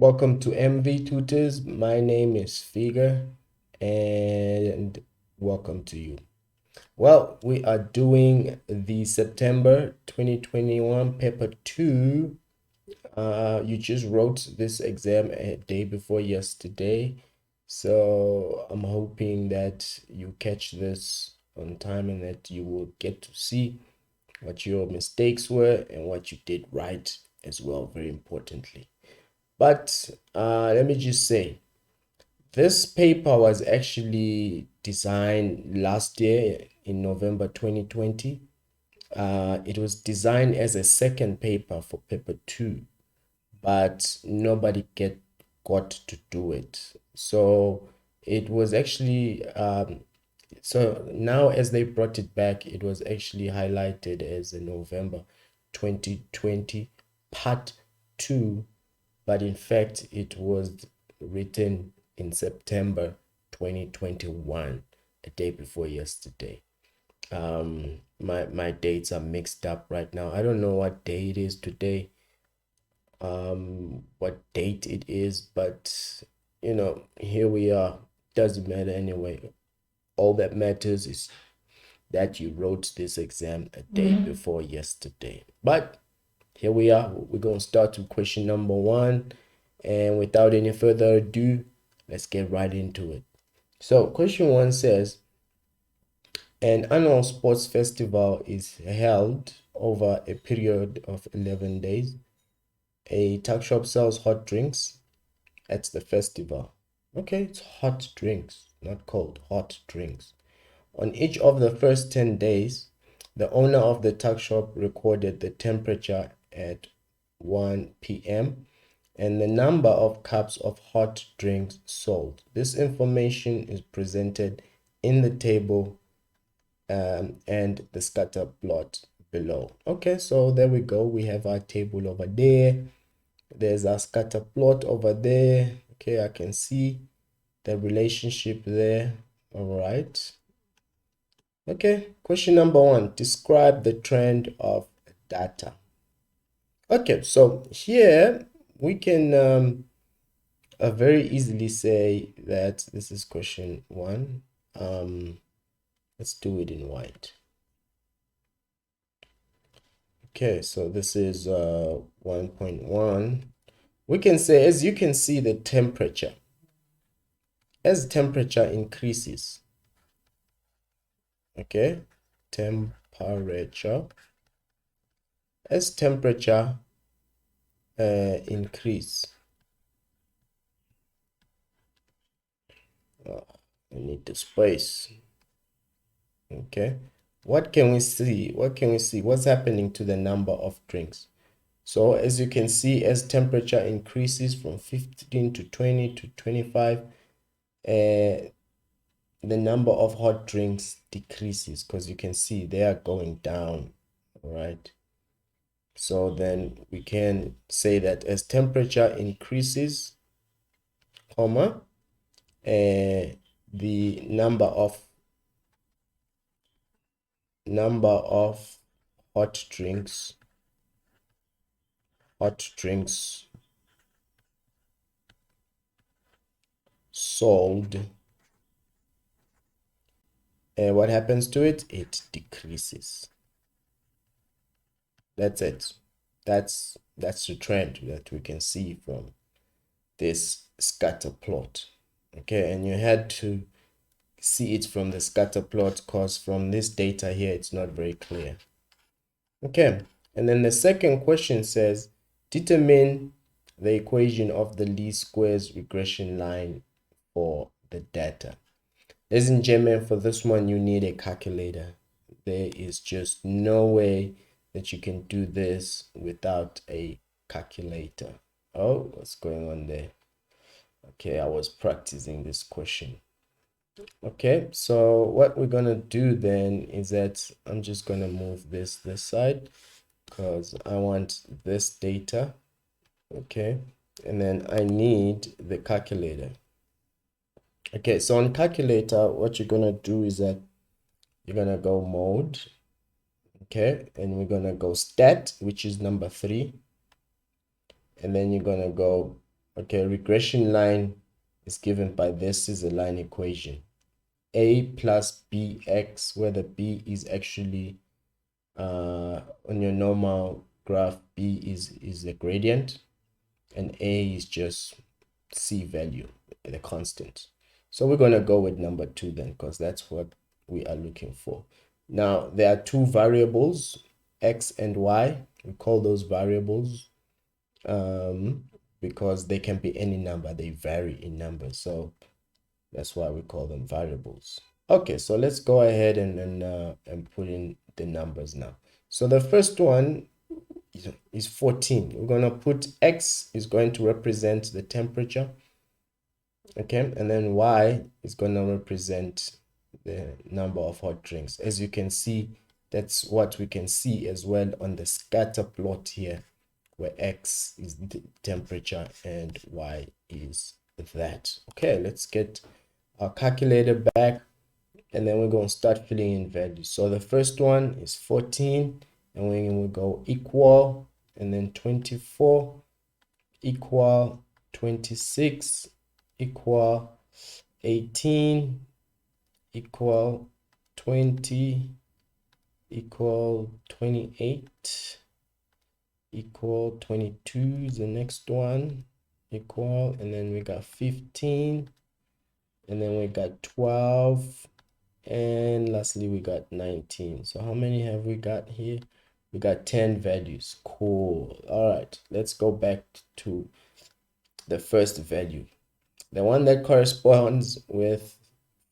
Welcome to MV Tutors. My name is Figure and welcome to you. Well, we are doing the September 2021 paper 2. You just wrote this exam a day before yesterday. So I'm hoping that you catch this on time and that you will get to see what your mistakes were and what you did right as well, very importantly. But let me just say, this paper was actually designed last year in November 2020. It was designed as a second paper for paper 2, but nobody got to do it. So it was actually so now as they brought it back, it was actually highlighted as a November 2020 part 2, but in fact it was written in September 2021, a day before yesterday. My dates are mixed up right now. I don't know what day it is today, what date it is, but here we are. Doesn't matter anyway. All that matters is that you wrote this exam a day before yesterday. But here we are. We're going to start with question number 1. And without any further ado, let's get right into it. So question 1 says, an annual sports festival is held over a period of 11 days. A tuck shop sells hot drinks at the festival. Okay, it's hot drinks, not cold, hot drinks. On each of the first 10 days, the owner of the tuck shop recorded the temperature at 1 p.m. and the number of cups of hot drinks sold. This information is presented in the table and the scatter plot below. Okay, so there we go. We have our table over there. There's our scatter plot over there. Okay, I can see the relationship there. All right. Okay, question number 1. Describe the trend of data. Okay, so here we can very easily say that this is question 1. Let's do it in white. Okay, so this is 1.1. We can say, as you can see, the temperature. As temperature increases, okay, temperature. As temperature increase, I need the space. Okay, what can we see? What's happening to the number of drinks? So as you can see, as temperature increases from 15 to 20 to 25, the number of hot drinks decreases, because you can see they are going down, right? So then we can say that as temperature increases, comma, the number of hot drinks sold, and what happens to it? It decreases. That's it. That's the trend that we can see from this scatter plot. Okay, and you had to see it from the scatter plot because from this data here it's not very clear. Okay, and then the second question says, determine the equation of the least squares regression line for the data. Ladies and gentlemen, for this one you need a calculator. There is just no way that you can do this without a calculator. Oh, what's going on there? Okay, I was practicing this question. Okay, so what we're gonna do then is that I'm just gonna move this side because I want this data. Okay, and then I need the calculator. Okay, so on calculator, what you're gonna do is that you're gonna go mode. Okay, and we're gonna go stat, which is number 3, and then you're gonna go Okay, regression line is given by this is a line equation. A plus bx, where the b is actually on your normal graph, b is the gradient, and a is just c value, the constant. So we're going to go with number 2 then, because that's what we are looking for. Now, there are two variables, x and y. We call those variables because they can be any number. They vary in number. So that's why we call them variables. Okay, so let's go ahead and put in the numbers now. So the first one is 14. We're going to put x is going to represent the temperature. Okay, and then y is going to represent the number of hot drinks. As you can see, that's what we can see as well on the scatter plot here, where x is the temperature and y is that. Okay, let's get our calculator back, and then we're going to start filling in values. So the first one is 14, and we will go equal, and then 24 equal 26 equal 18 equal 20 equal 28 equal 22 is the next one, equal, and then we got 15, and then we got 12, and lastly we got 19. So how many have we got here? We got 10 values. Cool. All right, let's go back to the first value. The one that corresponds with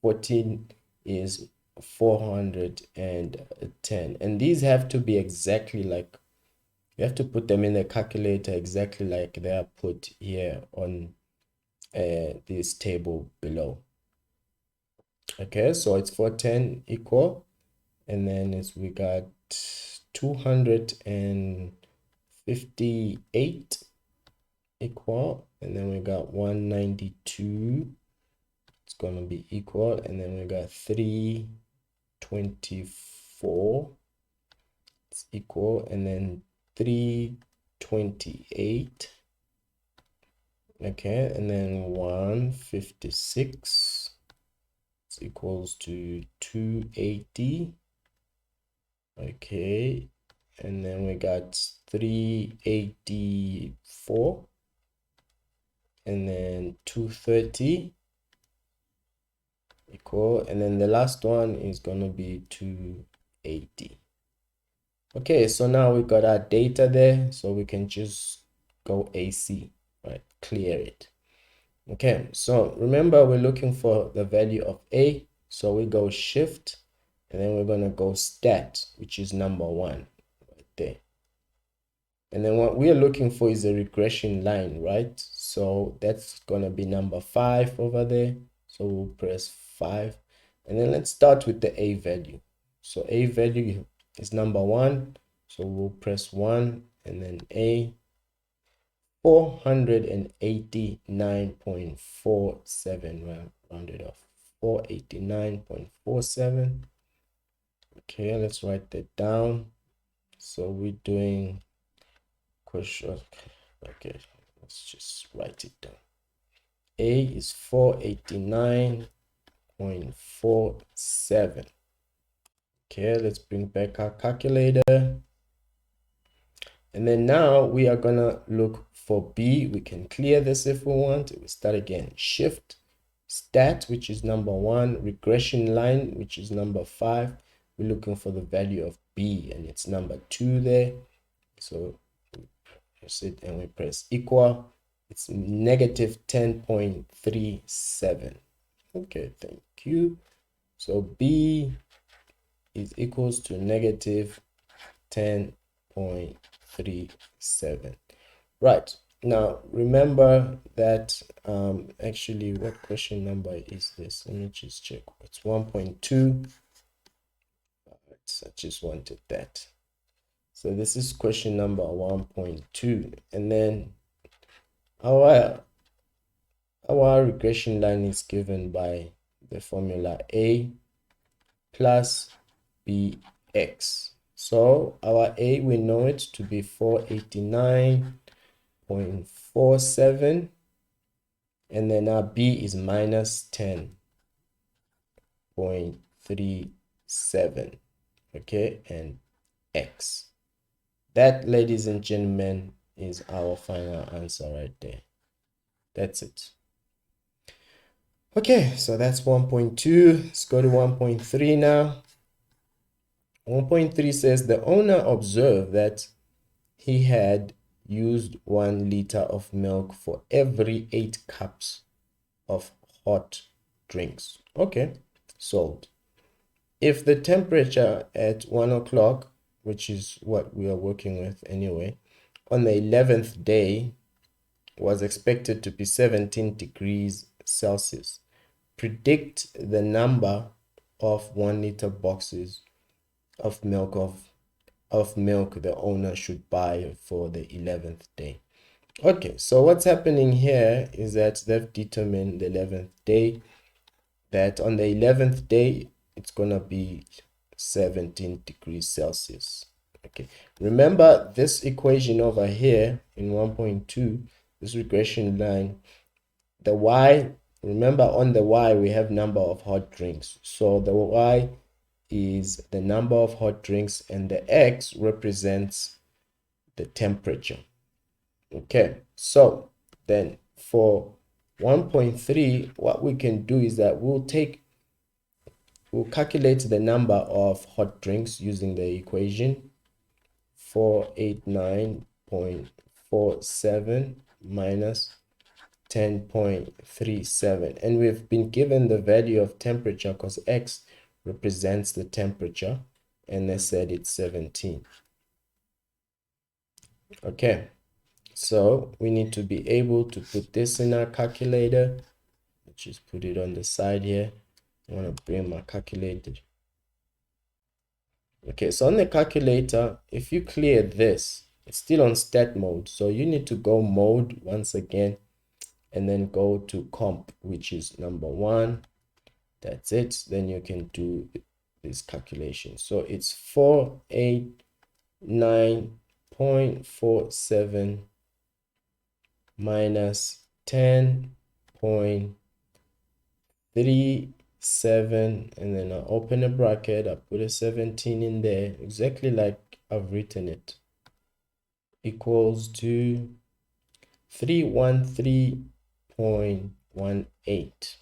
14 is 410, and these have to be exactly like, you have to put them in the calculator exactly like they are put here on this table below. Okay, so it's 410 equal, and then we got 258 equal, and then we got 192, it's gonna be equal, and then we got 324, it's equal, and then 328, okay, and then 156 is equals to 280, okay, and then we got 384, and then 230 equal, and then the last one is going to be 280. Okay, so now we got our data there, so we can just go AC, right? Clear it. Okay, so remember we're looking for the value of A, so we go shift, and then we're going to go stat, which is number 1 right there. And then what we are looking for is a regression line, right? So that's going to be number 5 over there. So we'll press 5. And then let's start with the A value. So A value is number 1. So we'll press 1, and then A, 489.47, rounded off. 489.47. Okay, let's write that down. So we're doing question. Okay, let's just write it down. A is 489.47. Okay, let's bring back our calculator. And then now we are gonna look for B. We can clear this if we want. We start again. Shift, stat, which is number 1, regression line, which is number 5. We're looking for the value of B, and it's number 2 there. So press it and we press equal. It's negative 10.37. Okay, thank you. So B is equals to negative 10.37. Right, now remember that actually, what question number is this? Let me just check. It's 1.2. I just wanted that. So this is question number 1.2, and then our regression line is given by the formula A plus BX. So our A, we know it to be 489.47, And then our B is minus 10.37. Okay, and X. That, ladies and gentlemen, is our final answer right there. That's it. Okay, so that's 1.2. Let's go to 1.3 now. 1.3 says the owner observed that he had used 1 liter of milk for every 8 cups of hot drinks. Okay, sold. If the temperature at 1 o'clock, which is what we are working with anyway, on the 11th day was expected to be 17 degrees Celsius, predict the number of 1 liter boxes of milk the owner should buy for the 11th day. Okay, so what's happening here is that they've determined the 11th day, that on the 11th day it's gonna be 17 degrees Celsius. Okay, remember this equation over here in 1.2, this regression line, the y, remember on the y we have number of hot drinks, so the y is the number of hot drinks and the x represents the temperature. Okay, so then for 1.3 what we can do is that we'll calculate the number of hot drinks using the equation 489.47 minus 10.37, and we've been given the value of temperature because x represents the temperature and they said it's 17. Okay, so we need to be able to put this in our calculator. Let's just put it on the side here. I want to bring my calculator. Okay, so on the calculator, if you clear this, it's still on stat mode, so you need to go mode once again and then go to comp, which is number 1. That's it. Then you can do this calculation. So it's 489.47 minus 10.37, and then I open a bracket, I put a 17 in there, exactly like I've written it, equals to 313.18.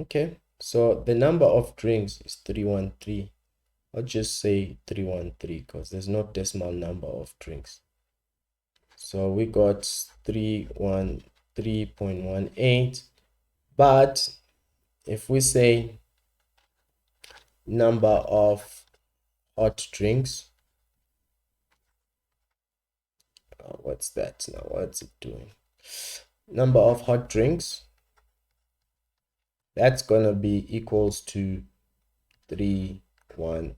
Okay, so the number of drinks is 313. I'll just say 313 because there's no decimal number of drinks. So we got 313.18, but if we say number of hot drinks, what's that now? What's it doing? Number of hot drinks, that's gonna be equals to 313.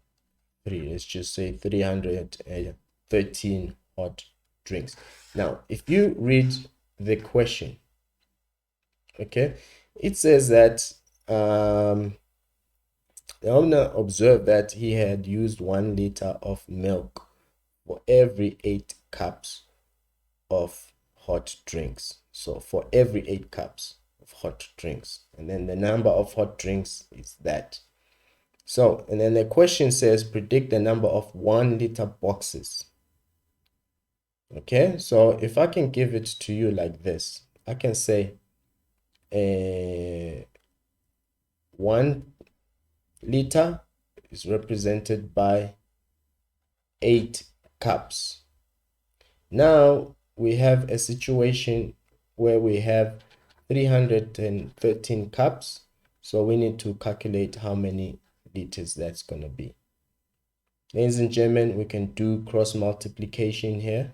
Let's just say 313 hot drinks. Now, if you read the question, okay, it says that the owner observed that he had used 1 liter of milk for every 8 cups of hot drinks. So for every 8 cups of hot drinks, and then the number of hot drinks is that. So, and then the question says predict the number of 1 liter boxes. Okay, so if I can give it to you like this, I can say 1 liter is represented by 8 cups. Now we have a situation where we have 313 cups, so we need to calculate how many liters that's going to be. Ladies and gentlemen, we can do cross multiplication here,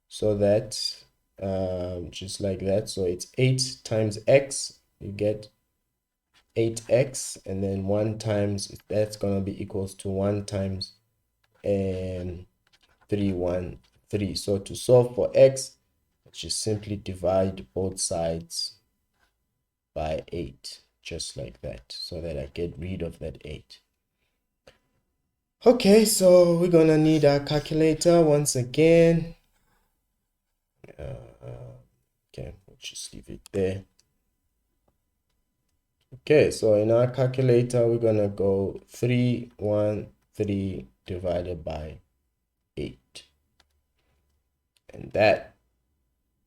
so that just like that, so it's 8 times x, you get 8x, and then 1 times, that's going to be equals to 1 times 313. So to solve for x, just simply divide both sides by 8, just like that, so that I get rid of that 8. Okay, so we're gonna need our calculator once again. Okay, we'll just leave it there. Okay, so in our calculator, we're gonna go 313 divided by 8. And that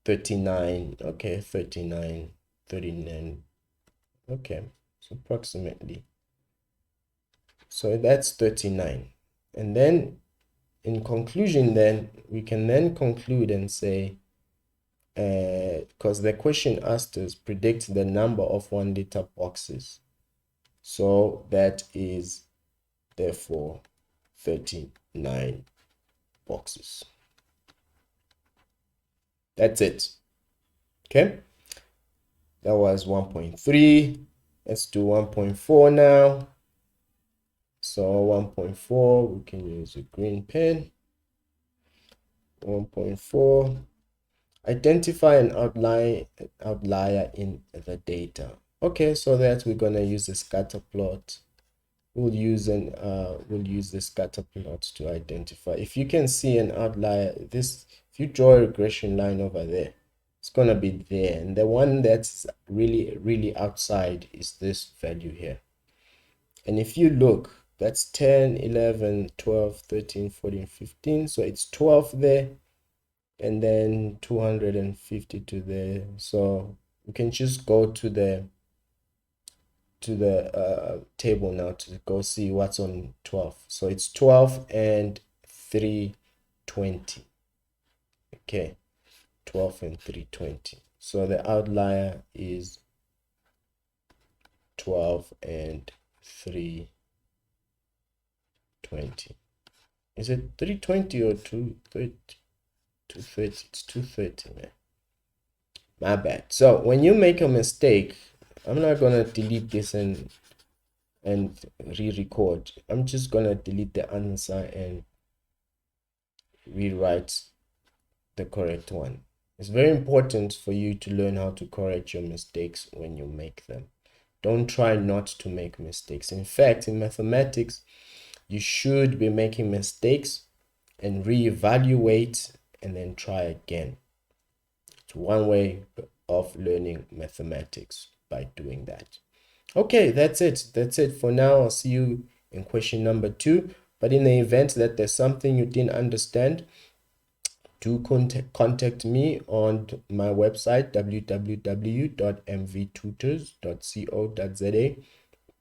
39, okay, 39, 39, okay, so approximately. So that's 39. And then in conclusion, then we can then conclude and say, because the question asked us predict the number of 1 liter boxes. So that is therefore 39 boxes. That's it. Okay. That was 1.3. Let's do 1.4 now. So 1.4, we can use a green pen. 1.4. Identify an outlier in the data. Okay, so that we're gonna use a scatter plot. We'll use the scatter plot to identify. If you can see an outlier, if you draw a regression line over there, it's gonna be there. And the one that's really outside is this value here. And if you look, that's 10, 11, 12, 13, 14, 15. So it's 12 there, and then 252 there. So we can just go to the table now to go see what's on 12. So it's 12 and 320. Okay, 12 and 320. So the outlier is 12 and 320. Is it 320 or 230? 230. It's 230, man. My bad. So when you make a mistake, I'm not gonna delete this and re-record. I'm just gonna delete the answer and rewrite the correct one. It's very important for you to learn how to correct your mistakes when you make them. Don't try not to make mistakes. In fact, in mathematics, you should be making mistakes and reevaluate and then try again. It's one way of learning mathematics, by doing that. Okay, that's it. That's it for now. I'll see you in question number 2. But in the event that there's something you didn't understand, do contact me on my website, www.mvtutors.co.za.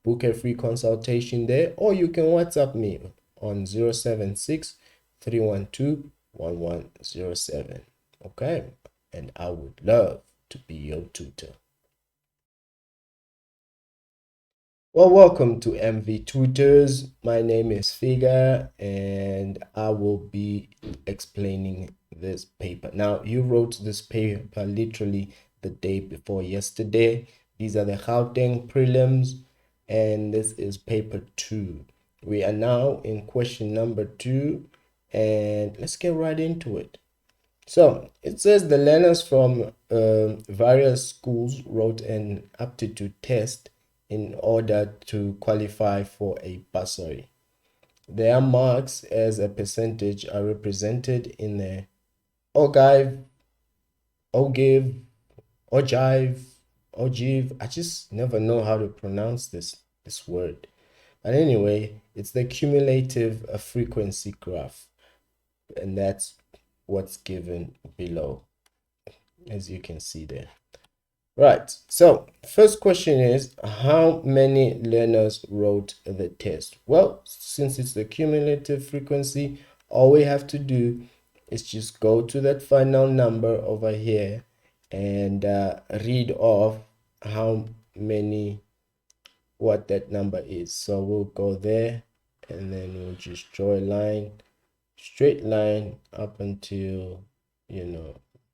Book a free consultation there, or you can WhatsApp me on 076 312 1107. Okay, and I would love to be your tutor. Well, welcome to MV Tutors. My name is Figa, and I will be explaining this paper. Now, you wrote this paper literally the day before yesterday. These are the Gauteng prelims, and this is paper 2. We are now in question number 2, and let's get right into it. So it says the learners from various schools wrote an aptitude test in order to qualify for a bursary. Their marks as a percentage are represented in the ogive, ogive. I just never know how to pronounce this word. But anyway, it's the cumulative frequency graph, and that's what's given below, as you can see there. Right, so first question is, how many learners wrote the test? Well, since it's the cumulative frequency, all we have to do is just go to that final number over here and read off how many, what that number is. So we'll go there and then we'll just draw a line, straight line up until,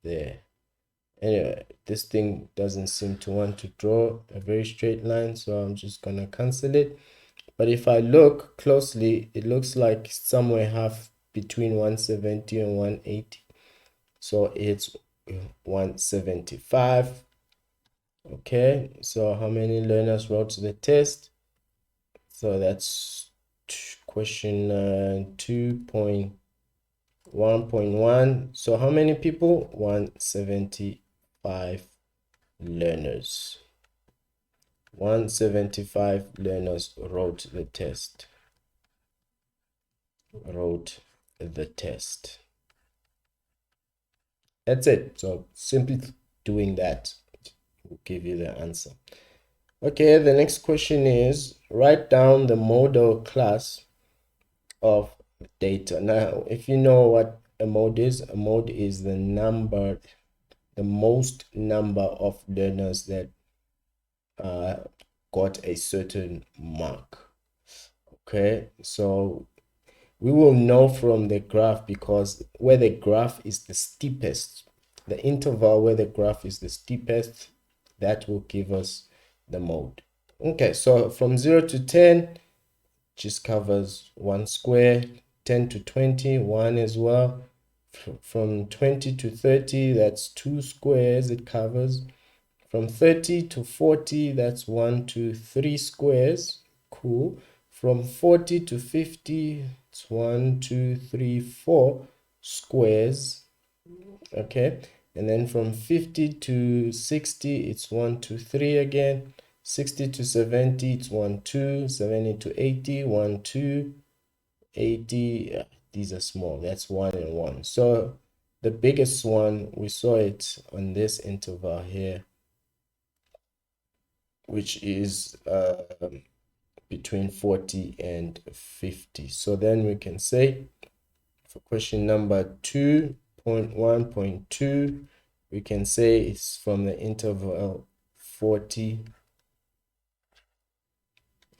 there. Anyway, this thing doesn't seem to want to draw a very straight line, so I'm just gonna cancel it. But if I look closely, it looks like somewhere half between 170 and 180. So it's 175. Okay, so how many learners wrote the test? So that's question 2.1.1. So how many people? 175 learners. 175 learners wrote the test. That's it. So simply doing that will give you the answer. Okay, the next question is write down the model class of data. Now, if you know what a mode is the most number of learners that got a certain mark. Okay, so we will know from the graph, because where the graph is the steepest, the interval where the graph is the steepest, that will give us the mode. Okay, so from 0 to 10 just covers 1 square, 10 to 20, 1 as well. From 20 to 30, that's 2 squares it covers. From 30 to 40, that's 1, 2, 3 squares. Cool. From 40 to 50, it's 1, 2, 3, 4 squares. Okay. And then from 50 to 60, it's 1, 2, 3 again. 60 to 70, it's 1, 2. 70 to 80, 1, 2. 80, these are small. That's 1 and 1. So the biggest one, we saw it on this interval here, which is between 40 and 50. So then we can say for question number 2.1.2, we can say it's from the interval 40,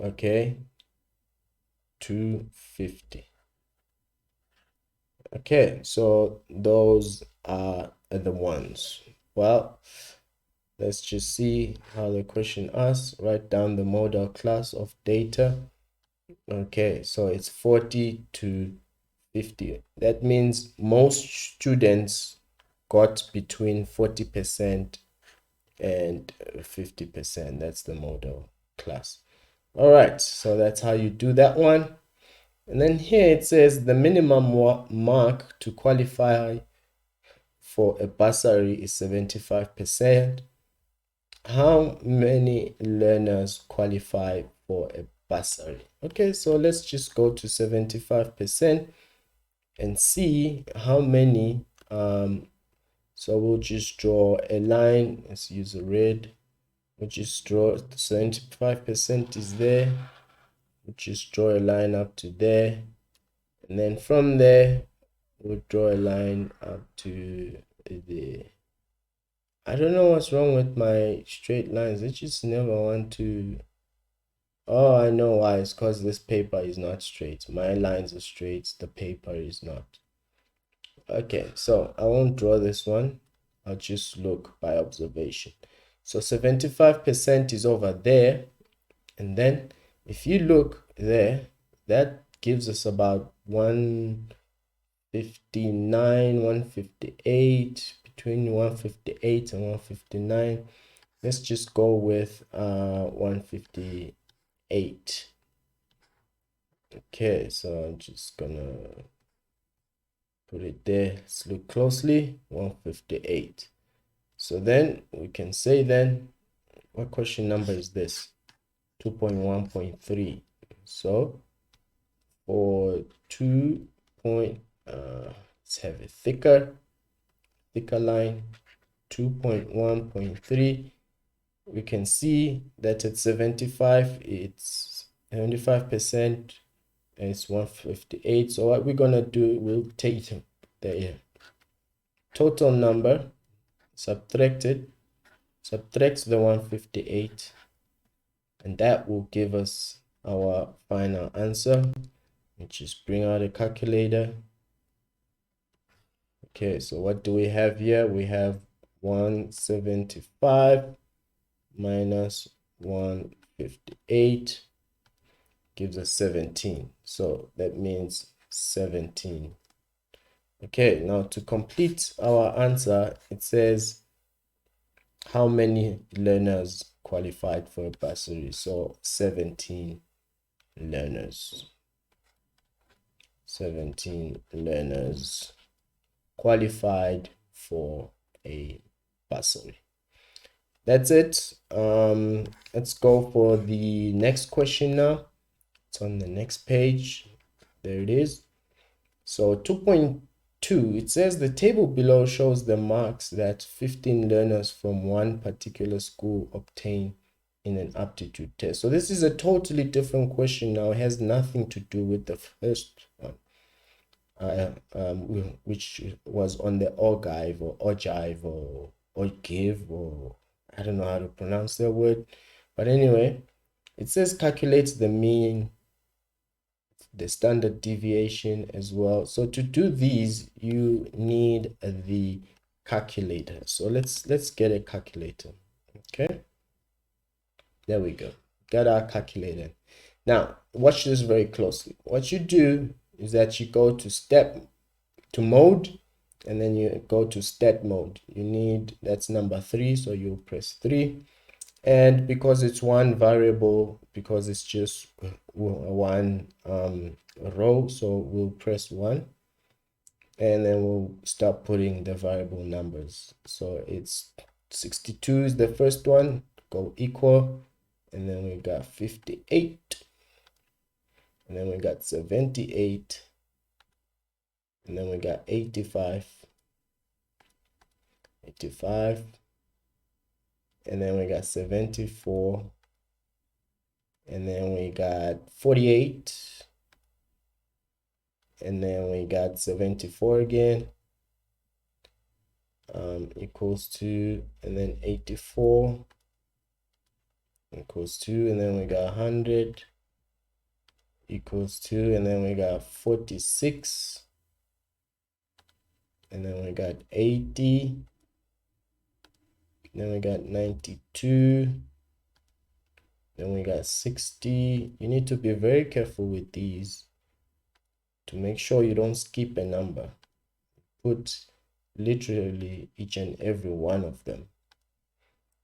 okay, to 50. Okay, so those are the ones. Well, let's just see how the question asks. Write down the model class of data. Okay, so it's 40 to 50. That means most students got between 40% and 50%. That's the model class. All right, so that's how you do that one. And then here it says the minimum mark to qualify for a bursary is 75%. How many learners qualify for a bursary? Okay, so let's just go to 75% and see how many. So we'll just draw a line. Let's use a red. We'll just draw 75% is there. We'll just draw a line up to there. And then from there, we'll draw a line up to the... I don't know what's wrong with my straight lines. I just never want to... Oh, I know why. It's because this paper is not straight. My lines are straight. The paper is not. Okay, so I won't draw this one. I'll just look by observation. So 75% is over there. And then if you look there, that gives us about 159, 158, between 158 and 159. Let's just go with 158. Okay, so I'm just gonna put it there. Let's look closely. 158. So then we can say then, what question number is this? 2.1.3. So for 2. Let's have a thicker line. 2.1.3. We can see that at 75, it's 75%. It's 158. So what we're gonna do, we'll take the total number, subtract the 158, and that will give us our final answer. Let's just bring out a calculator. Okay, so what do we have here? We have 175 minus 158 gives us 17. So that means 17. Okay, now to complete our answer, it says how many learners qualified for a bursary. So 17 learners. 17 learners qualified for a bursary. That's it. Let's go for the next question now. It's on the next page. There it is. So 2.2, it says the table below shows the marks that 15 learners from one particular school obtain in an aptitude test. So this is a totally different question now. It has nothing to do with the first one, which was on the ogive or ogive or ogive, or I don't know how to pronounce that word. But anyway, it says calculates the mean, the standard deviation as well. So to do these, you need the calculator. So let's get a calculator. Okay, there we go. Got our calculator. Now watch this very closely. What you do is that you go to mode, and then you go to stat mode. You need, that's number 3, so you'll press 3. And because it's one variable, because it's just one row, so we'll press 1, and then we'll start putting the variable numbers. So it's 62 is the first one, go equal, and then we got 58, and then we got 78, and then we got 85, and then we got 74, and then we got 48, and then we got 74 again, equals to, and then 84 equals to, and then we got 100 equals to, and then we got 46, and then we got 80, then we got 92, then we got 60. You need to be very careful with these to make sure you don't skip a number. Put literally each and every one of them.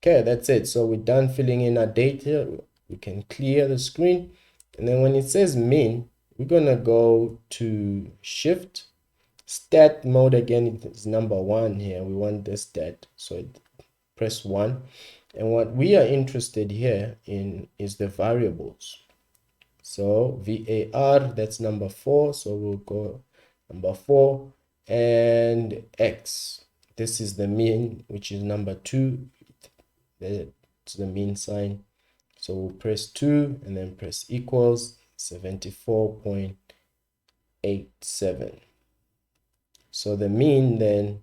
Okay, that's it. So we're done filling in our data. We can clear the screen. And then when it says min, we're gonna go to shift. Stat mode again is number 1 here. We want the stat. So press 1. And what we are interested here in is the variables. So VAR, that's number 4. So we'll go number 4, and X. This is the mean, which is number 2. That's the mean sign. So we'll press 2 and then press equals 74.87. So the mean then,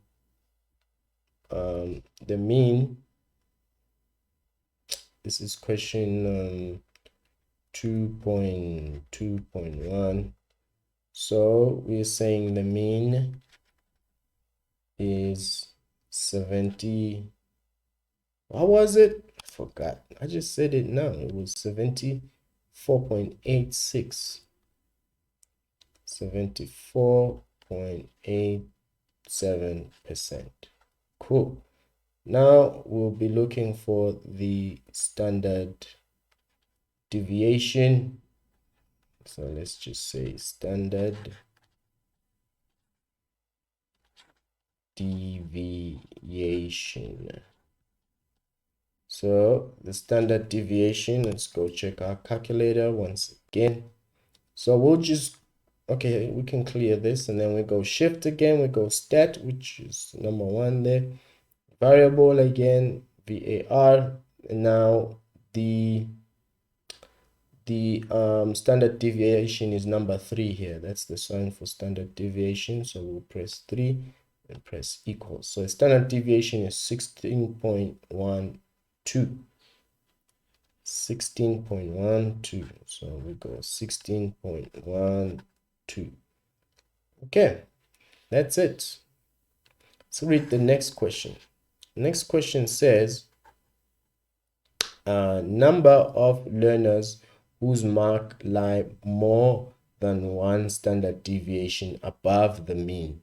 the mean, this is question 2.2.1. So we're saying the mean is 70. What was it? I forgot. I just said it now. It was 74.86. 74.87%. Cool. Now we'll be looking for the standard deviation. So let's just say standard deviation. So the standard deviation, let's go check our calculator once again. So we'll just, okay, we can clear this, and then we go shift again, we go stat, which is number 1 there, variable again, VAR, and now the standard deviation is number 3 here. That's the sign for standard deviation. So we'll press 3 and press equals. So the standard deviation is 16.12. 16.12. So we go 16.12. Okay, that's it. Let's read the next question. The next question says, number of learners whose mark lie more than 1 standard deviation above the mean.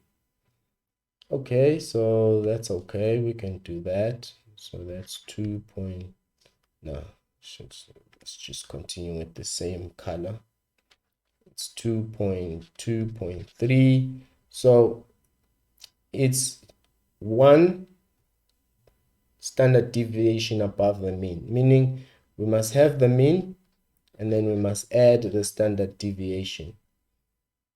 Okay, so that's okay. We can do that. So that's 2. No, let's just continue with the same color. It's 2.2.3. So it's 1 standard deviation above the mean, meaning we must have the mean and then we must add the standard deviation.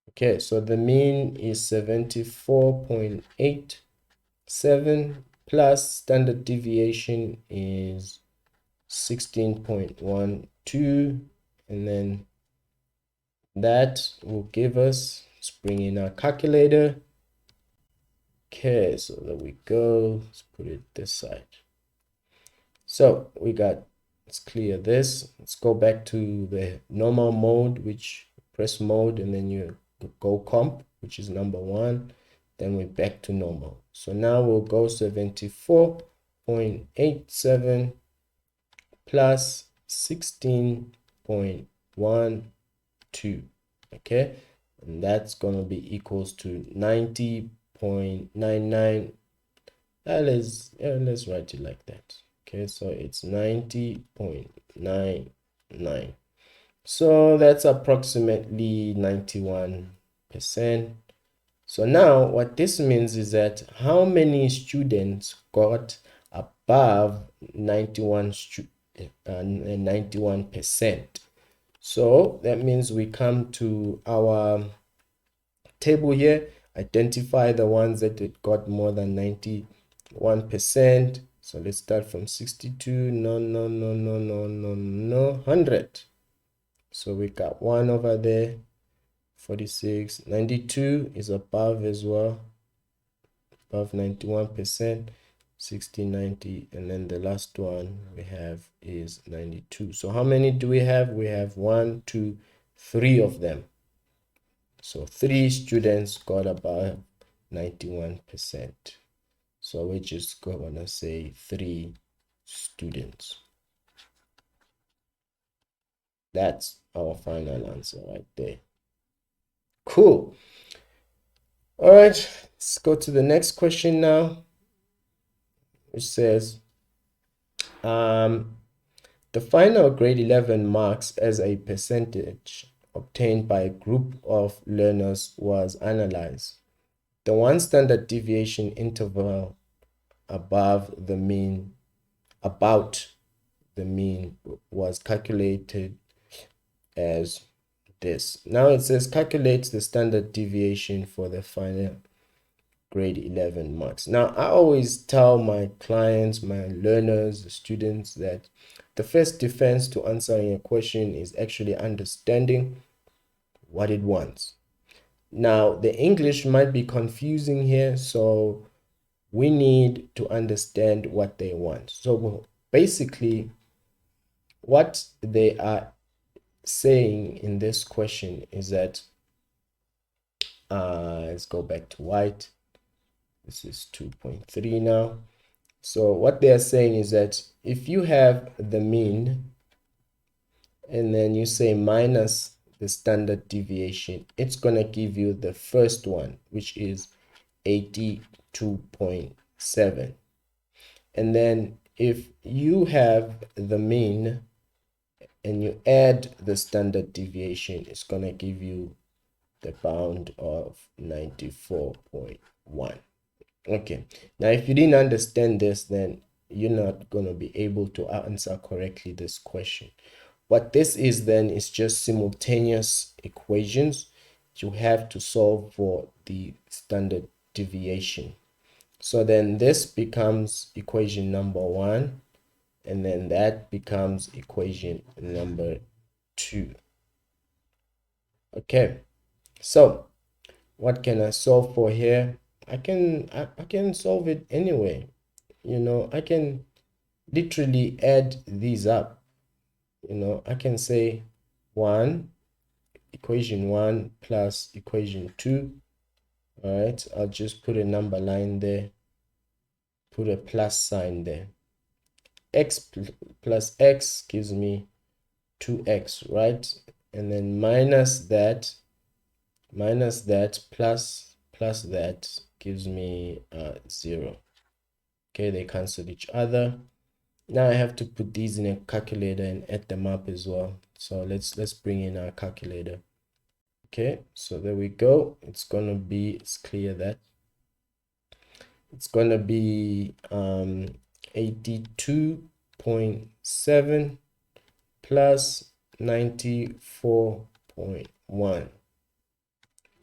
Okay, so the mean is 74.87 plus standard deviation is 16.12, and then that will give us, let's bring in our calculator. Okay, so there we go. Let's put it this side. So we got, let's clear this. Let's go back to the normal mode, which press mode and then you go comp, which is number 1. Then we're back to normal. So now we'll go 74.87 plus 16.12. Okay, and that's going to be equals to 90.99. Let's write it like that. Okay, so it's 90.99. So that's approximately 91%. So now what this means is that how many students got above 91%. So that means we come to our table here, identify the ones that got more than 91%. So let's start from 62. No, 100. So we got 1 over there. 46. 92 is above as well, above 91%. 60, 90, and then the last one we have is 92. So how many do we have? We have 1, 2, 3 of them. So 3 students got above 91%. So we're just gonna say 3 students. That's our final answer right there. Cool. All right, let's go to the next question now, which says, the final grade 11 marks as a percentage obtained by a group of learners was analyzed. The one standard deviation interval above the mean, about the mean, was calculated as this. Now it says calculate the standard deviation for the final grade 11 marks. Now I always tell my clients, my learners, the students, that the first defense to answering a question is actually understanding what it wants. Now the English might be confusing here, so we need to understand what they want. So basically what they are saying in this question is that let's go back to white. This is 2.3 now. So what they are saying is that if you have the mean and then you say minus the standard deviation, it's going to give you the first one, which is 82.7. And then if you have the mean and you add the standard deviation, it's going to give you the bound of 94.1. Okay, now if you didn't understand this, then you're not going to be able to answer correctly this question. What this is then is just simultaneous equations. You have to solve for the standard deviation. So then this becomes equation number 1, and then that becomes equation number 2. Okay, so what can I solve for here? I can solve it anyway. You know, I can literally add these up. You know, I can say equation 1 plus equation 2. All right, I'll just put a number line there, put a plus sign there. X plus x gives me 2x, right? And then minus that plus that gives me 0. Okay, they cancel each other. Now I have to put these in a calculator and add them up as well. So let's bring in our calculator. Okay, so there we go. It's gonna be, let's clear that. It's gonna be 82.7 plus 94.1.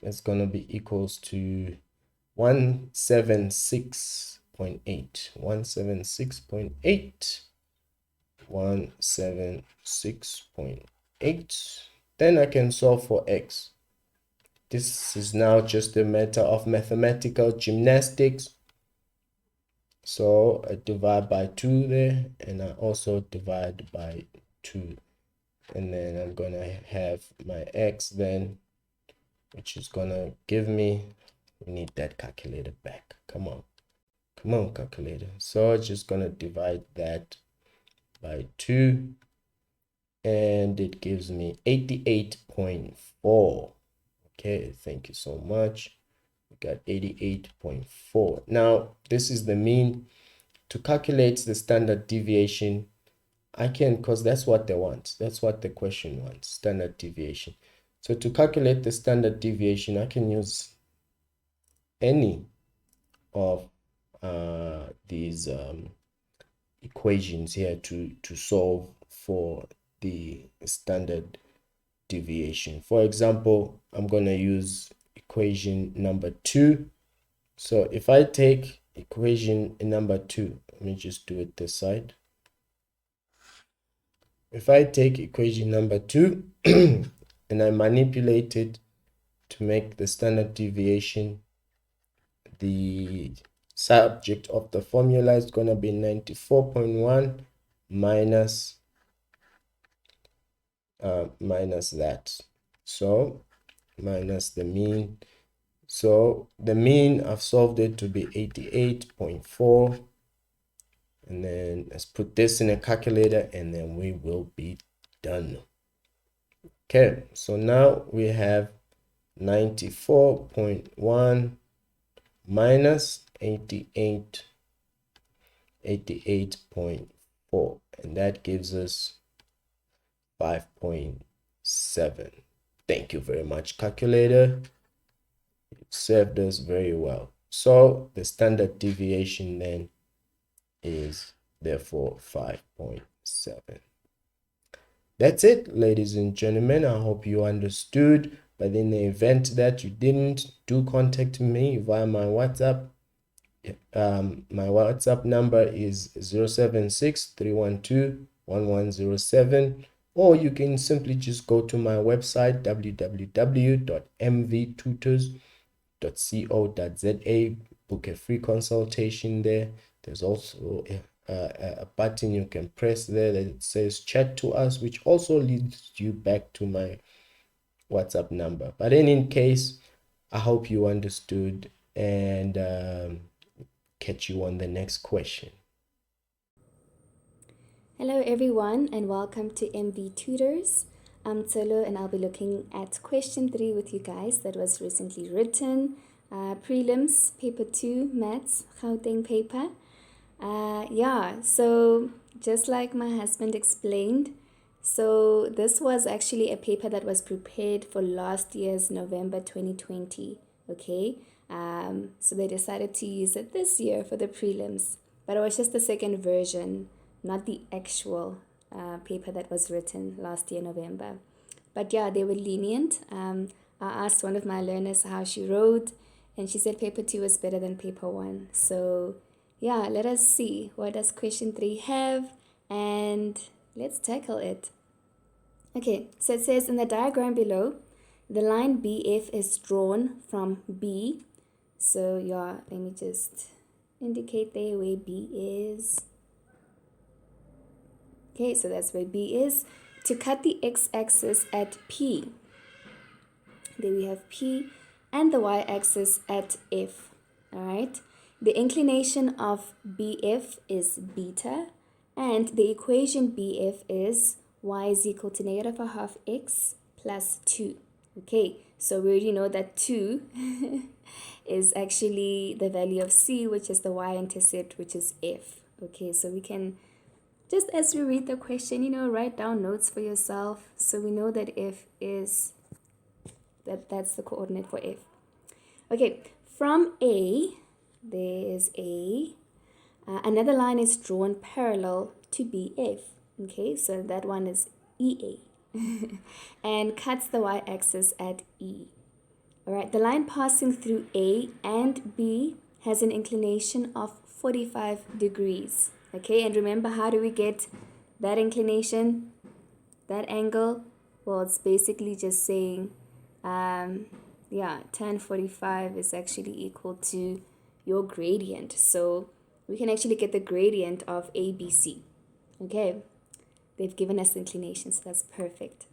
It's going to be equals to 176.8. 176.8. 176.8. Then I can solve for x. This is now just a matter of mathematical gymnastics. So I divide by 2 there, and I also divide by 2. And then I'm going to have my x then, which is going to give me, we need that calculator back. Come on, calculator. So I'm just going to divide that by 2, and it gives me 88.4. Okay, thank you so much. We got 88.4. Now, this is the mean. To calculate the standard deviation, I can, because that's what they want. That's what the question wants, standard deviation. So to calculate the standard deviation, I can use any of these equations here to solve for the standard deviation. For example, I'm going to use equation number 2. So if I take equation number 2, let me just do it this side. If I take equation number 2 and I manipulate it to make the standard deviation, the subject of the formula is going to be 94.1 minus that. So minus the mean. So the mean, I've solved it to be 88.4. And then let's put this in a calculator, and then we will be done. Okay, so now we have 94.1 minus 88.4, and that gives us 5.7. Thank you very much, calculator. It served us very well. So the standard deviation then is therefore 5.7. That's it, ladies and gentlemen. I hope you understood. But in the event that you didn't, do contact me via my WhatsApp. My WhatsApp number is 076-312-1107, or you can simply just go to my website www.mvtutors.co.za, book a free consultation there. There's also a button you can press there that says chat to us, which also leads you back to my WhatsApp number. But in any case, I hope you understood, and catch you on the next question. Hello everyone, and welcome to MV Tutors. I'm Tsolo, and I'll be looking at question 3 with you guys that was recently written. Prelims, paper 2, maths, Gauteng paper. So just like my husband explained, so this was actually a paper that was prepared for last year's November 2020, okay? So they decided to use it this year for the prelims, but it was just the second version, not the actual paper that was written last year, November. But yeah, they were lenient. I asked one of my learners how she wrote, and she said paper 2 was better than paper 1. So yeah, let us see, what does question 3 have, and let's tackle it. Okay, so it says in the diagram below, the line BF is drawn from B. So yeah, let me just indicate there where B is. Okay, so that's where B is. To cut the x-axis at P. There we have P, and the y-axis at F. All right. The inclination of BF is beta, and the equation BF is y is equal to negative a half x plus 2. Okay, so we already know that 2 is actually the value of C, which is the y-intercept, which is F. Okay, so we can, just as we read the question, write down notes for yourself, so we know that F is, that's the coordinate for F. Okay, from A, there's A. Another line is drawn parallel to BF. Okay, so that one is EA. And cuts the y-axis at E. All right, the line passing through A and B has an inclination of 45 degrees. Okay, and remember, how do we get that inclination, that angle? Well, it's basically just saying, tan 45 is actually equal to your gradient. So we can actually get the gradient of ABC. Okay, they've given us inclination, so that's perfect.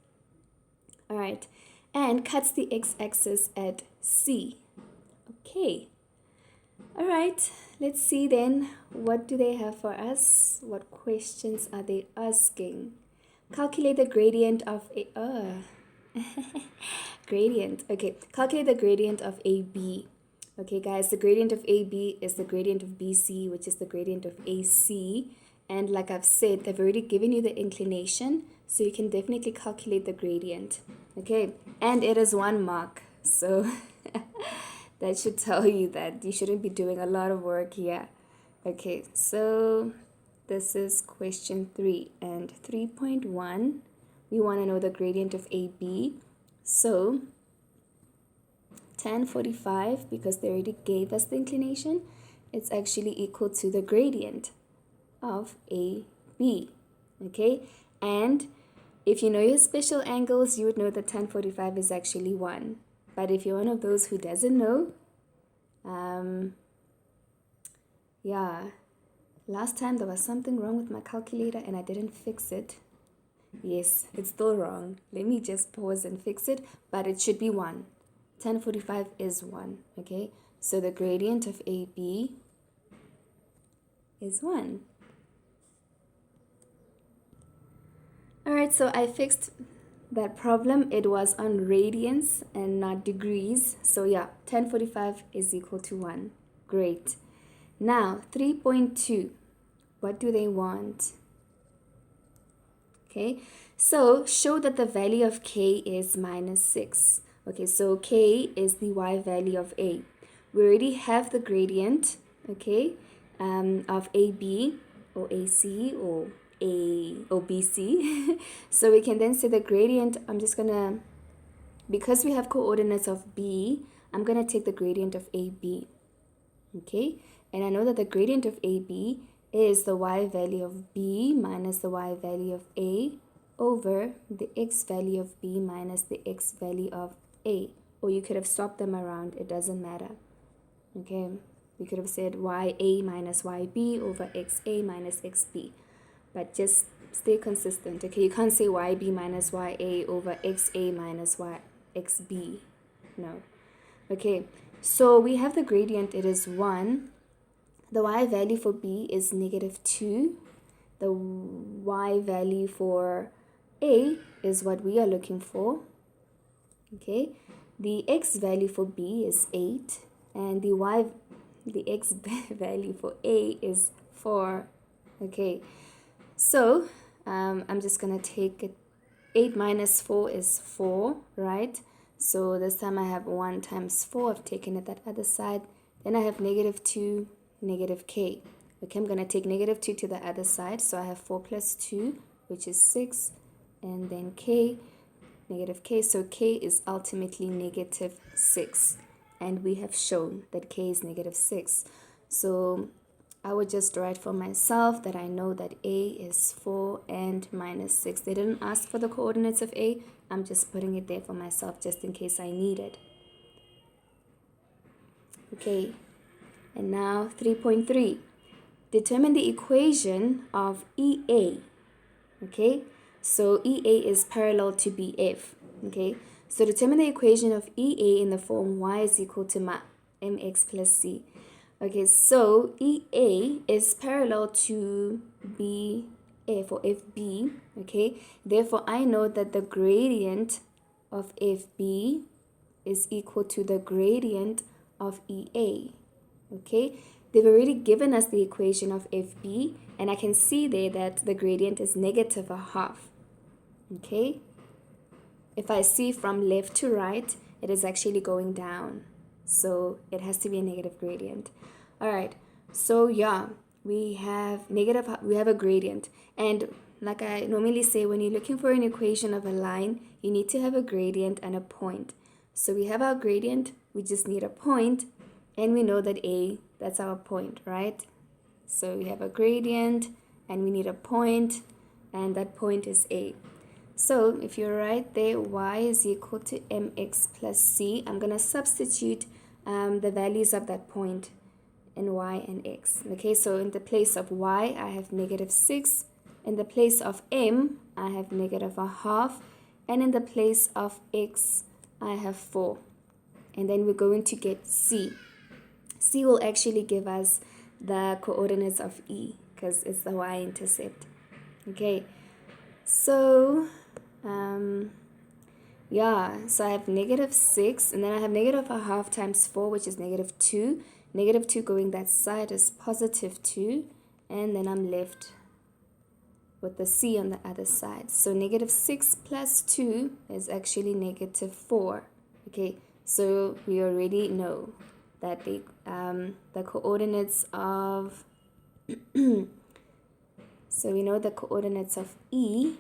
All right, and cuts the x-axis at C. Okay. All right, let's see then. What do they have for us? What questions are they asking? Calculate the gradient of a... gradient. Okay, calculate the gradient of AB. Okay, guys, the gradient of AB is the gradient of BC, which is the gradient of AC. And like I've said, they've already given you the inclination, so you can definitely calculate the gradient. Okay, and it is 1 mark. So that should tell you that you shouldn't be doing a lot of work here. Okay, so this is question 3 and 3.1. We want to know the gradient of AB. So tan 45, because they already gave us the inclination, it's actually equal to the gradient of AB. Okay, and if you know your special angles, you would know that tan 45 is actually 1. But if you're one of those who doesn't know, last time there was something wrong with my calculator and I didn't fix it. Yes, it's still wrong. Let me just pause and fix it, but it should be 1. Tan 45 is 1, okay? So the gradient of AB is 1. Alright, so I fixed that problem. It was on radians and not degrees. So yeah, tan 45 is equal to 1. Great. Now, 3.2. What do they want? Okay, so show that the value of k is minus 6. Okay, so k is the y value of a. We already have the gradient, okay, of AB or AC or BC. So we can then say the gradient, because we have coordinates of B, I'm going to take the gradient of AB. Okay, and I know that the gradient of AB is the y value of B minus the y value of A over the x value of B minus the x value of A. Or you could have swapped them around, it doesn't matter. Okay, we could have said YA minus YB over XA minus XB. But just stay consistent, okay? You can't say YB minus YA over XA minus YXB. No. Okay, so we have the gradient, it is 1. The y value for B is negative 2. The y value for A is what we are looking for. Okay, the x value for B is 8. And the x value for A is 4. Okay, so I'm just going to take it. 8 minus 4 is 4, right? So this time I have 1 times 4. I've taken it that other side. Then I have negative 2, negative k. Okay, I'm going to take negative 2 to the other side. So I have 4 plus 2, which is 6. And then k, negative k. So k is ultimately negative 6. And we have shown that k is negative 6. So I would just write for myself that I know that A is 4 and minus 6. They didn't ask for the coordinates of A. I'm just putting it there for myself just in case I need it. Okay, and now 3.3. Determine the equation of EA. Okay, so EA is parallel to BF. Okay, so determine the equation of EA in the form y is equal to mx plus c. Okay, so EA is parallel to BF or FB, okay? Therefore, I know that the gradient of FB is equal to the gradient of EA, okay? They've already given us the equation of FB, and I can see there that the gradient is negative a half, okay? If I see from left to right, it is actually going down. So it has to be a negative gradient. All right, so yeah, we have a gradient. And like I normally say, when you're looking for an equation of a line, you need to have a gradient and a point. So we have our gradient, we just need a point, and we know that A, that's our point, right? So we have a gradient, and we need a point, and that point is A. So if you write there y is equal to mx plus c, I'm going to substitute the values of that point in y and x. Okay, so in the place of y, I have negative 6. In the place of m, I have negative a half. And in the place of x, I have 4. And then we're going to get c. C will actually give us the coordinates of E because it's the y-intercept. Okay, so so I have negative 6, and then I have negative a half times 4, which is negative 2. Negative 2 going that side is positive 2, and then I'm left with the C on the other side. So negative 6 plus 2 is actually negative 4. Okay, so we already know that the coordinates of so we know the coordinates of E,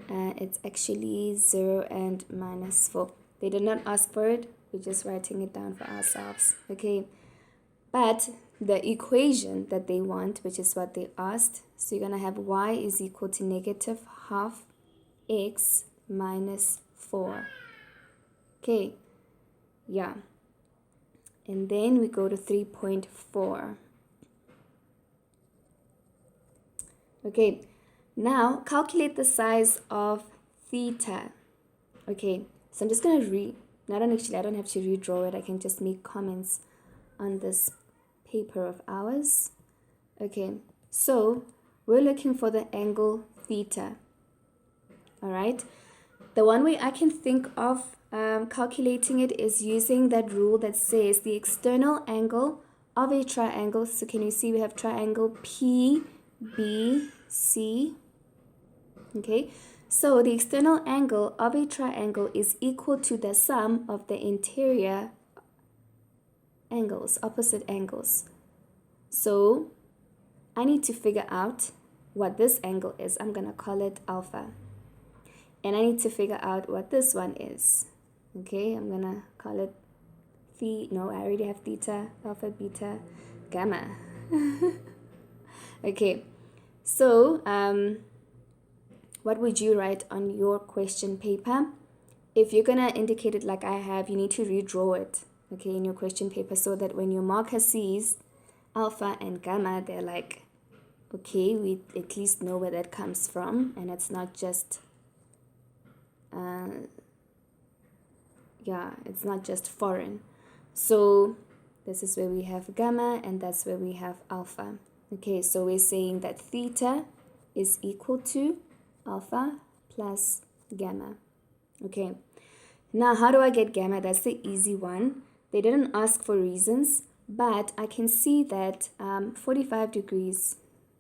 it's actually 0 and minus 4. They did not ask for it, we're just writing it down for ourselves. Okay, but the equation that they want, which is what they asked, so you're going to have y is equal to negative half x minus 4. Okay, yeah. And then we go to 3.4. Okay, now calculate the size of theta. Okay, so I'm just going to I don't have to redraw it. I can just make comments on this paper of ours. Okay, so we're looking for the angle theta. All right, the one way I can think of calculating it is using that rule that says the external angle of a triangle. So can you see we have triangle PBC? Okay, so the external angle of a triangle is equal to the sum of the interior angles, opposite angles. So I need to figure out what this angle is. I'm going to call it alpha. And I need to figure out what this one is. Okay, I'm going to call it no, I already have theta, alpha, beta, gamma. Okay, so what would you write on your question paper? If you're going to indicate it like I have, you need to redraw it, okay, in your question paper, so that when your marker sees alpha and gamma, they're like, okay, we at least know where that comes from, and it's not just it's not just foreign. So this is where we have gamma, and that's where we have alpha. Okay, so we're saying that theta is equal to alpha plus gamma. Okay, now how do I get gamma? That's the easy one. They didn't ask for reasons, but I can see that 45 degrees,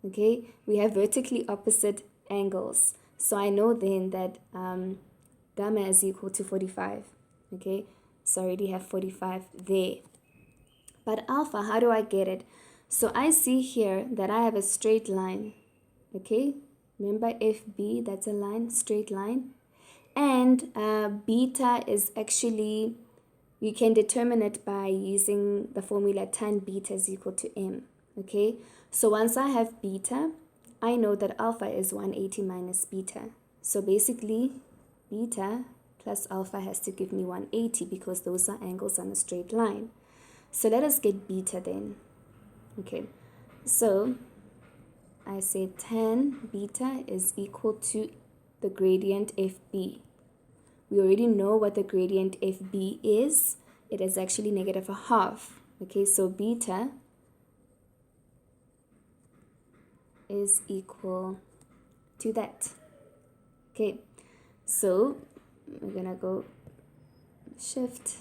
okay, we have vertically opposite angles. So I know then that gamma is equal to 45, okay, so I already have 45 there. But alpha, how do I get it? So I see here that I have a straight line, okay, remember FB, that's a line, straight line. And beta is actually, you can determine it by using the formula tan beta is equal to m, okay? So once I have beta, I know that alpha is 180 minus beta. So basically, beta plus alpha has to give me 180 because those are angles on a straight line. So let us get beta then. Okay, so I say tan beta is equal to the gradient FB. We already know what the gradient FB is. It is actually negative a half. Okay, so beta is equal to that. Okay, so we're gonna go shift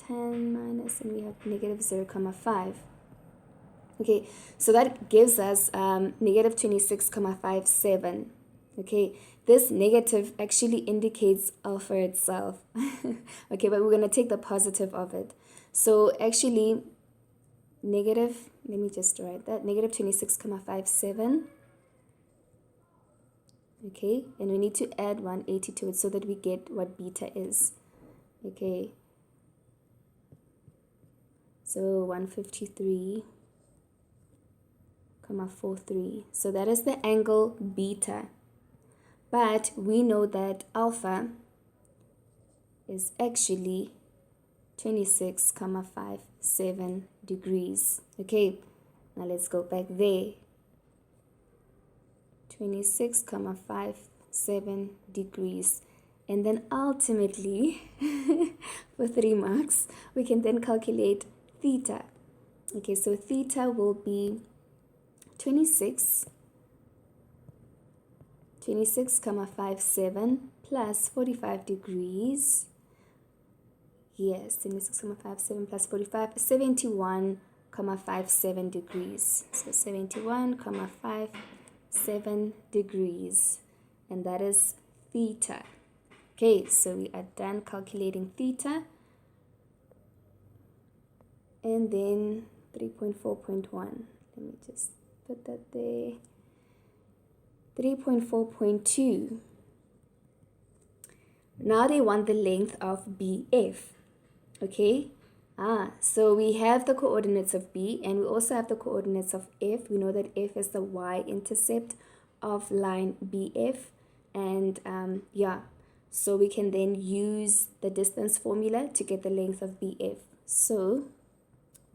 10 minus, and we have negative 0.5. Okay, so that gives us negative 26.57. Okay, this negative actually indicates alpha itself. Okay, but we're going to take the positive of it. So actually, negative, let me just write that, negative 26,57. Okay, and we need to add 180 to it so that we get what beta is. Okay, so 153,43. So that is the angle beta. But we know that alpha is actually 26,57 degrees. Okay, now let's go back there. 26,57 degrees. And then ultimately, for 3 marks, we can then calculate theta. Okay, so theta will be 26,57 plus 45 degrees. Yes, 26,57 plus 45, 71,57 degrees. So 71,57 degrees. And that is theta. Okay, so we are done calculating theta. And then 3.4.1. Let me just put that there. 3.4.2. Now they want the length of BF. Okay, so we have the coordinates of B and we also have the coordinates of F. We know that F is the y-intercept of line BF, and yeah, so we can then use the distance formula to get the length of BF. So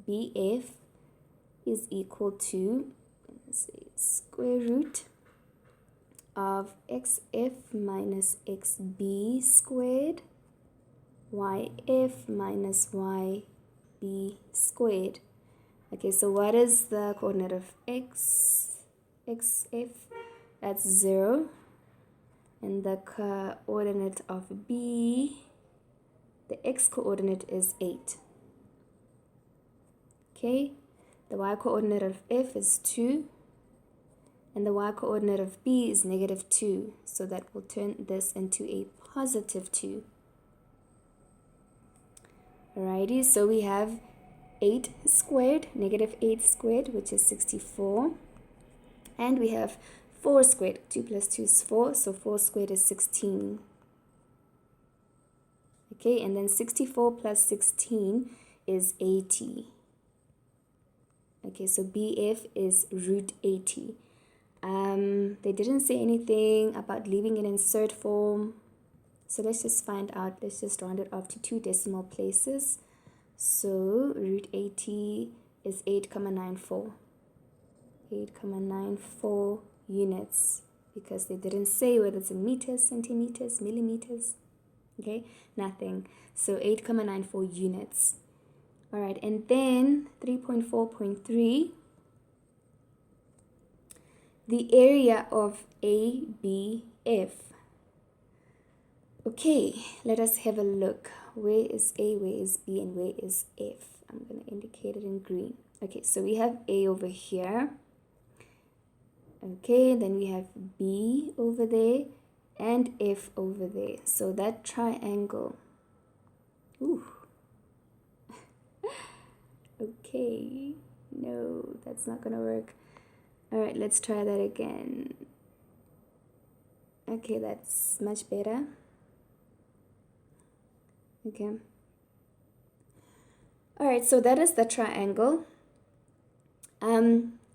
BF is equal to, let's say, square root of xf minus xb squared yf minus yb squared. Okay, so what is the coordinate of xf? That's 0. And the coordinate of b, the x coordinate is 8. Okay, the y coordinate of f is 2. And the y coordinate of b is negative 2. So that will turn this into a positive 2. Alrighty, so we have 8 squared, negative 8 squared, which is 64. And we have 4 squared. 2 plus 2 is 4, so 4 squared is 16. Okay, and then 64 plus 16 is 80. Okay, so BF is root 80. They didn't say anything about leaving it in insert form. So let's just find out. Let's just round it off to 2 decimal places. So root 80 is 8,94. 8,94 units, because they didn't say whether it's in meters, centimeters, millimeters. Okay, nothing. So 8,94 units. All right, and then 3.4.3. The area of ABF. Okay, let us have a look. Where is A, where is B, and where is F? I'm going to indicate it in green. Okay, so we have A over here. Okay, then we have B over there and F over there. So that triangle. Ooh. Okay, no, that's not going to work. All right, let's try that again. Okay, that's much better. Okay. All right, so that is the triangle.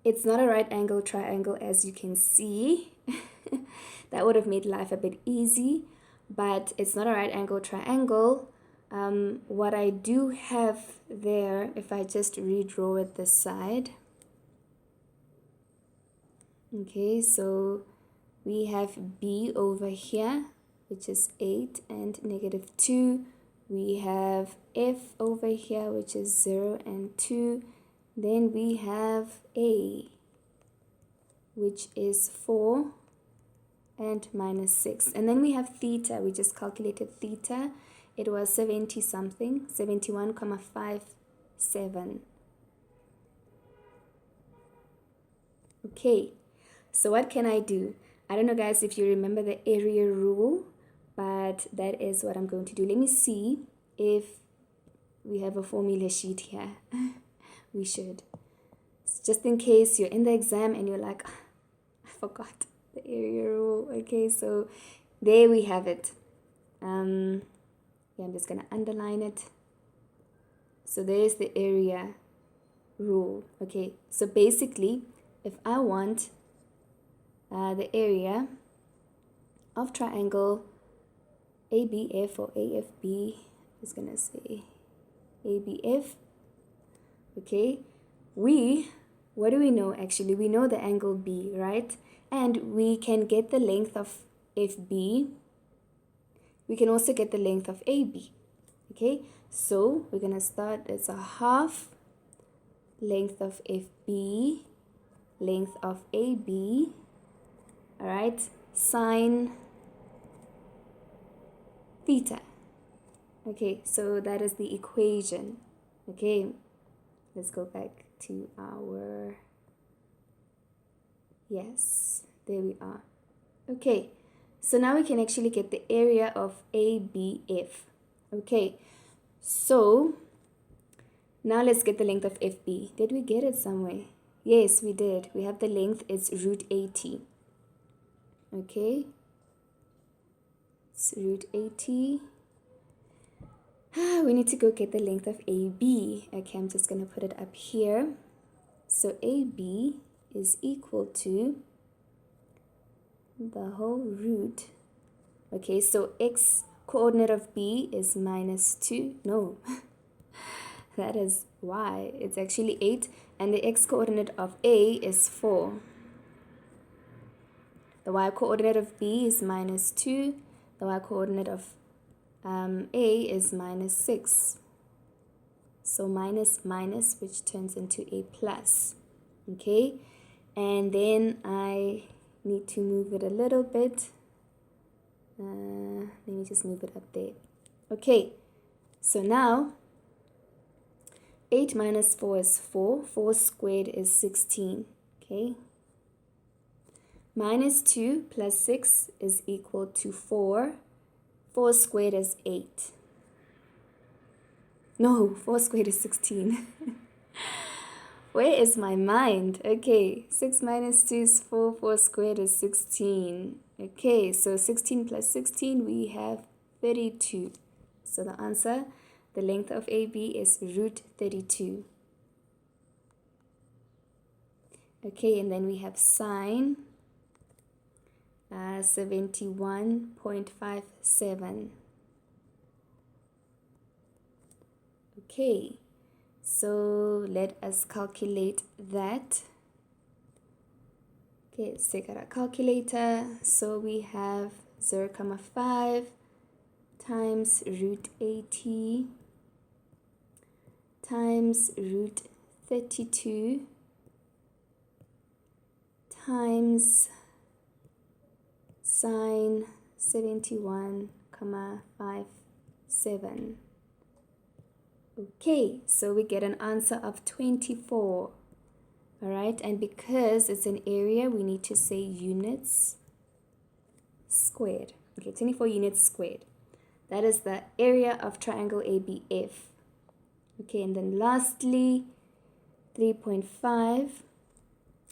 It's not a right angle triangle, as you can see. That would have made life a bit easy, but it's not a right angle triangle. What I do have there, if I just redraw it this side. Okay, so we have B over here, which is 8 and negative 2. We have F over here, which is 0 and 2. Then we have A, which is 4 and minus 6. And then we have theta. We just calculated theta. It was 70 something, 71,57. Okay, so what can I do? I don't know, guys, if you remember the area rule, but that is what I'm going to do. Let me see if we have a formula sheet here. we should. Just in case you're in the exam and you're like, "Ah, I forgot the area rule." Okay, so there we have it. I'm just gonna underline it. So there's the area rule. Okay, so basically, if I want the area of triangle ABF or AFB, I'm just gonna say ABF. Okay, what do we know actually? We know the angle B, right? And we can get the length of FB. We can also get the length of AB. Okay, so we're gonna start, it's a half length of FB, length of AB, all right, sine theta. Okay, so that is the equation. Okay, let's go back to our, yes, there we are. Okay, so now we can actually get the area of ABF. Okay, so now let's get the length of FB. Did we get it somewhere? Yes, we did. We have the length, it's root 80. Okay, it's root 80. We need to go get the length of AB. Okay, I'm just going to put it up here. So AB is equal to the whole root. Okay, so x coordinate of B is minus 2. No, that is y. It's actually 8. And the x coordinate of A is 4. The y coordinate of B is minus 2. The y coordinate of A is minus 6. So minus minus, which turns into a plus. Okay, and then I need to move it a little bit. Let me just move it up there. Okay, so now 8 minus 4 is 4. 4 squared is 16. Okay, minus 2 plus 6 is equal to 4. 4 squared is 8. No, 4 squared is 16. Where is my mind? Okay, 6 minus 2 is 4. 4 squared is 16. Okay, so 16 plus 16, we have 32. So the answer, the length of AB is root 32. Okay, and then we have sine 71.57. Okay, so let us calculate that. Okay, let's take out our calculator. So we have 0.5 times root 80 times root 32 times sine 71.57. Okay, so we get an answer of 24. All right, and because it's an area, we need to say units squared. Okay, 24 units squared. That is the area of triangle ABF. Okay, and then lastly, 3.5.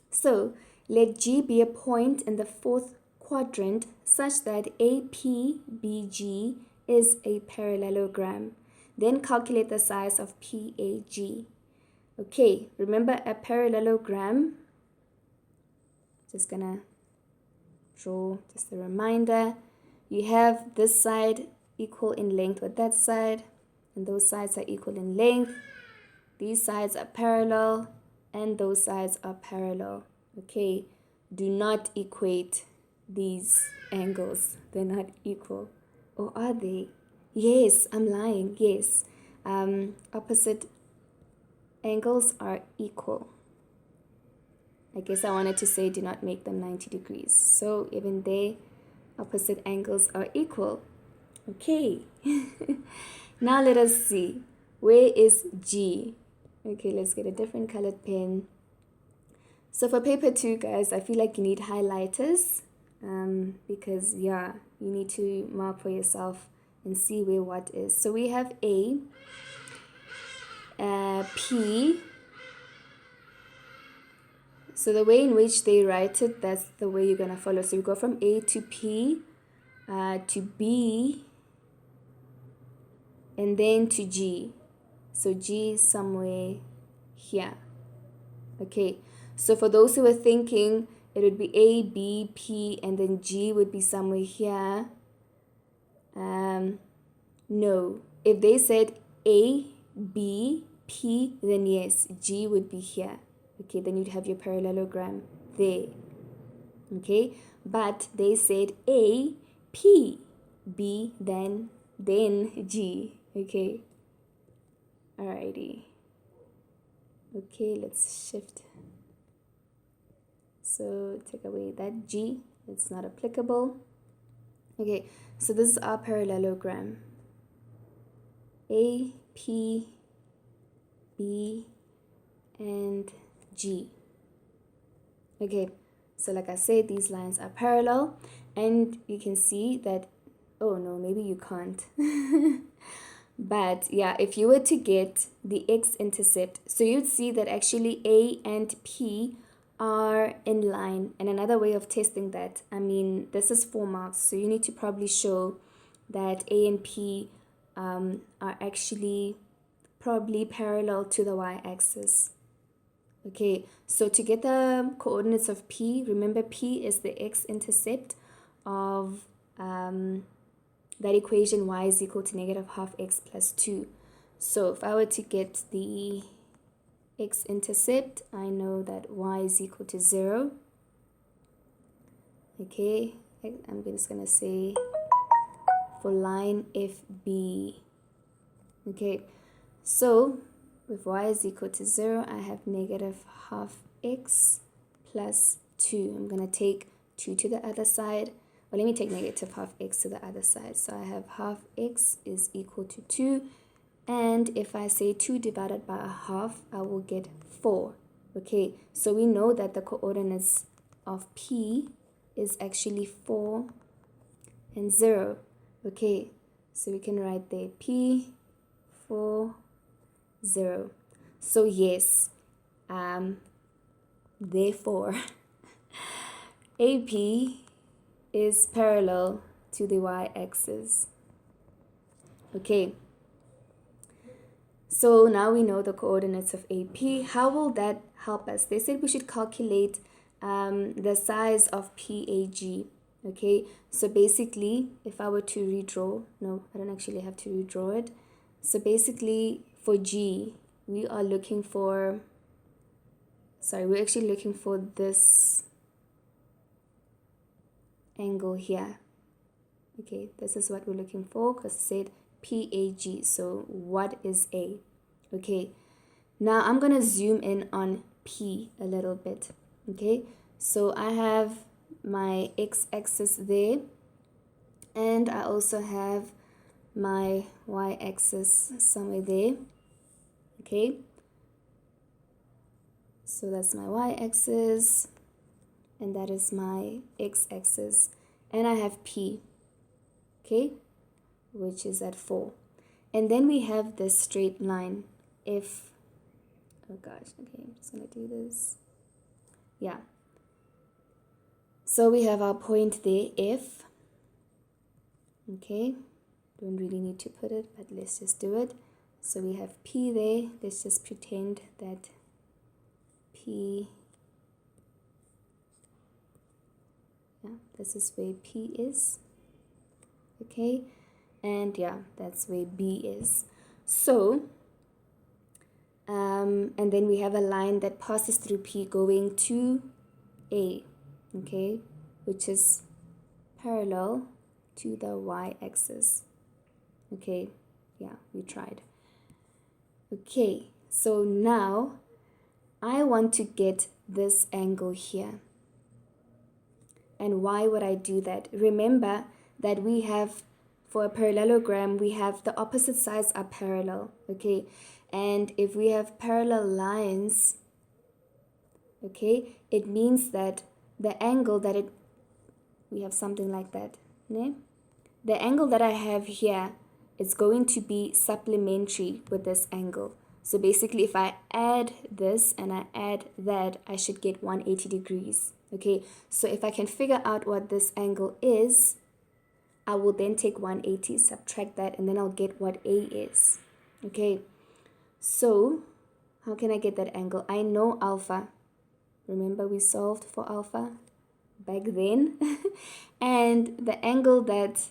So let G be a point in the fourth quadrant such that APBG is a parallelogram. Then calculate the size of PAG. Okay, remember a parallelogram. Just gonna draw just a reminder. You have this side equal in length with that side, and those sides are equal in length. These sides are parallel, and those sides are parallel. Okay, do not equate these angles. They're not equal. Or are they? Yes, I'm lying. Yes. Opposite angles are equal. I guess I wanted to say do not make them 90 degrees. So even there, opposite angles are equal. Okay. Now let us see. Where is G? Okay, let's get a different colored pen. So for paper 2, guys, I feel like you need highlighters because, yeah, you need to mark for yourself and see where what is. So we have A, P, So the way in which they write it, that's the way you're going to follow. So you go from A to P, to B, and then to G. So G is somewhere here. Okay, so for those who were thinking it would be A, B, P, and then G would be somewhere here. No. If they said A, B, P, then yes, G would be here. Okay, then you'd have your parallelogram there. Okay, but they said A, P, B, then G. Okay, alrighty. Okay, let's shift. So take away that G, it's not applicable. Okay, so this is our parallelogram. A, P, B, and G. Okay, so like I said, these lines are parallel, and you can see that, oh no, maybe you can't. But yeah, if you were to get the x-intercept, so you'd see that actually A and P are in line. And another way of testing that, I mean, this is 4 marks, so you need to probably show that A and P are actually probably parallel to the y-axis. Okay, so to get the coordinates of P, remember P is the x-intercept of that equation y is equal to negative half x plus 2. So if I were to get the x-intercept, I know that y is equal to 0. Okay, I'm just going to say for line FB. Okay, so with y is equal to 0, I have negative half x plus 2. I'm going to take 2 to the other side. Well, let me take negative half x to the other side. So I have half x is equal to 2. And if I say 2 divided by a half, I will get 4. Okay, so we know that the coordinates of P is actually 4 and 0. Okay, so we can write there P, 4, 0. So yes, therefore, AP is parallel to the y-axis. Okay, so now we know the coordinates of AP. How will that help us? They said we should calculate the size of PAG. Okay, so basically, if I were to redraw, no, I don't actually have to redraw it. So basically, for G, we are looking for, we're actually looking for this angle here. Okay, this is what we're looking for because it said PAG. So what is A? Okay, now I'm going to zoom in on P a little bit. Okay, so I have my x-axis there, and I also have my y-axis somewhere there. Okay, so that's my y-axis, and that is my x-axis, and I have P, okay, which is at 4. And then we have this straight line. If, oh gosh, okay, I'm just gonna do this. Yeah, so we have our point there, F. Okay, don't really need to put it, but let's just do it. So we have P there. Let's just pretend that P, yeah, this is where P is. Okay, and yeah, that's where B is. So and then we have a line that passes through P going to A, okay, which is parallel to the y-axis. Okay, yeah, we tried. Okay, so now I want to get this angle here. And why would I do that? Remember that we have, for a parallelogram, we have the opposite sides are parallel, okay? And if we have parallel lines, okay, it means that the angle that we have something like that, né? The angle that I have here is going to be supplementary with this angle. So basically, if I add this and I add that, I should get 180 degrees. Okay, so if I can figure out what this angle is, I will then take 180, subtract that, and then I'll get what A is. Okay, so how can I get that angle? I know alpha. Remember we solved for alpha back then? And the angle that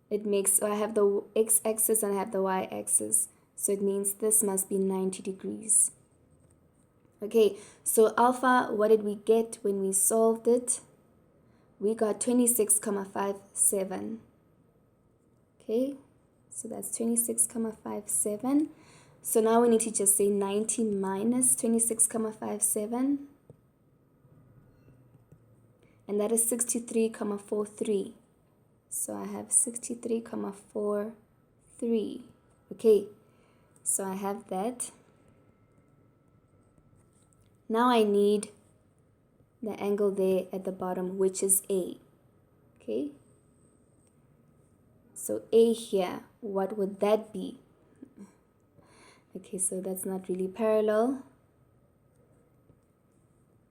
it makes, so I have the x-axis and I have the y-axis. So it means this must be 90 degrees. Okay, so alpha, what did we get when we solved it? We got 26,57. Okay, so that's 26,57. So now we need to just say 90 minus 26,57. And that is 63,43. So I have 63,43. Okay, so I have that. Now I need the angle there at the bottom, which is A. Okay, so A here, what would that be? Okay, so that's not really parallel,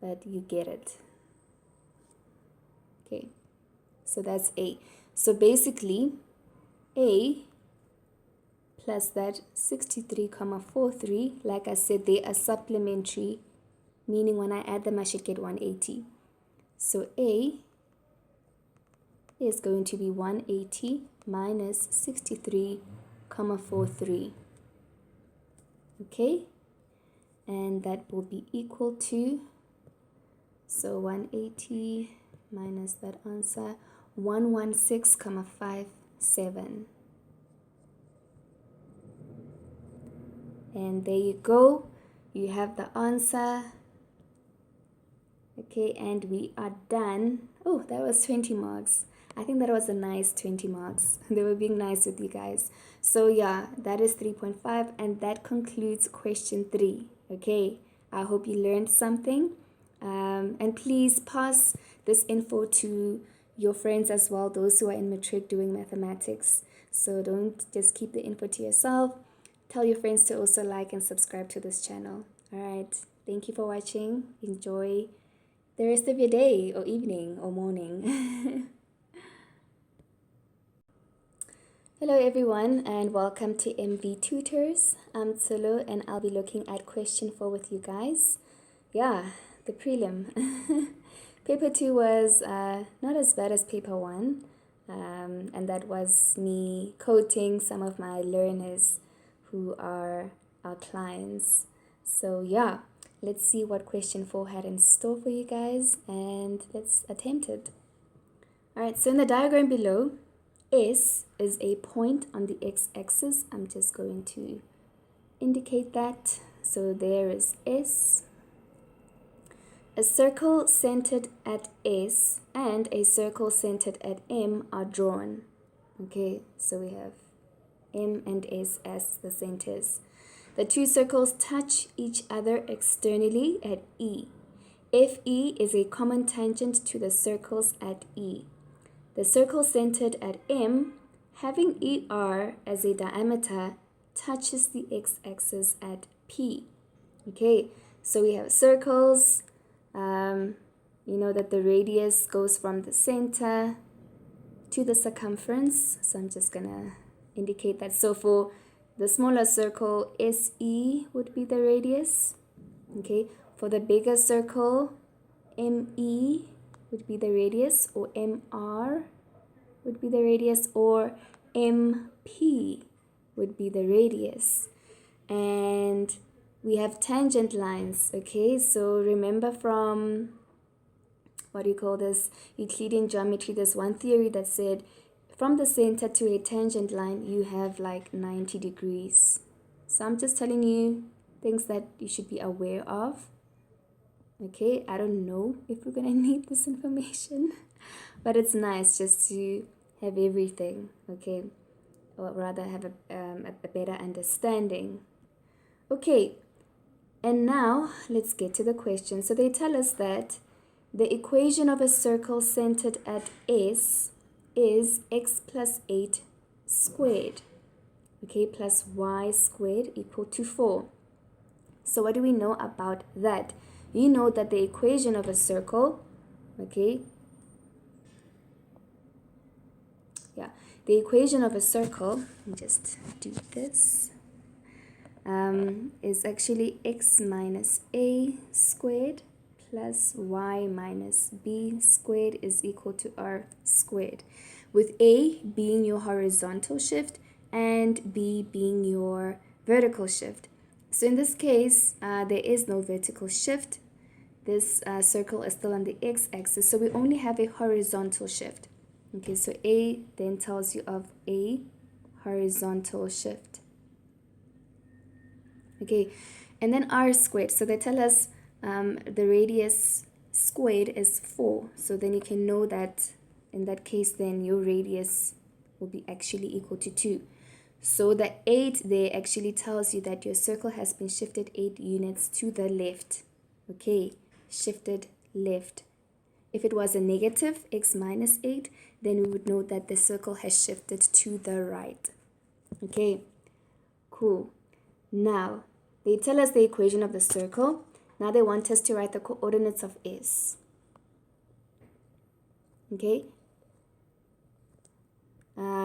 but you get it. Okay, so that's A. So basically, A plus that 63,43, like I said, they are supplementary, meaning when I add them, I should get 180. So A is going to be 180 minus 63,43. Okay, and that will be equal to, so 180 minus that answer, 116,57. And there you go, you have the answer. Okay, and we are done. Oh, that was 20 marks. I think that was a nice 20 marks. They were being nice with you guys. So yeah, that is 3.5, and that concludes question 3. Okay, I hope you learned something. And please pass this info to your friends as well, those who are in matric doing mathematics. So don't just keep the info to yourself. Tell your friends to also like and subscribe to this channel. All right, thank you for watching. Enjoy the rest of your day or evening or morning. Hello everyone, and welcome to MV Tutors. I'm Tsulu, and I'll be looking at question 4 with you guys. Yeah, the prelim. Paper 2 was not as bad as paper 1, and that was me coaching some of my learners who are our clients. So yeah, let's see what question 4 had in store for you guys, and let's attempt it. Alright, so in the diagram below, S is a point on the x-axis. I'm just going to indicate that. So there is S. A circle centered at S and a circle centered at M are drawn. Okay, so we have M and S as the centers. The two circles touch each other externally at E. FE is a common tangent to the circles at E. The circle centered at M, having ER as a diameter, touches the x-axis at P. Okay, so we have circles. You know that the radius goes from the center to the circumference. So I'm just gonna indicate that. So for the smaller circle, SE would be the radius. Okay, for the bigger circle, ME would be the radius, or MR would be the radius, or MP would be the radius. And we have tangent lines. Okay, so remember from, what do you call this, Euclidean geometry, there's one theory that said from the center to a tangent line you have like 90 degrees. So I'm just telling you things that you should be aware of. Okay, I don't know if we're gonna need this information, but it's nice just to have everything, okay, or rather have a better understanding. Okay, and now let's get to the question. So they tell us that the equation of a circle centered at S is x plus 8 squared, okay, plus y squared equal to 4. So what do we know about that? You know that the equation of a circle, okay, yeah, the equation of a circle, let me just do this, is actually x minus a squared plus y minus b squared is equal to r squared, with a being your horizontal shift and b being your vertical shift. So in this case, there is no vertical shift. This circle is still on the x-axis, so we only have a horizontal shift. Okay, so a then tells you of a horizontal shift. Okay, and then r squared. So they tell us the radius squared is 4. So then you can know that in that case, then your radius will be actually equal to 2. So the 8 there actually tells you that your circle has been shifted 8 units to the left. Okay, shifted left. If it was a negative x minus 8, then we would know that the circle has shifted to the right. Okay, cool. Now, they tell us the equation of the circle. Now they want us to write the coordinates of S. Okay.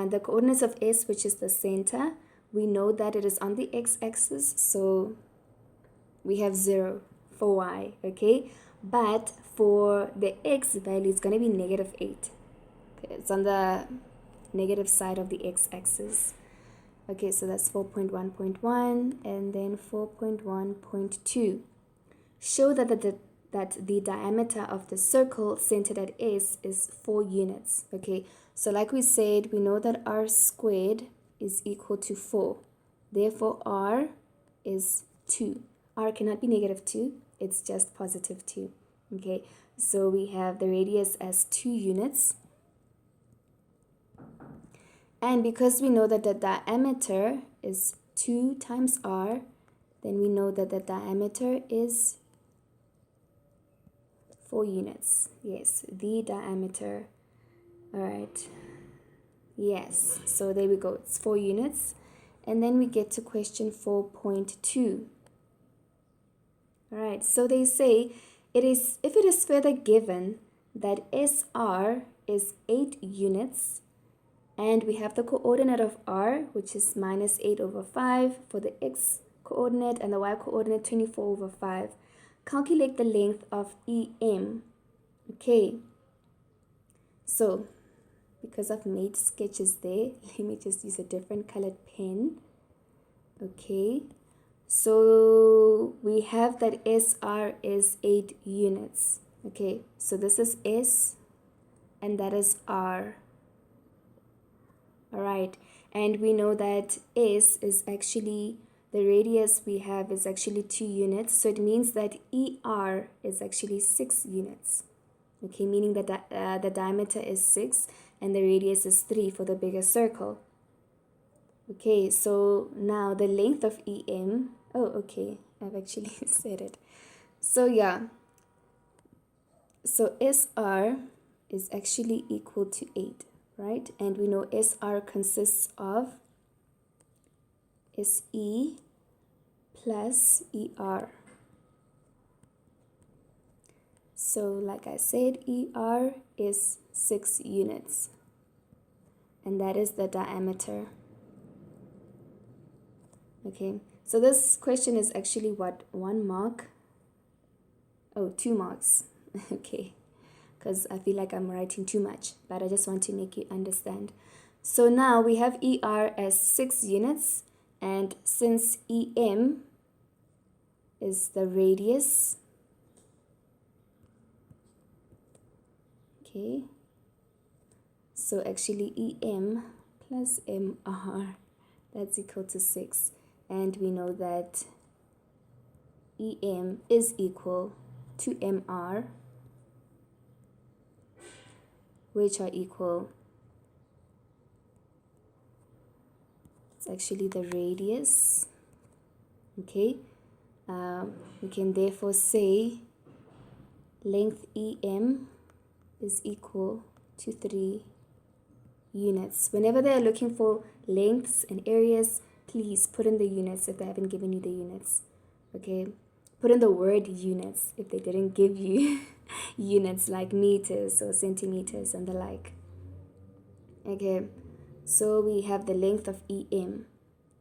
The coordinates of S, which is the center, we know that it is on the x-axis, so we have 0 for y, okay? But for the x value, it's going to be negative 8. Okay, it's on the negative side of the x-axis. Okay, so that's 4.1.1 and then 4.1.2. Show that the diameter of the circle centered at S is 4 units. Okay, so like we said, we know that r squared is equal to 4. Therefore, r is 2. R cannot be negative 2. It's just positive 2. Okay, so we have the radius as 2 units. And because we know that the diameter is 2 times r, then we know that the diameter is 4 units. Yes, the diameter. All right. Yes, so there we go. It's 4 units. And then we get to question 4.2. All right, so they say if it is further given that SR is 8 units, and we have the coordinate of r, which is minus 8 over 5 for the x coordinate and the y coordinate 24 over 5. Calculate the length of EM. Okay, so because I've made sketches there, let me just use a different colored pen. Okay, so we have that SR is 8 units. Okay, so this is S and that is R. All right, and we know that S is actually, the radius we have is actually 2 units. So it means that ER is actually 6 units. Okay, meaning that the diameter is 6 and the radius is 3 for the bigger circle. Okay, so now the length of EM, oh, okay, I've actually said it. So yeah, so SR is actually equal to 8. Right? And we know SR consists of SE plus ER. So like I said, ER is 6 units. And that is the diameter. Okay, so this question is actually what, 1 mark? Oh, 2 marks. Okay. Because I feel like I'm writing too much, but I just want to make you understand. So now we have ER as 6 units, and since EM is the radius, okay, so actually EM plus MR, that's equal to 6, and we know that EM is equal to MR, which are equal, it's actually the radius. Okay, we can therefore say length EM is equal to 3 units. Whenever they are looking for lengths and areas, please put in the units if they haven't given you the units. Okay, put in the word units if they didn't give you units like meters or centimeters and the like. Okay, so we have the length of EM,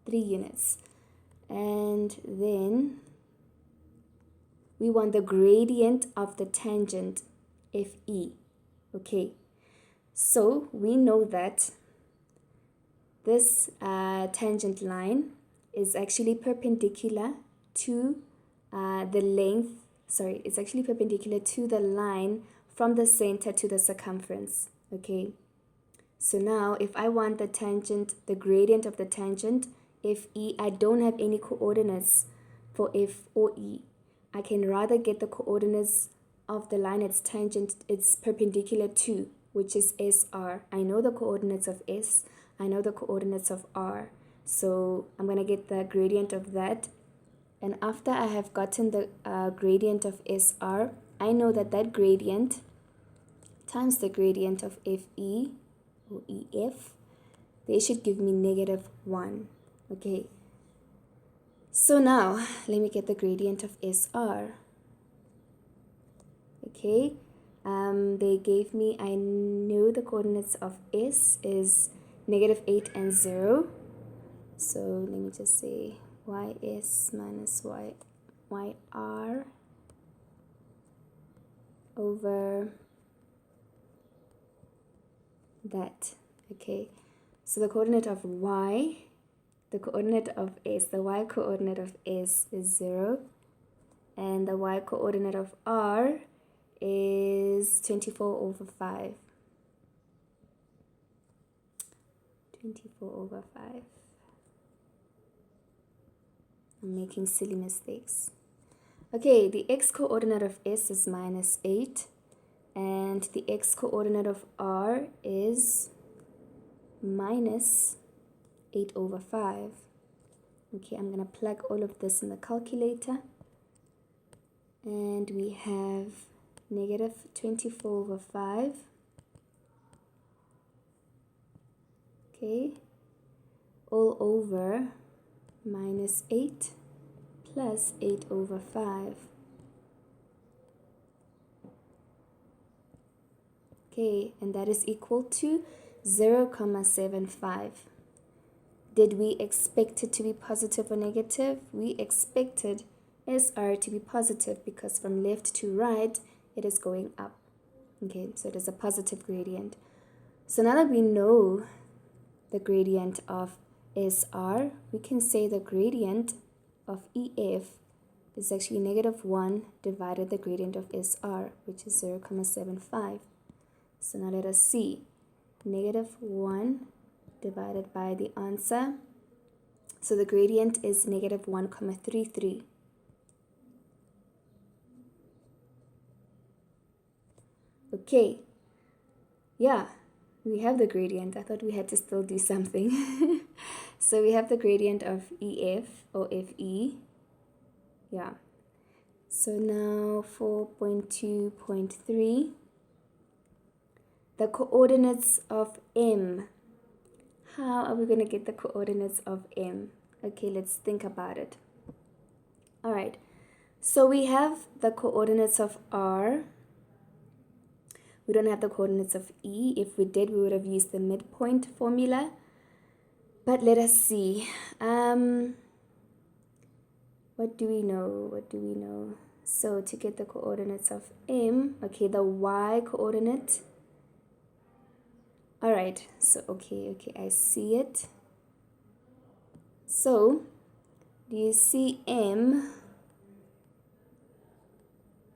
3 units. And then we want the gradient of the tangent FE. Okay, so we know that this tangent line is actually perpendicular to it's actually perpendicular to the line from the center to the circumference. Okay, so now if I want the tangent, the gradient of the tangent FE, I don't have any coordinates for F or E. I can rather get the coordinates of the line it's perpendicular to, which is SR. I know the coordinates of S, I know the coordinates of R. So I'm going to get the gradient of that. And after I have gotten the gradient of SR, I know that that gradient times the gradient of FE or EF, they should give me -1. Okay. So now, let me get the gradient of SR. Okay. They gave me, I know the coordinates of S is -8 and 0. So let me just say ys minus yr over that. Okay, so the coordinate of y, the coordinate of s, the y coordinate of s is 0, and the y coordinate of r is 24/5. 24/5. I'm making silly mistakes. Okay, the x-coordinate of s is -8, and the x-coordinate of r is -8/5. Okay, I'm going to plug all of this in the calculator. And we have -24/5. Okay, all over -8 plus 8/5. Okay, and that is equal to 0.75. Did we expect it to be positive or negative? We expected SR to be positive because from left to right, it is going up. Okay, so it is a positive gradient. So now that we know the gradient of SR, we can say the gradient of EF is actually -1 divided the gradient of SR, which is 0.75. So now let us see. -1 divided by the answer. So the gradient is -1.33. Okay. Yeah, we have the gradient. I thought we had to still do something. So we have the gradient of EF or FE. Yeah. So now 4.2.3. The coordinates of M. How are we going to get the coordinates of M? Okay, let's think about it. All right. So we have the coordinates of R. We don't have the coordinates of E. If we did, we would have used the midpoint formula. But let us see. What do we know? So to get the coordinates of M, okay, the Y coordinate. All right, so okay, I see it. So, do you see M?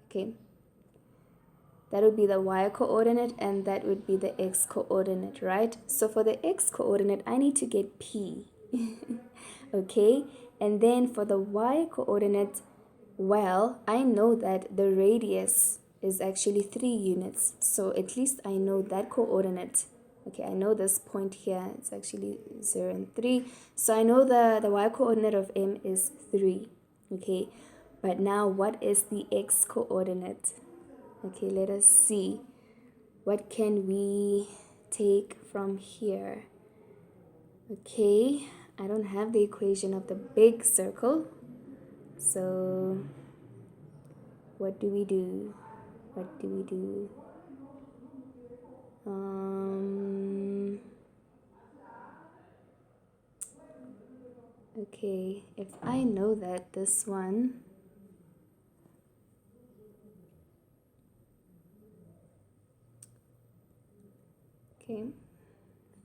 Okay, that would be the Y coordinate and that would be the X coordinate, right? So for the X coordinate, I need to get P. Okay, and then for the Y coordinate, well, I know that the radius is actually 3 units. So at least I know that coordinate. Okay, I know this point here, it's actually 0 and 3. So I know the Y coordinate of M is 3. Okay, but now what is the X coordinate? Okay, let us see. What can we take from here? Okay, I don't have the equation of the big circle. So what do we do? What do we do? Okay, if I know that this one, okay,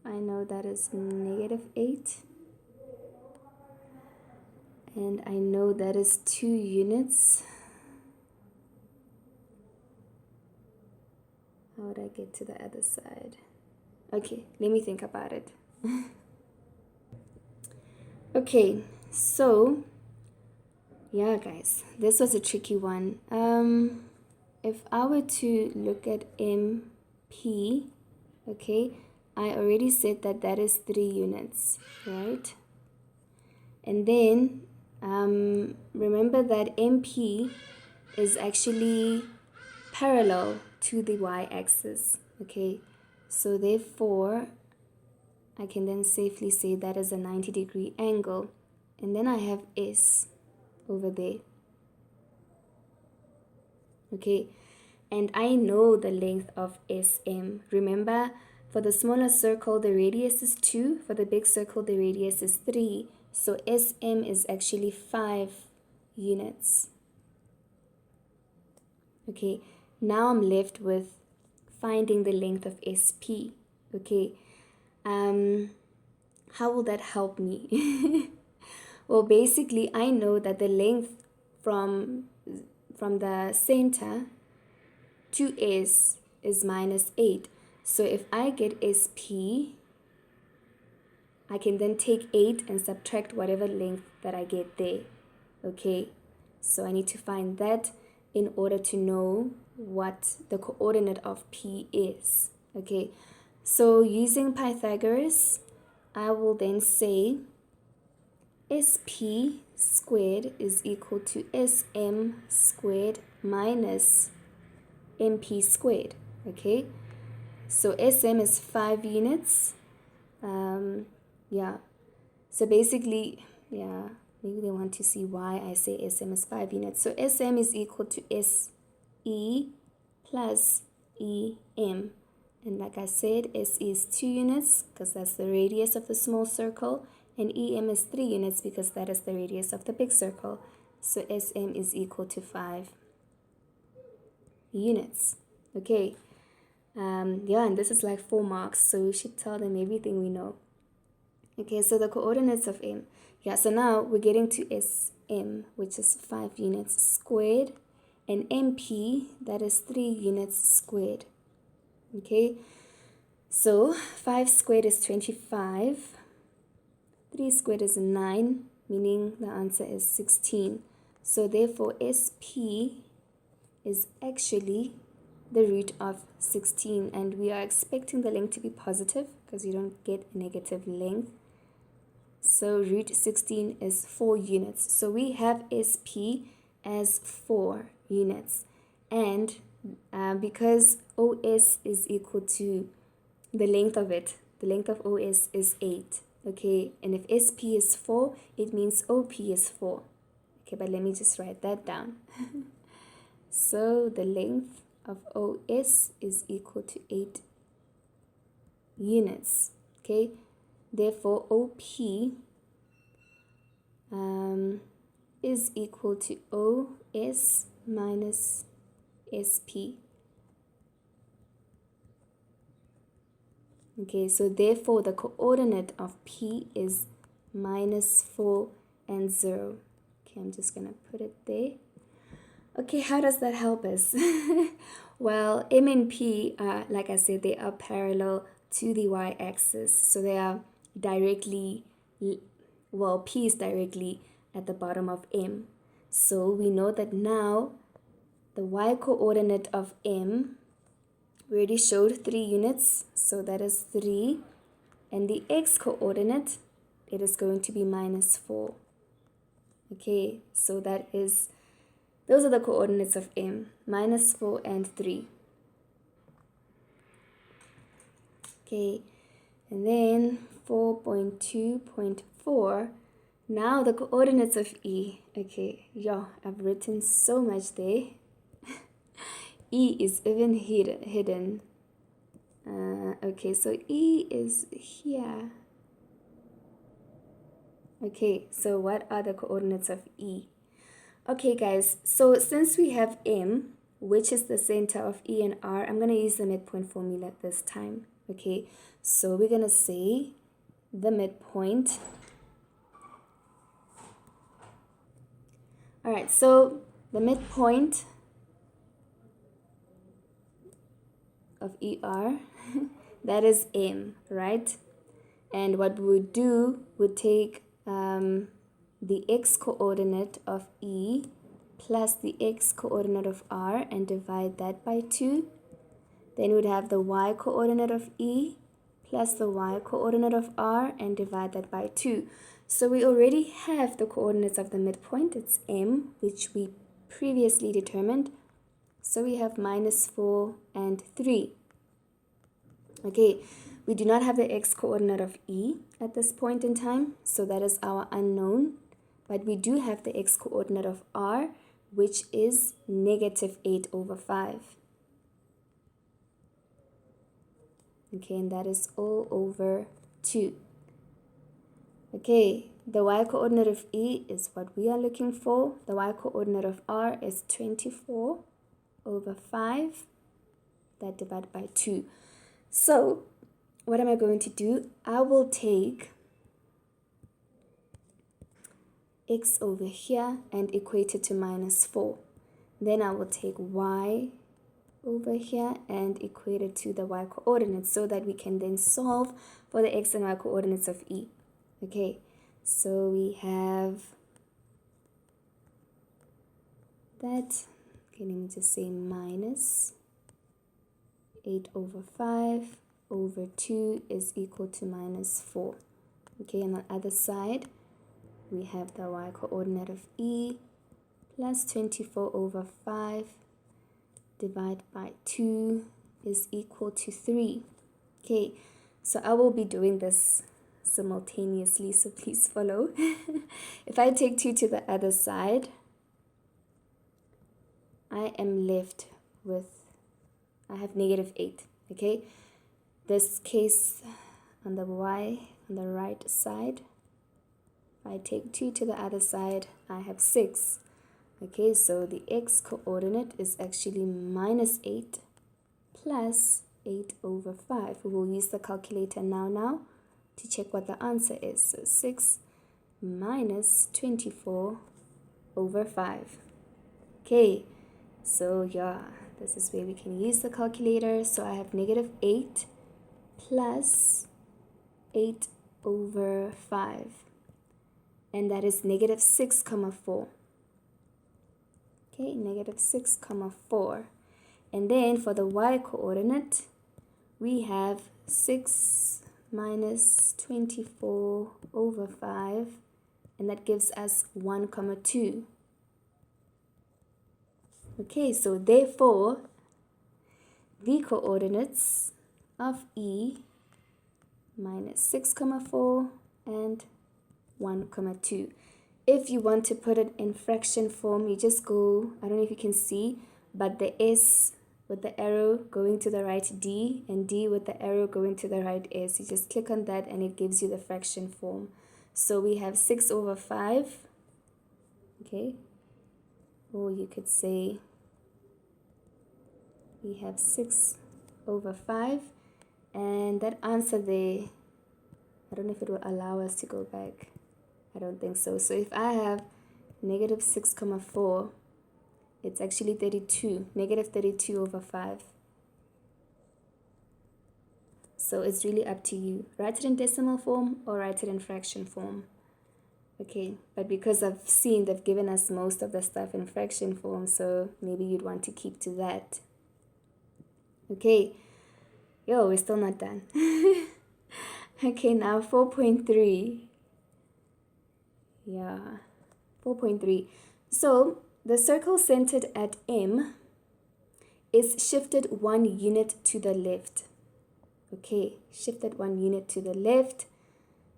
I know that is -8, and I know that is 2 units. How would I get to the other side? Okay, let me think about it. Okay, so yeah, guys, this was a tricky one. If I were to look at MP, okay, I already said that that is 3 units, right? And then remember that MP is actually parallel to the y-axis, okay? So therefore, I can then safely say that is a 90-degree angle. And then I have S over there. Okay, and I know the length of SM. Remember, for the smaller circle, the radius is 2. For the big circle, the radius is 3. So SM is actually 5 units. Okay, now I'm left with finding the length of SP. Okay, how will that help me? Well, basically, I know that the length from the center to S is -8. So if I get SP, I can then take 8 and subtract whatever length that I get there. Okay, so I need to find that in order to know what the coordinate of P is. Okay, so using Pythagoras, I will then say SP squared is equal to SM squared minus MP squared. Okay, so SM is 5 units. Yeah, so basically, yeah, maybe they want to see why I say SM is 5 units. So SM is equal to SE plus EM. And like I said, SE is 2 units because that's the radius of the small circle. And EM is 3 units because that is the radius of the big circle. So SM is equal to 5 units. Okay. Yeah, and this is like 4 marks, so we should tell them everything we know. Okay, so the coordinates of M. Yeah, so now we're getting to SM, which is 5 units squared, and MP, that is 3 units squared. Okay, so 5 squared is 25, 3 squared is 9, meaning the answer is 16. So therefore, SP is actually the root of 16, and we are expecting the length to be positive because you don't get a negative length. So root 16 is 4 units. So we have SP as 4 units. And because OS is equal to the length of it, the length of OS is 8. Okay, and if SP is 4, it means OP is 4. Okay, but let me just write that down. So the length of OS is equal to 8 units. Okay, therefore OP is equal to OS minus SP. Okay, so therefore the coordinate of P is -4 and 0. Okay, I'm just gonna put it there. Okay, how does that help us? Well, M and P are, like I said, they are parallel to the y-axis. So they are directly, well, P is directly at the bottom of M. So we know that now the y-coordinate of M, we already showed 3 units. So that is 3. And the x-coordinate, it is going to be -4. Okay, so that is... those are the coordinates of M, -4 and 3. Okay, and then 4.2.4 Now the coordinates of E. Okay, yo, I've written so much there. E is even hidden. Okay, so E is here. Okay, so what are the coordinates of E? Okay, guys, so since we have M, which is the center of E and R, I'm going to use the midpoint formula this time. Okay, so we're going to say the midpoint. All right, so the midpoint of ER, that is M, right? And what we would do, would take the x-coordinate of E plus the x-coordinate of R and divide that by 2. Then we'd have the y-coordinate of E plus the y-coordinate of R and divide that by 2. So we already have the coordinates of the midpoint. It's M, which we previously determined. So we have -4 and 3. Okay, we do not have the x-coordinate of E at this point in time, so that is our unknown. But we do have the x-coordinate of R, which is -8/5. Okay, and that is all over 2. Okay, the y-coordinate of E is what we are looking for. The y-coordinate of R is 24/5. That divided by 2. So, what am I going to do? I will take x over here and equate it to -4. Then I will take y over here and equate it to the y coordinates so that we can then solve for the x and y coordinates of E. Okay, so we have that. Okay, let me just say -8/5 over 2 is equal to -4. Okay, on the other side, we have the y coordinate of E plus 24/5 divided by 2 is equal to 3. Okay, so I will be doing this simultaneously, so please follow. If I take 2 to the other side, I am left with, I have -8. Okay, this case on the y on the right side, if I take 2 to the other side, I have 6. Okay, so the x coordinate is actually -8 plus 8/5. We will use the calculator now to check what the answer is. So 6 minus 24/5. Okay, so yeah, this is where we can use the calculator. So I have -8 plus 8/5. And that is -6,4. Okay, -6,4. And then for the y coordinate, we have 6 minus 24/5, and that gives us 1,2. Okay, so therefore, the coordinates of E minus 6,4 and 1,2. If you want to put it in fraction form, you just go, I don't know if you can see, but the S with the arrow going to the right D and D with the arrow going to the right S. You just click on that and it gives you the fraction form. So we have 6/5, okay, or you could say we have 6/5, and that answer there, I don't know if it will allow us to go back. I don't think so. So if I have -6,4, it's actually 32, -32/5. So it's really up to you. Write it in decimal form or write it in fraction form. Okay, but because I've seen they've given us most of the stuff in fraction form, so maybe you'd want to keep to that. Okay, yo, we're still not done. Okay, now 4.3. Yeah, 4.3. So the circle centered at M is shifted 1 unit to the left. Okay, shifted 1 unit to the left.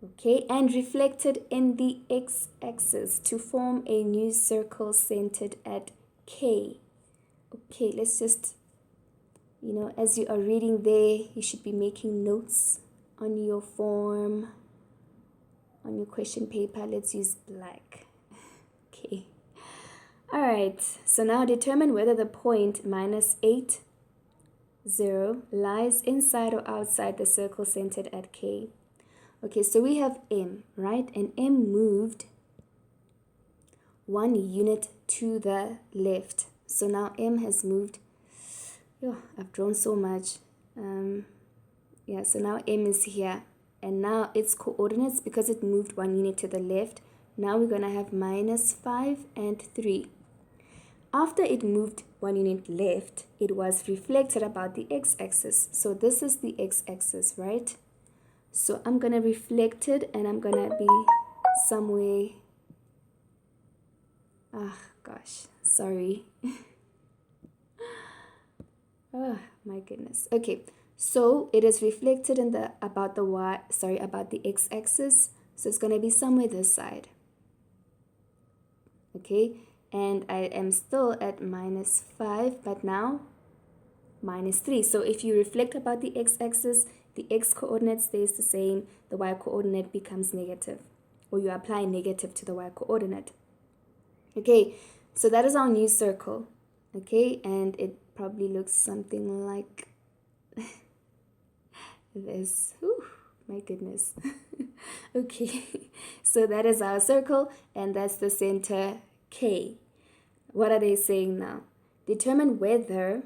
okay, and reflected in the x-axis to form a new circle centered at K. Okay, let's just, as you are reading there, you should be making notes on your form, on your question paper. Let's use black. Okay. All right, so now determine whether the point -8, 0 lies inside or outside the circle centered at K. Okay, so we have M, right? And M moved 1 unit to the left. So now M has moved. Oh, I've drawn so much. Yeah, so now M is here. And now its coordinates, because it moved 1 unit to the left, now we're going to have -5 and 3. After it moved 1 unit left, it was reflected about the x-axis. So this is the x-axis, right? So I'm going to reflect it, and I'm going to be somewhere. Gosh, sorry. Oh, my goodness. Okay, so it is reflected in about the x-axis. So it's going to be somewhere this side. Okay, and I am still at -5, but now -3. So if you reflect about the x-axis, the x-coordinate stays the same, the y-coordinate becomes negative, or you apply negative to the y-coordinate. Okay, so that is our new circle. Okay, and it probably looks something like this. Whew, my goodness. Okay, so that is our circle, and that's the center K. What are they saying now? Determine whether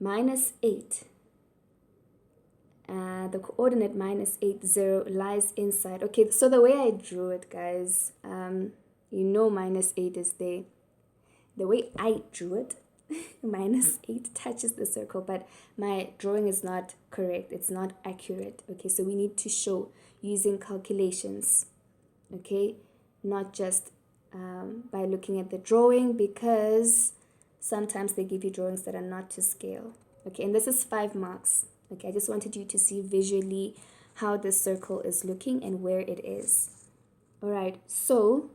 -8, the coordinate -8, 0 lies inside. Okay, so the way I drew it, guys, -8 is there. The way I drew it, -8 touches the circle, but my drawing is not correct. It's not accurate. Okay, so we need to show using calculations. Okay, not just by looking at the drawing, because sometimes they give you drawings that are not to scale. Okay, and this is 5 marks. Okay, I just wanted you to see visually how this circle is looking and where it is. All right, so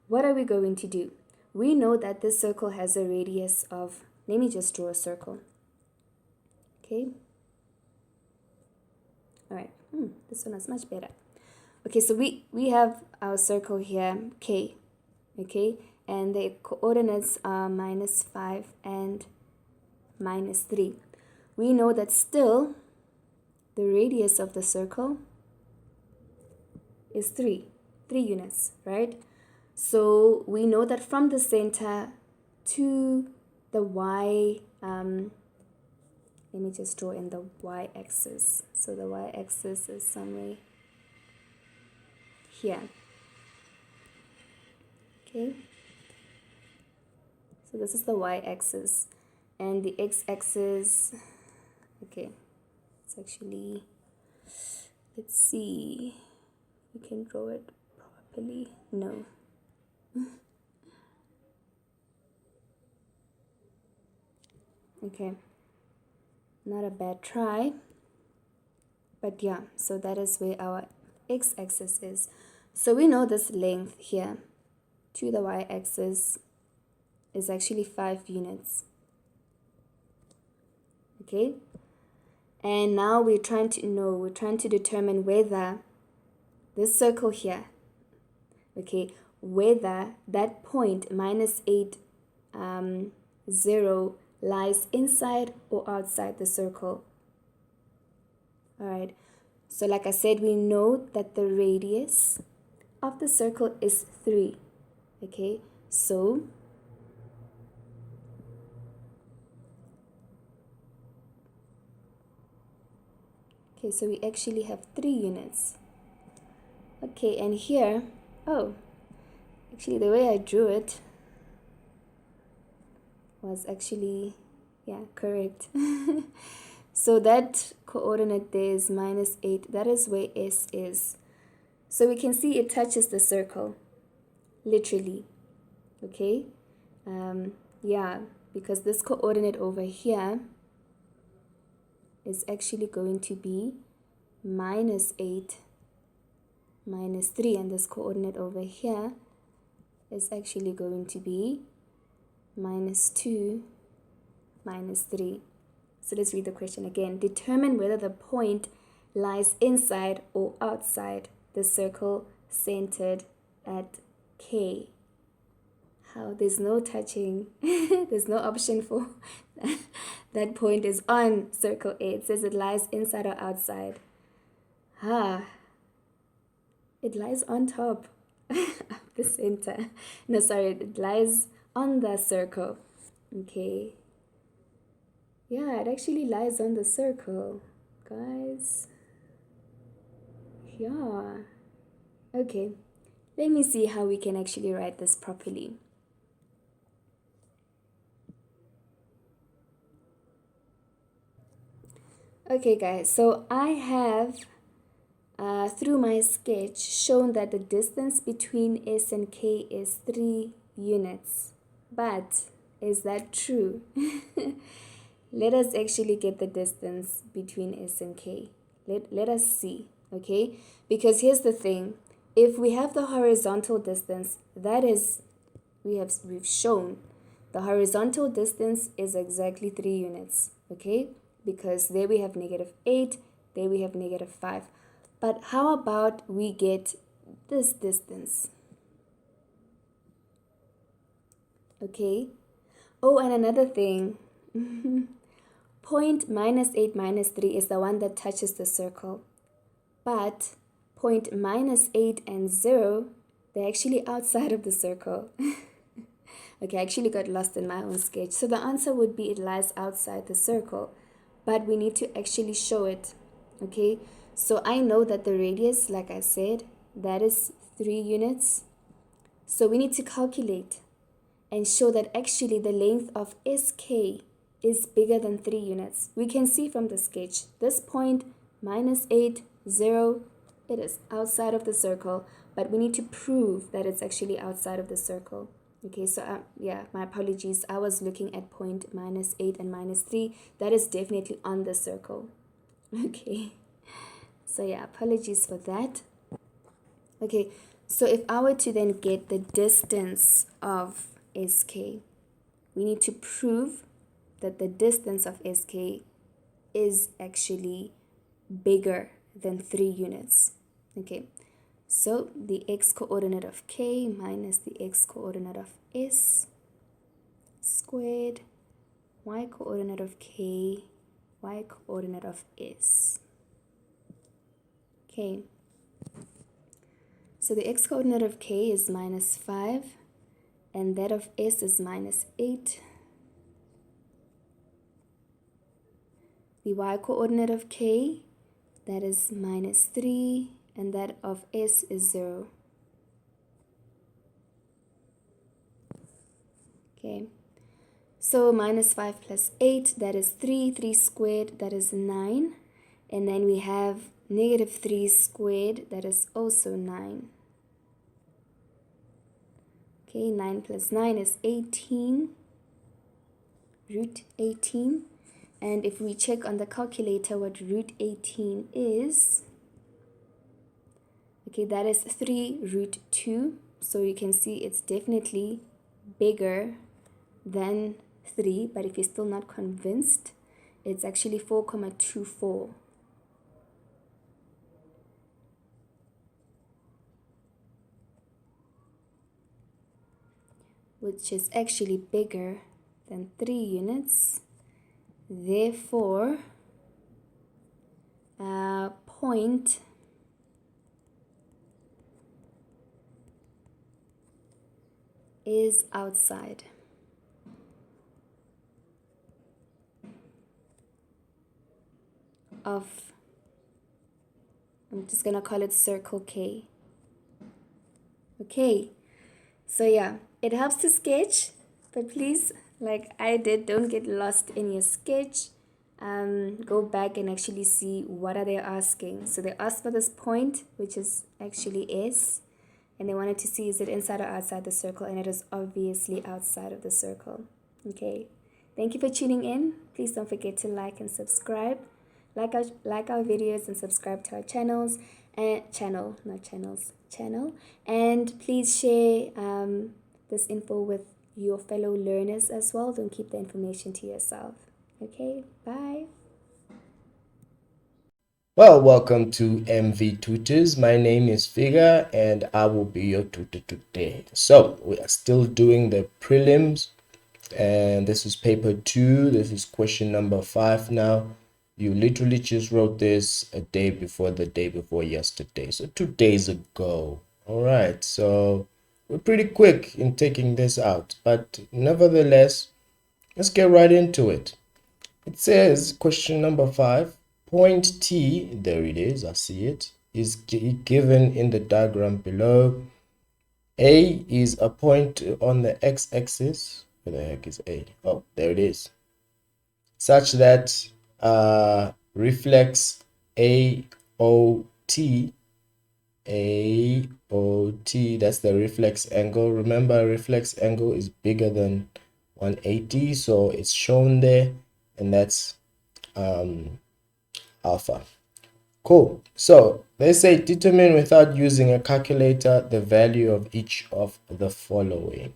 what are we going to do? We know that this circle has a radius of, let me just draw a circle. Okay. All right, this one is much better. Okay, so we have our circle here, K. Okay, and the coordinates are -5 and -3. We know that still the radius of the circle is 3 units, right? So we know that from the center to the y, let me just draw in the y-axis. So the y-axis is somewhere here. Okay, so this is the y-axis, and the x-axis, okay, it's actually, let's see, we can draw it properly. No. Okay, not a bad try, but yeah, so that is where our x-axis is. So we know this length here to the y-axis is actually 5 units. Okay, and now we're trying to determine whether this circle here, okay, whether that point -8, 0 lies inside or outside the circle. All right, so like I said, we know that the radius of the circle is 3. Okay, so we actually have 3 units. Okay, and here, actually the way I drew it was actually, yeah, correct. So that coordinate there is -8. That is where S is. So we can see it touches the circle, literally. Okay, yeah, because this coordinate over here is actually going to be minus 8 minus 3, and this coordinate over here is actually going to be minus 2 minus 3. So let's read the question again. Determine whether the point lies inside or outside the circle centered at K. How? There's no touching. There's no option for that point is on circle A. It says it lies inside or outside. It lies on top of the center. No, sorry, it lies on the circle. Okay. Yeah, it actually lies on the circle, guys. Yeah. Okay. Let me see how we can actually write this properly. Okay, guys, so I have, through my sketch, shown that the distance between S and K is 3 units. But is that true? Let us actually get the distance between S and K. Let us see, okay? Because here's the thing. If we have the horizontal distance, that is, we've shown the horizontal distance is exactly 3 units, okay? Because there we have -8, there we have -5. But how about we get this distance? Okay. Oh, and another thing. Point -8 minus 3 is the one that touches the circle. But point -8 and 0, they're actually outside of the circle. Okay, I actually got lost in my own sketch. So the answer would be it lies outside the circle. But we need to actually show it. Okay, so I know that the radius, like I said, that is 3 units. So we need to calculate and show that actually the length of SK is bigger than 3 units. We can see from the sketch, this point, -8, 0, it is outside of the circle, but we need to prove that it's actually outside of the circle. Okay, so yeah, my apologies. I was looking at point -8 and -3. That is definitely on the circle. Okay, so yeah, apologies for that. Okay, so if I were to then get the distance of SK, we need to prove that the distance of SK is actually bigger than 3 units. Okay, so the x-coordinate of K minus the x-coordinate of S squared, y-coordinate of K, y-coordinate of S. Okay, so the x-coordinate of K is -5, and that of S is -8. The y-coordinate of K, that is -3, and that of S is 0. Okay, so -5 plus 8, that is 3, 3 squared, that is 9. And then we have -3 squared, that is also 9. Okay, 9 plus 9 is 18, root 18. And if we check on the calculator what root 18 is, okay, that is 3 root 2. So you can see it's definitely bigger than 3. But if you're still not convinced, it's actually 4,24. Which is actually bigger than 3 units. Therefore, point is outside of, I'm just gonna call it circle K. Okay, so yeah, it helps to sketch, but please, like I did, don't get lost in your sketch. Go back and actually see what are they asking. So they asked for this point, which is actually S, and they wanted to see is it inside or outside the circle, and it is obviously outside of the circle. Okay, thank you for tuning in. Please don't forget to like and subscribe. like our videos and subscribe to our channels and channel. And please share this info with your fellow learners as well. Don't keep the information to yourself. Okay, bye. Well, welcome to MV Tutors. My name is Figure and I will be your tutor today. So, we are still doing the prelims, and this is paper 2. This is question number 5 now. You literally just wrote this a day before the day before yesterday, so 2 days ago. All right, so we're pretty quick in taking this out, but nevertheless, let's get right into it. It says, question number 5, point T, there it is, I see it, is given in the diagram below. A is a point on the x-axis. Where the heck is A? Oh, there it is. Such that reflex AOT, that's the reflex angle. Remember, reflex angle is bigger than 180, so it's shown there, and that's alpha. Cool. So they say determine without using a calculator the value of each of the following.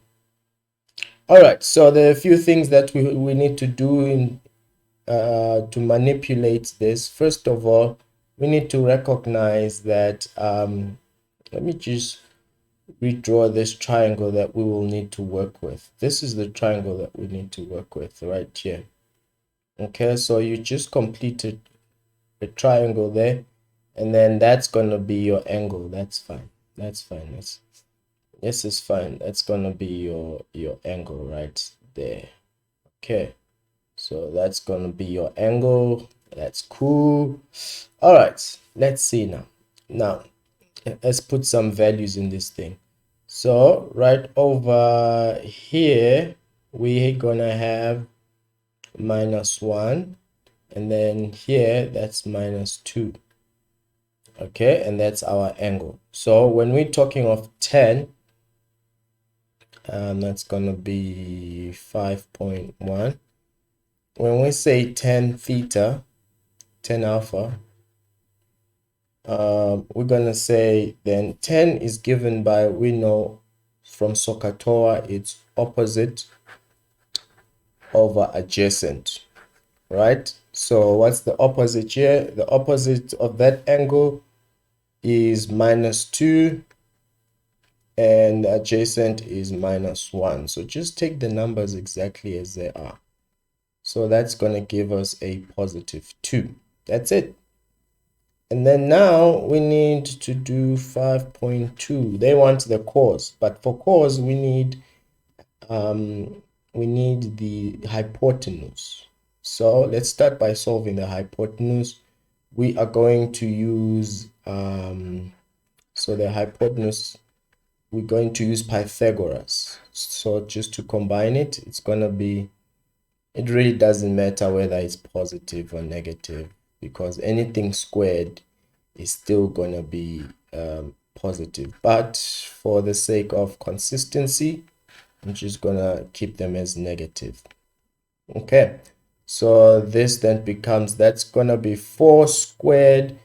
All right, so there are a few things that we need to do in to manipulate this. First of all, we need to recognize that let me just redraw this triangle that we will need to work with. This is the triangle that we need to work with right here. Okay, so you just completed a triangle there, and then that's gonna be your angle. That's fine. This is fine. That's gonna be your angle right there. Okay, so that's gonna be your angle. That's cool. All right, let's see now let's put some values in this thing. So right over here we're gonna have -1, and then here that's -2. Okay, and that's our angle. So when we're talking of 10, that's gonna be 5.1. When we say 10 theta, 10 alpha, we're gonna say then 10 is given by, we know from SOHCAHTOA, it's opposite over adjacent, right? So what's the opposite here? The opposite of that angle is -2, and adjacent is -1. So just take the numbers exactly as they are. So that's going to give us a +2. That's it. And then now we need to do 5.2. They want the cos, but for cos we need the hypotenuse. So let's start by solving the hypotenuse. We are going to use so the hypotenuse, we're going to use Pythagoras. So just to combine it, it's gonna be, it really doesn't matter whether it's positive or negative, because anything squared is still gonna be positive. But for the sake of consistency, I'm just gonna keep them as negative. Okay, so this then becomes, that's gonna be 4 squared.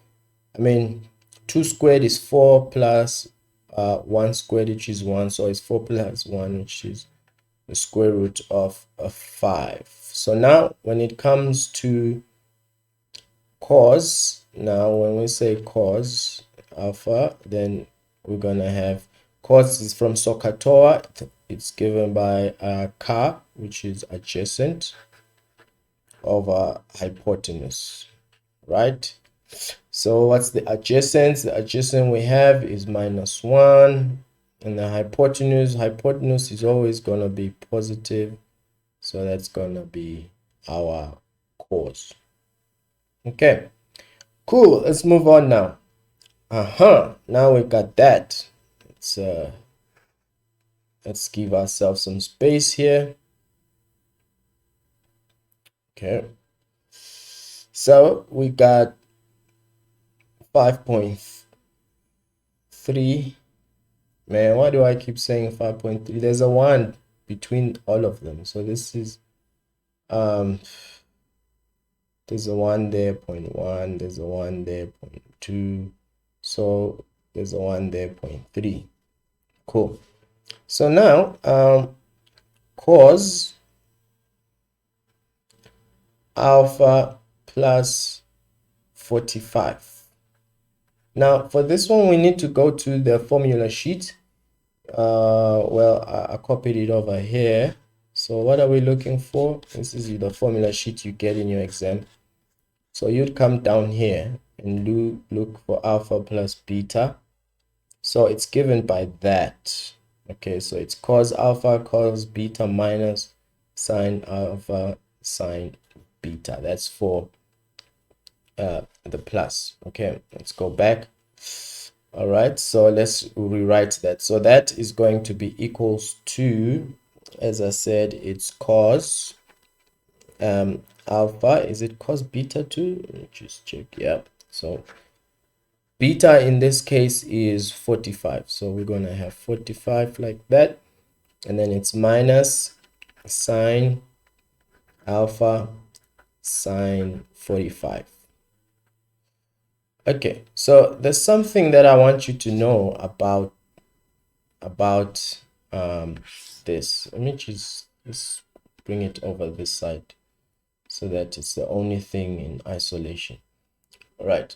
2 squared is 4 plus 1 squared, which is 1. So it's 4 plus 1, which is the square root of 5. So now when it comes to cos, now when we say cos alpha, then we're gonna have cos is from SOHCAHTOA. It's given by ka, which is adjacent, over hypotenuse, right? So what's the adjacent? The adjacent we have is -1, and the hypotenuse is always going to be positive, so that's going to be our cos. Okay, cool. Let's move on now. Now we got that. Let's give ourselves some space here. Okay, so we got 5.3. Man, why do I keep saying 5.3? There's a 1 between all of them. So this is There's a 1 there, 0.1. There's a 1 there, 0.2. So there's a 1 there, 0.3. Cool. So now, cos alpha plus 45. Now, for this one, we need to go to the formula sheet. Well, I copied it over here. So what are we looking for? This is the formula sheet you get in your exam. So you'd come down here and look for alpha plus beta. So it's given by that. Okay, so it's cos alpha, cos beta minus sine alpha, sine beta. That's for the plus. Okay, let's go back. All right, so let's rewrite that. So that is going to be equals to, as I said, it's cos alpha. Is it cos beta too? Let me just check. Yeah, so beta in this case is 45. So we're going to have 45 like that. And then it's minus sine alpha sine 45. Okay, so there's something that I want you to know about this. Let me just bring it over this side so that it's the only thing in isolation. All right,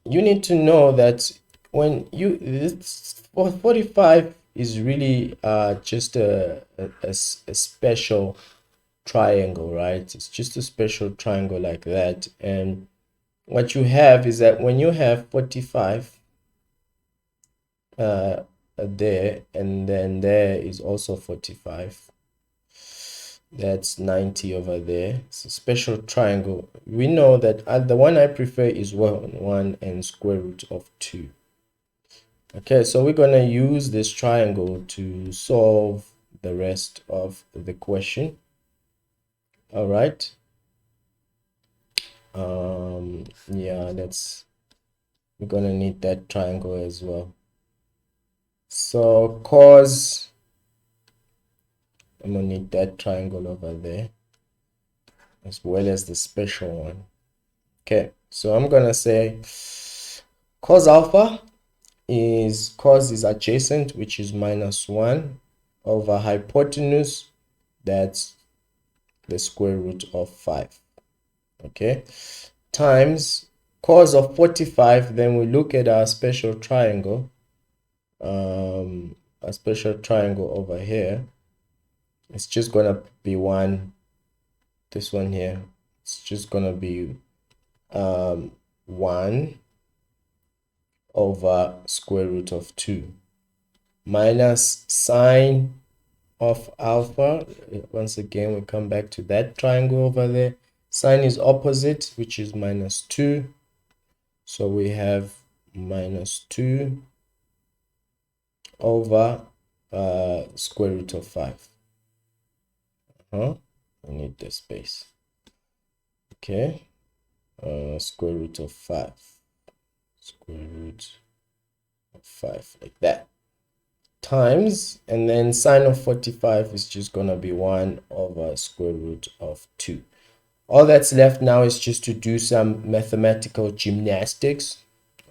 you need to know that when this 45 is really just a special triangle, right? It's just a special triangle like that. And what you have is that when you have 45 there, and then there is also 45, that's 90 over there. It's a special triangle. We know that the one I prefer is 1 and square root of 2. Okay, so we're going to use this triangle to solve the rest of the question. All right. Yeah, we're going to need that triangle as well. So cos, I'm going to need that triangle over there as well as the special one. Okay, so I'm going to say cos alpha is, cos is adjacent, which is minus 1 over hypotenuse, that's the square root of 5. Okay, times cos of 45, then we look at our special triangle, a special triangle over here. It's just gonna be 1, this one here, it's just gonna be 1 over square root of 2 minus sine of alpha. Once again, we come back to that triangle over there. Sine is opposite, which is minus 2. So we have minus 2 over square root of 5. We need the space. Okay, square root of 5. Square root of 5, like that. Times, and then sine of 45 is just going to be 1 over square root of 2. All that's left now is just to do some mathematical gymnastics.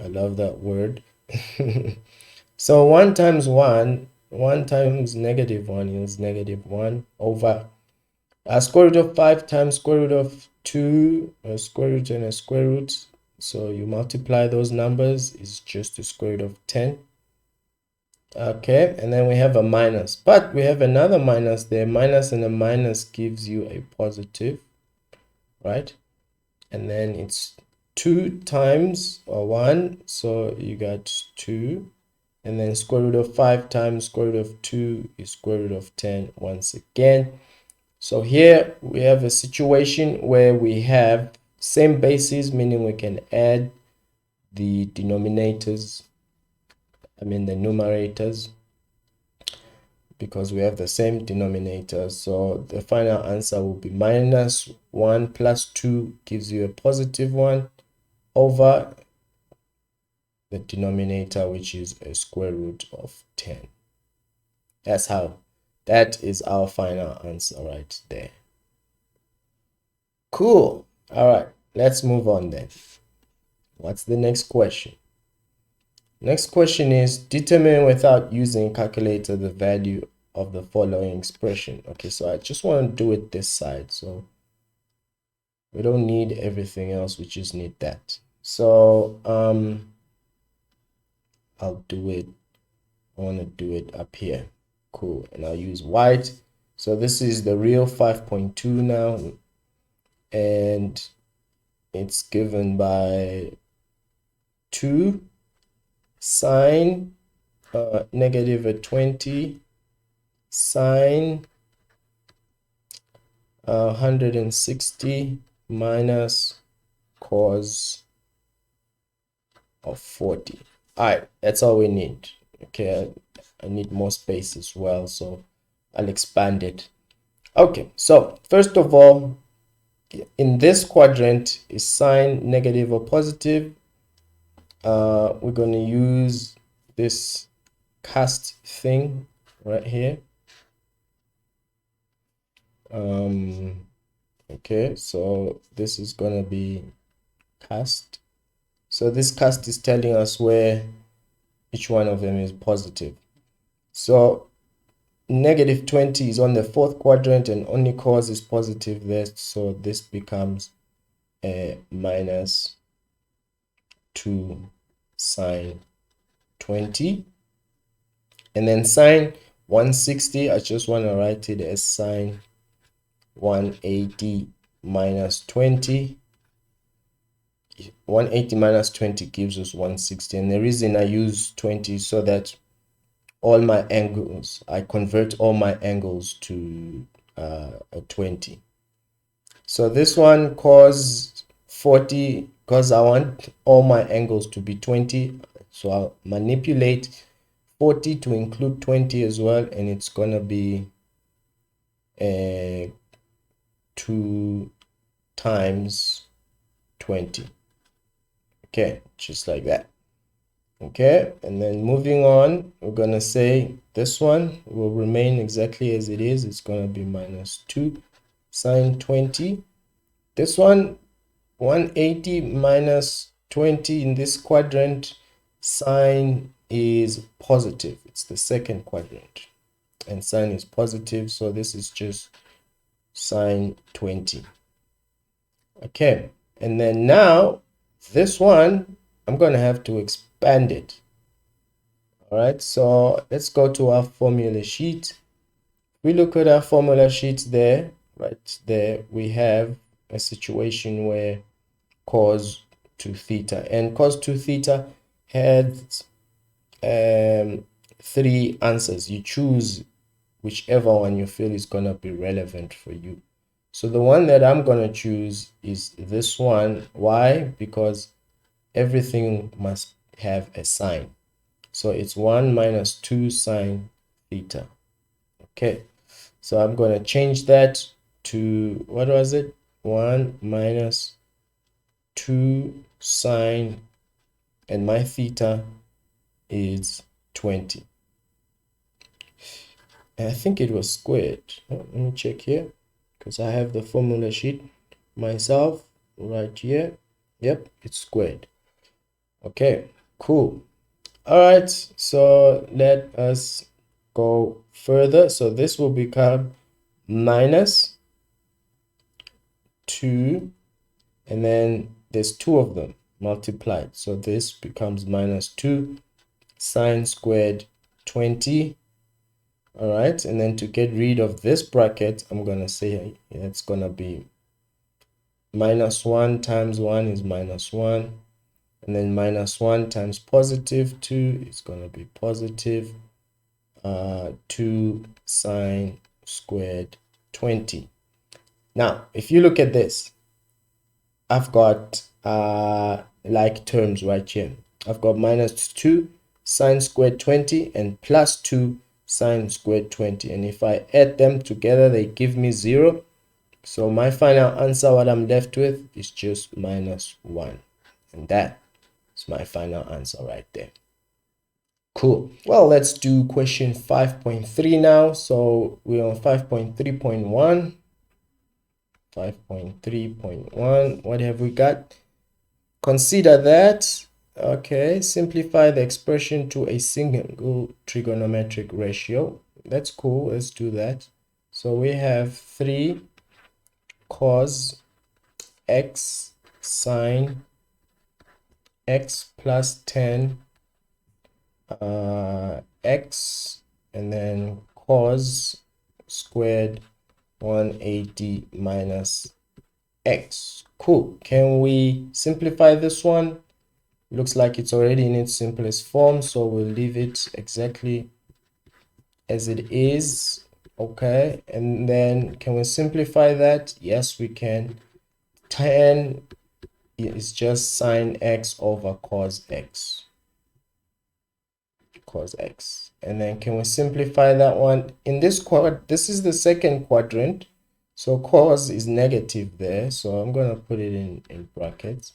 I love that word. So 1 times 1 times negative 1 is negative 1 over square root of 5 times square root of 2, a square root and a square root. So you multiply those numbers, is just the square root of 10. Okay, and then we have a minus, but we have another minus there. Minus and a minus gives you a positive, right? And then it's 2 times 1, so you got 2. And then square root of 5 times square root of 2 is square root of 10 once again. So here we have a situation where we have same bases, meaning we can add the denominators, the numerators, because we have the same denominator. So the final answer will be minus 1 plus 2 gives you a positive 1 over the denominator, which is a square root of 10. That is our final answer right there. Cool. All right, let's move on then. What's the next question? Next question is determine without using a calculator the value of the following expression. Okay, so I just want to do it this side. So we don't need everything else. We just need that. So I'll do it. I want to do it up here. Cool. And I'll use white. So this is the real 5.2 now. And it's given by 2 sine negative 20 sine 160 minus cos of 40. All right, that's all we need. Okay, I need more space as well, so I'll expand it. Okay, so first of all, in this quadrant is sine negative or positive. We're going to use this cast thing right here. Okay, so this is going to be cast. So this cast is telling us where each one of them is positive. So negative 20 is on the fourth quadrant and only cos is positive there. So this becomes a minus 2 sine 20. And then sine 160, I just want to write it as sine 180 minus 20. 180 minus 20 gives us 160. And the reason I use 20 is so that all my angles, I convert all my angles to a 20. So this one cos 40, because I want all my angles to be 20. So I'll manipulate 40 to include 20 as well, and it's gonna be 2 times 20. Okay, just like that. Okay, and then moving on, we're gonna say this one will remain exactly as it is. It's gonna be minus 2 sine 20. This one, 180 minus 20 in this quadrant, sine is positive. It's the second quadrant, and sine is positive, so this is just sine 20. Okay, and then now this one, I'm going to have to expand it. All right, so let's go to our formula sheet. We look at our formula sheet there, right there, we have a situation where cos 2 theta, and cos 2 theta had 3 answers. You choose whichever one you feel is going to be relevant for you. So the one that I'm going to choose is this one. Why? Because everything must have a sign. So it's 1 minus 2 sine theta. Okay, so I'm going to change that to, what was it? 1 minus 2 sine, and my theta is 20. And I think it was squared. Let me check here, because I have the formula sheet myself right here. Yep, it's squared. Okay, cool. All right, so let us go further. So this will become minus 2, and then there's 2 of them multiplied. So this becomes minus 2 sine squared 20. All right, and then to get rid of this bracket, I'm going to say it's going to be minus 1 times 1 is minus 1. And then minus 1 times positive 2 is going to be positive 2 sine squared 20. Now, if you look at this, I've got like terms right here. I've got minus 2 sine squared 20 and plus 2 sine squared 20. And if I add them together, they give me 0. So my final answer, what I'm left with, is just minus 1. And that is my final answer right there. Cool. Well, let's do question 5.3 now. So we're on 5.3.1. 5.3.1. What have we got? Consider that. Okay, simplify the expression to a single trigonometric ratio. That's cool. Let's do that. So we have 3 cos x sine x plus 10 x, and then cos squared 180 minus x. Cool. Can we simplify this one? Looks like it's already in its simplest form, so we'll leave it exactly as it is. Okay, and then can we simplify that? Yes, we can. 10 is just sine x over cos x. Cos x. And then can we simplify that one? In this this is the second quadrant, so cos is negative there, so I'm going to put it in brackets.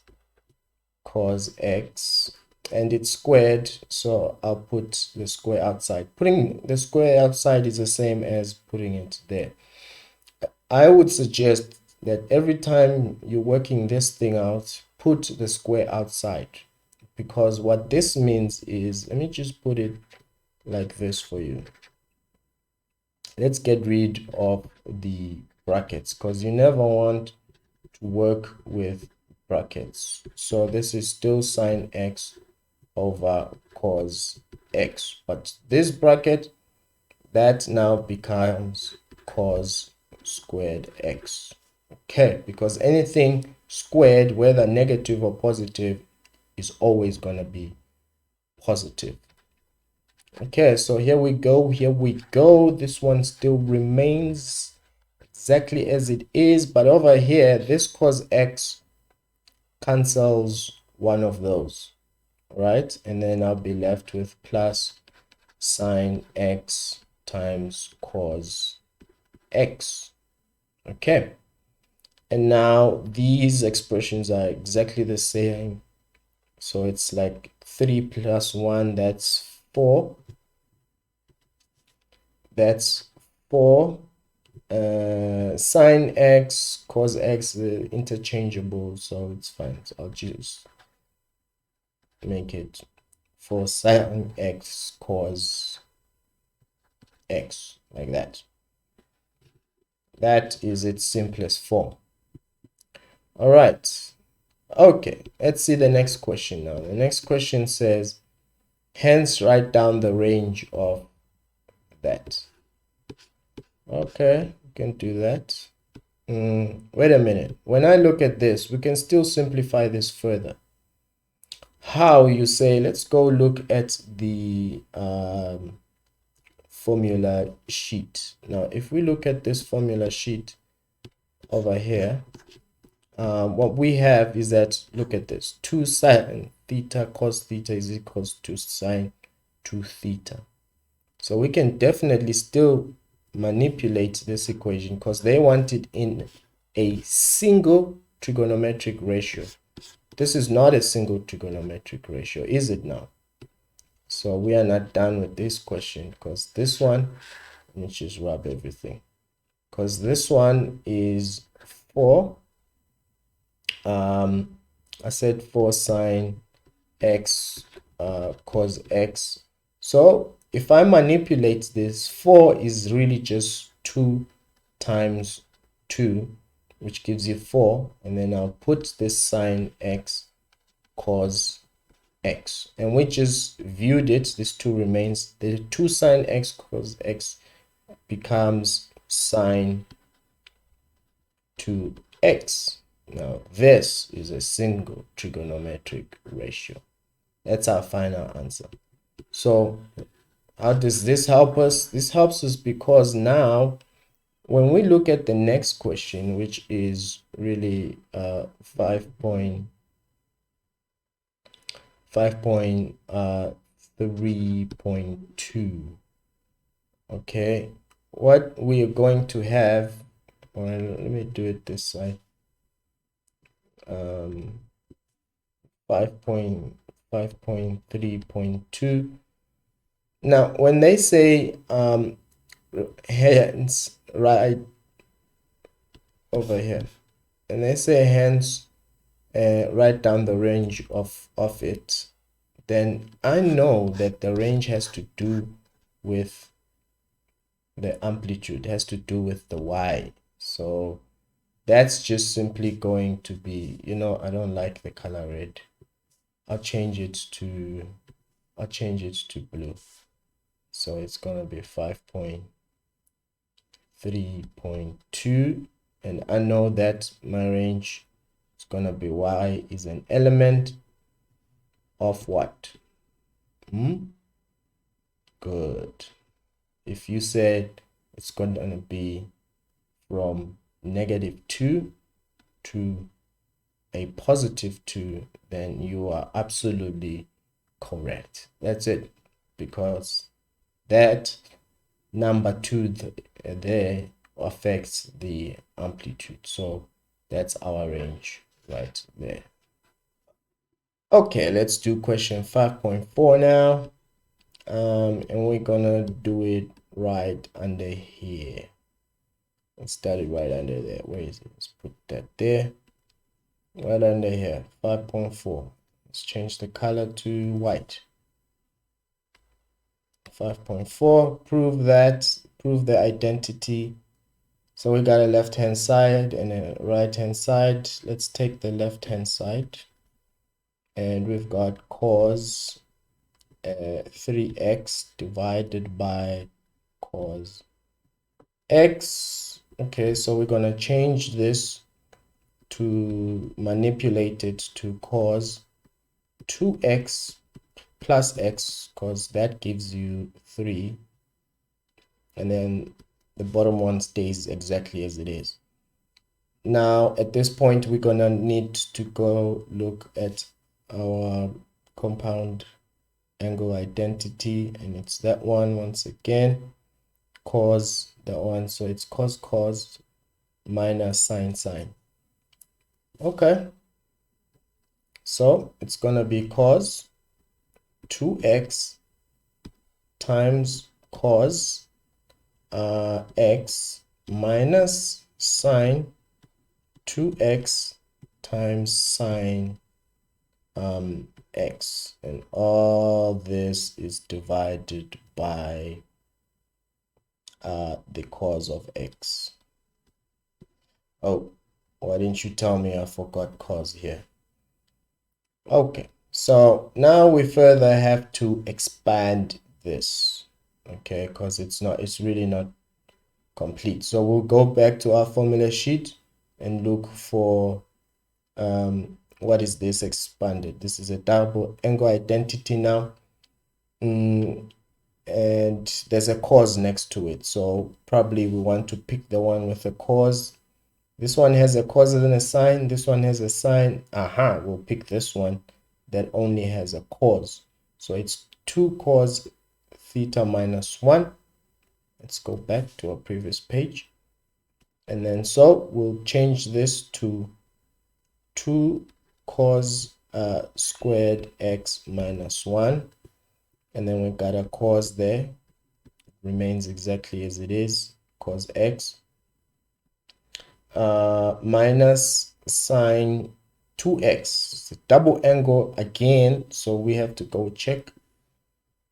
Cos x, and it's squared, so I'll put the square outside. Putting the square outside is the same as putting it there. I would suggest that every time you're working this thing out, put the square outside, because what this means is, let me just put it like this for you. Let's get rid of the brackets, because you never want to work with brackets. So this is still sine x over cos x, but this bracket, that now becomes cos squared x. Okay, because anything squared, whether negative or positive, is always going to be positive. Okay, so here we go. This one still remains exactly as it is, but over here, this cos x cancels one of those, right? And then I'll be left with plus sine x times cos x. Okay, and now these expressions are exactly the same, so it's like 3 plus 1, that's 4. That's 4. Sine x, cos x, interchangeable, so it's fine. So I'll just make it 4 sine x cos x, like that. That is its simplest form. All right. Okay, let's see the next question now. The next question says, hence write down the range of that. Okay, we can do that. Wait a minute. When I look at this, we can still simplify this further. How, you say? Let's go look at the formula sheet. Now, if we look at this formula sheet over here, what we have is that, look at this, 2 sine theta cos theta is equals to sine 2 theta. So we can definitely still manipulate this equation, because they want it in a single trigonometric ratio. This is not a single trigonometric ratio, is it now? So we are not done with this question, because this one, let me just rub everything, because this one is 4. I said 4 sine x cos x. So if I manipulate this, 4 is really just 2 times 2, which gives you 4, and then I'll put this sine x cos x, and we just viewed it, this 2 remains. The 2 sine x cos x becomes sine 2x. Now this is a single trigonometric ratio. That's our final answer. So how does this help us? This helps us because now when we look at the next question, which is really 5.3.2, okay, what we are going to have, well, let me do it this side, 5.3.2. Now when they say hence write over here. And they say hence write down the range of it. Then I know that the range has to do with the amplitude, has to do with the y. So that's just simply going to be, I don't like the color red. I'll change it to blue. So it's gonna be 5.3.2, and I know that my range is gonna be y is an element of what? Good. If you said it's gonna be from -2 to a +2, then you are absolutely correct. That's it, because that number 2 there affects the amplitude. So that's our range right there. Okay, let's do question 5.4 now. And we're gonna do it right under here. Let's start it right under there. Where is it? Let's put that there. Right under here, 5.4. Let's change the color to white. 5.4, prove the identity. So we got a left-hand side and a right-hand side. Let's take the left-hand side. And we've got cos 3x divided by cos x. Okay, so we're going to change this to manipulate it to cos 2x plus x, because that gives you 3. And then the bottom one stays exactly as it is. Now, at this point, we're going to need to go look at our compound angle identity, and it's that one once again, cos that one. So it's cos minus sin. Okay, so it's gonna be cos 2x times cos x minus sine 2x times sine x, and all this is divided by the cos of x. Oh, why didn't you tell me I forgot cos here? Okay, so now we further have to expand this, okay, because it's really not complete. So we'll go back to our formula sheet and look for what is this expanded. This is a double angle identity now, and there's a cos next to it, so probably we want to pick the one with a cos. This one has a cos and a sine, this one has a sine. We'll pick this one that only has a cos. So it's 2 cos theta minus 1. Let's go back to our previous page. And then so we'll change this to 2 cos squared x minus 1. And then we got a cos there. Remains exactly as it is, cos x. Minus sine 2x. It's a double angle again, so we have to go check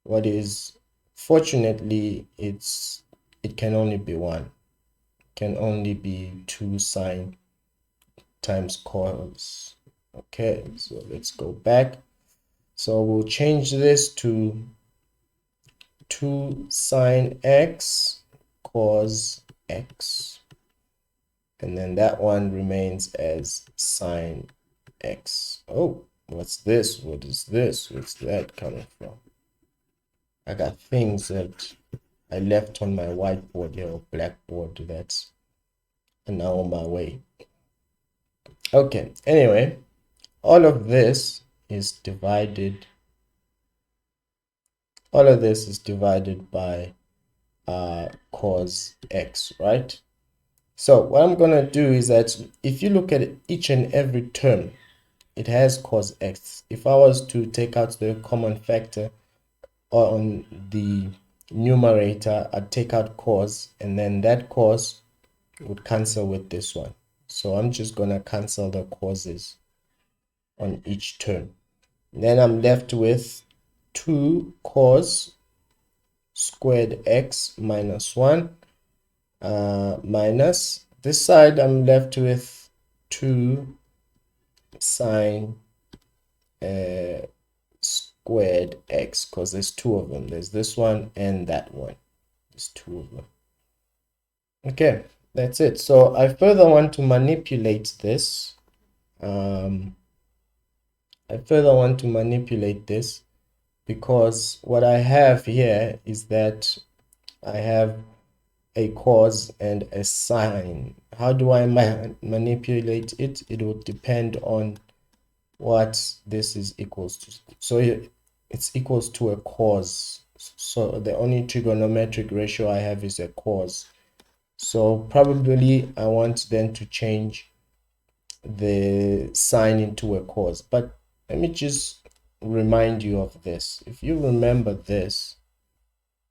what is. Fortunately, it can only be one. It can only be 2 sine times cos. Okay, so let's go back. So we'll change this to 2 sine x cos x, and then that one remains as sine x. Oh, what's this? What is this? What's that coming from? I got things that I left on my whiteboard here, or blackboard, that's now on my way. Okay, anyway, all of this is divided by cos x, right? So what I'm gonna do is that if you look at each and every term, it has cos x. If I was to take out the common factor on the numerator, I'd take out cos, and then that cos would cancel with this one. So I'm just going to cancel the causes on each term. Then I'm left with 2 cos squared x minus 1 minus this side. I'm left with 2 sine squared x, because there's 2 of them. There's this one and that one. There's 2 of them. Okay, that's it. So I further want to manipulate this. Because what I have here is that I have a cos and a sine. How do I manipulate it? It will depend on what this is equals to. So it's equals to a cos. So the only trigonometric ratio I have is a cos. So probably I want then to change the sine into a cos. But let me just remind you of this. If you remember this,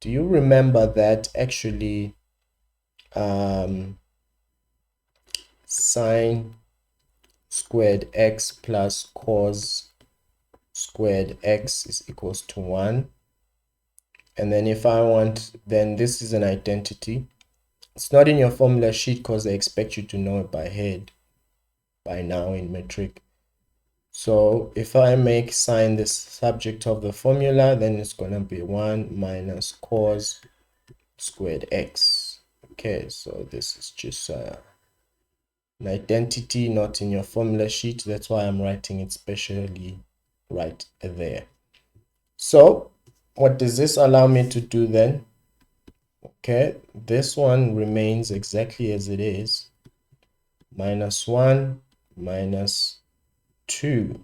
do you remember that actually sine squared x plus cos squared x is equals to 1? And then if I want, then this is an identity. It's not in your formula sheet because they expect you to know it by head by now in metric. So if I make sine the subject of the formula, then it's going to be 1 minus cos squared x. Okay, so this is just an identity not in your formula sheet. That's why I'm writing it specially right there. So what does this allow me to do then? Okay, this one remains exactly as it is. Minus 1 minus 2.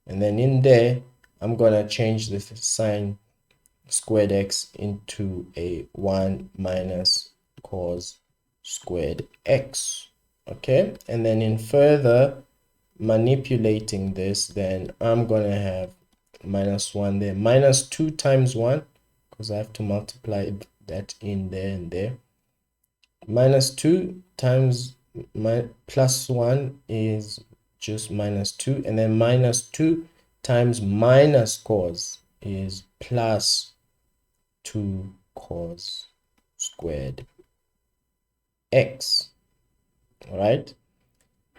And then in there, I'm going to change the sine squared x into a 1 minus cos squared x. Okay, and then in further manipulating this, then I'm going to have minus 1 there, minus 2 times 1, because I have to multiply that in there and there. Minus 2 times plus 1 is just minus 2, and then minus 2 times minus cos is plus 2 cos squared x. All right,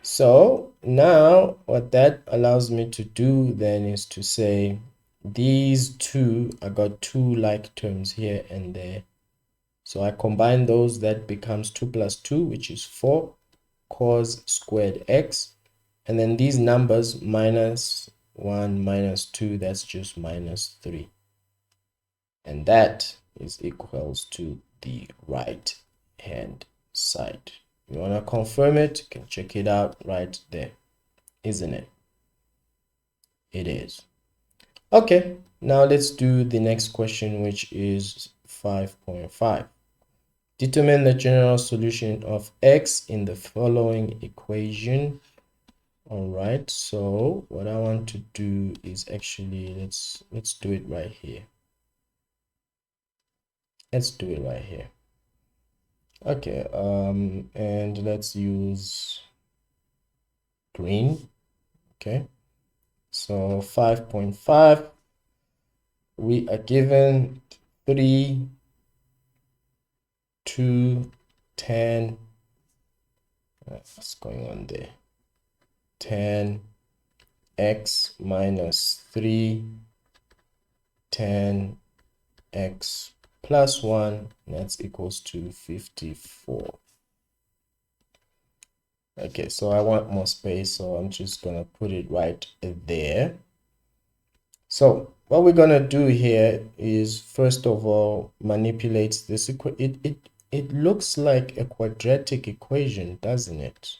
so now what that allows me to do then is to say these two, I got 2 like terms here and there, so I combine those, that becomes 2 plus 2, which is 4 cos squared x, and then these numbers minus 1 minus 2, that's just minus 3, and that is equals to the right hand side. You want to confirm it, you can check it out right there, isn't it? It is. Okay, now let's do the next question, which is 5.5. Determine the general solution of x in the following equation. All right, so what I want to do is actually let's do it right here. Let's do it right here. Okay, and let's use green. Okay, so 5.5, we are given 3, 2, 10. What's going on there? 10 x minus 3, 10 x plus 1, that's equals to 54. Okay, so I want more space, so I'm just gonna put it right there. So what we're gonna do here is, first of all, manipulate this it looks like a quadratic equation, doesn't it?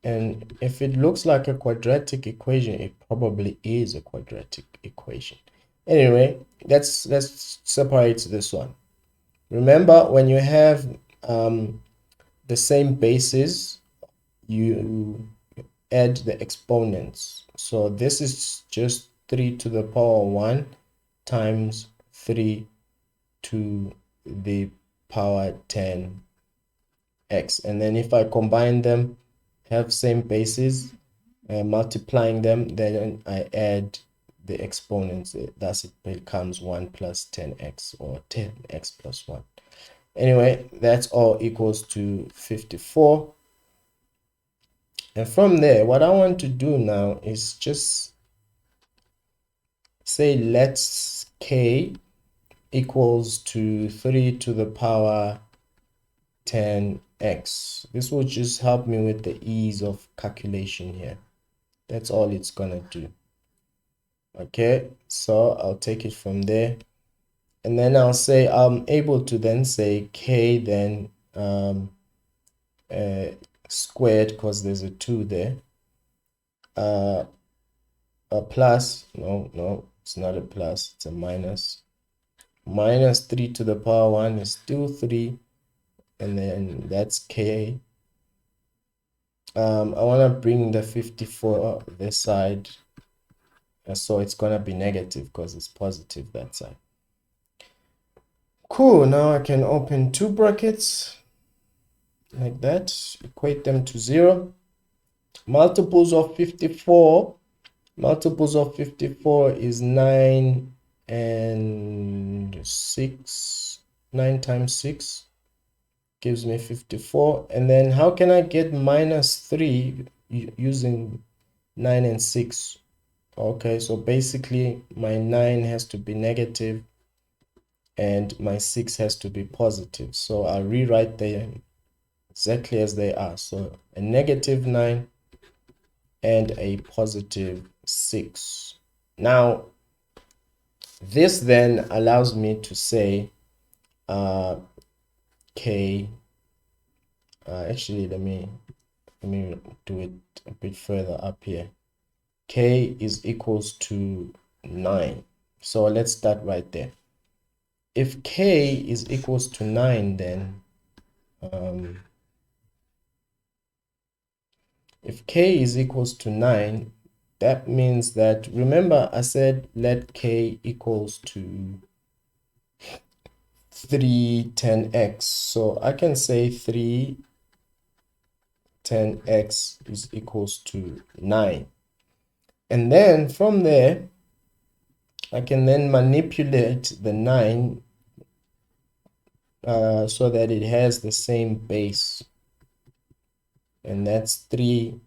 And if it looks like a quadratic equation, it probably is a quadratic equation. Anyway, let's separate this one. Remember, when you have the same bases, you add the exponents. So this is just 3 to the power 1 times 3 to the power 10 x. And then if I combine them, have same bases, multiplying them, then I add the exponents. Thus it becomes 1 plus 10x, or 10x plus 1. Anyway, that's all equals to 54. And from there, what I want to do now is just say let's k equals to 3 to the power 10x. This will just help me with the ease of calculation here. That's all it's gonna do. Okay, so I'll take it from there, and then I'll say I'm able to then say k then squared, because there's a 2 there, a plus, no, it's not a plus, it's a minus. Minus 3 to the power 1 is still 3, and then that's k. I want to bring the 54 this side, so it's gonna be negative because it's positive that side. Cool, now I can open two brackets like that, equate them to 0. Multiples of 54 is 9 and 6. 9 times 6 gives me 54. And then how can I get minus 3 using 9 and 6? Okay, so basically my 9 has to be negative and my 6 has to be positive. So I'll rewrite them exactly as they are. So a negative 9 and a positive 6. Now, this then allows me to say k, actually let me do it a bit further up here. K is equals to 9. So let's start right there. If k is equals to 9, then if k is equals to 9, that means that, remember I said let k equals to 3 10x. So I can say 3 10x is equals to 9. And then from there, I can then manipulate the 9 so that it has the same base. And that's 3,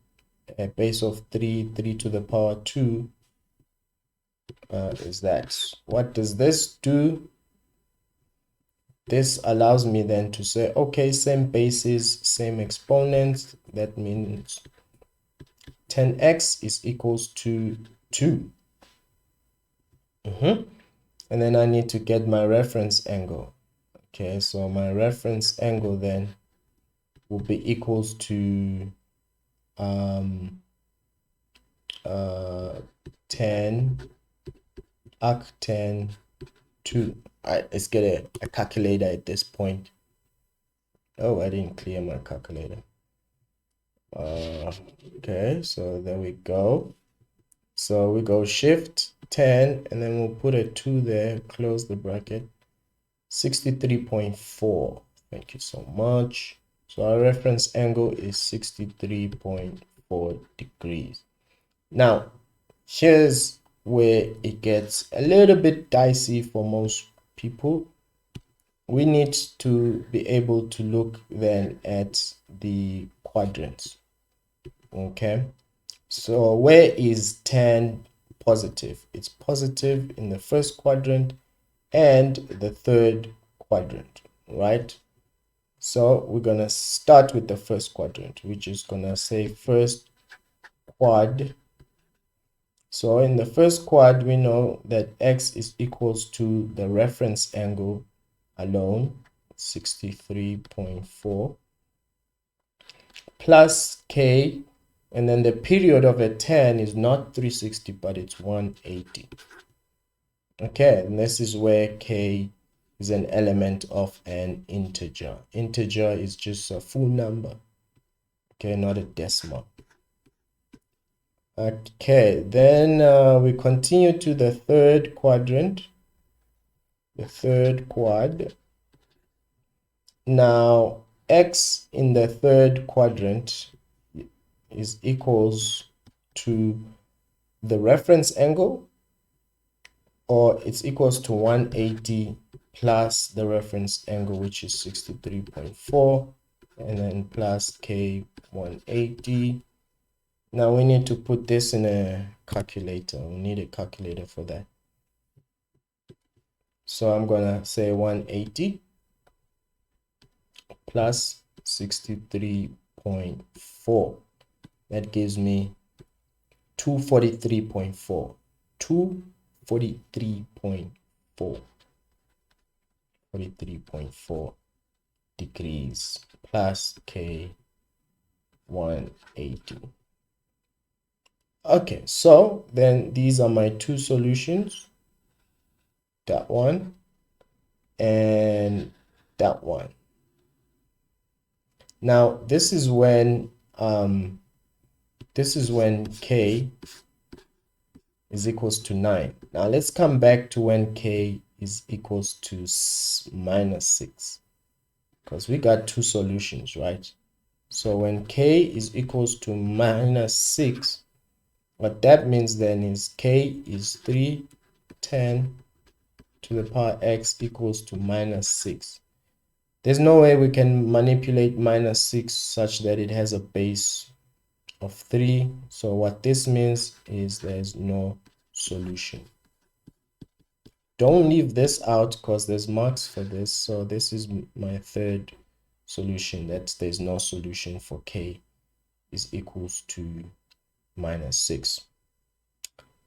a base of 3, 3 to the power 2 is that. What does this do? This allows me then to say, okay, same bases, same exponents. That means 10x is equals to 2. And then I need to get my reference angle. Okay, so my reference angle then will be equals to 10 arc10 2. Let's get a calculator at this point. Oh, I didn't clear my calculator. Okay, so there we go. So we go shift 10 and then we'll put a 2 there, close the bracket. 63.4. Thank you so much. So our reference angle is 63.4 degrees. Now, here's where it gets a little bit dicey for most people. We need to be able to look then at the quadrants. Okay, so where is 10 positive? It's positive in the first quadrant and the third quadrant, right? So we're gonna start with the first quadrant, which is gonna say first quad. So in the first quad, we know that x is equals to the reference angle alone, 63.4, plus k, and then the period of a 10 is not 360, but it's 180. Okay, and this is where k is an element of an integer. Integer is just a full number, okay, not a decimal. Okay, then we continue to the third quadrant, the third quad. Now x in the third quadrant is equals to the reference angle, or it's equals to 180 plus the reference angle, which is 63.4, and then plus k 180. Now we need to put this in a calculator. We need a calculator for that. So I'm gonna say 180 plus 63.4. That gives me 243.4. 243.4. 43.4 degrees plus k 180. Okay, so then these are my two solutions, that one and that one. Now this is when k is equals to 9. Now let's come back to when k is equals to minus 6, because we got two solutions, right? So when k is equals to minus 6, what that means then is k is 310 to the power x equals to minus 6. There's no way we can manipulate minus 6 such that it has a base of 3. So what this means is there's no solution. Don't leave this out because there's marks for this. So this is my third solution, that there's no solution for k is equals to minus 6.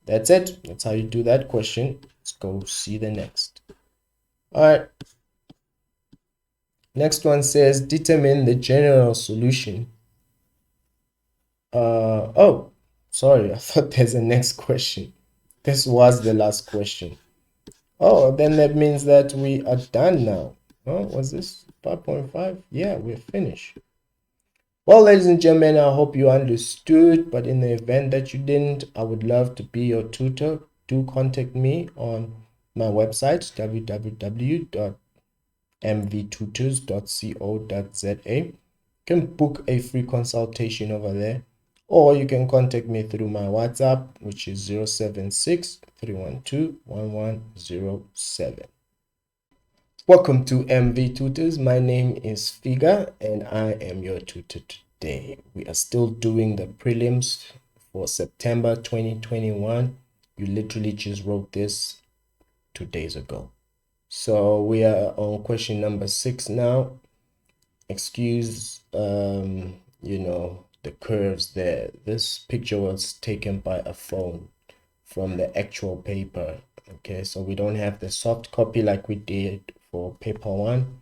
That's it. That's how you do that question. Let's go see the next. All right. Next one says determine the general solution. Oh, sorry. I thought there's a next question. This was the last question. Oh, then that means that we are done now. Oh, was this 5.5? Yeah, we're finished. Well, ladies and gentlemen, I hope you understood, but in the event that you didn't, I would love to be your tutor. Do contact me on my website, www.mvtutors.co.za. You can book a free consultation over there, or you can contact me through my WhatsApp, which is 076 312 1107. Welcome to MV Tutors. My name is Figa and I am your tutor today. We are still doing the prelims for September 2021. You literally just wrote this 2 days ago. So we are on question number 6 now. Excuse the curves there. This picture was taken by a phone from the actual paper. Okay, so we don't have the soft copy like we did for paper 1,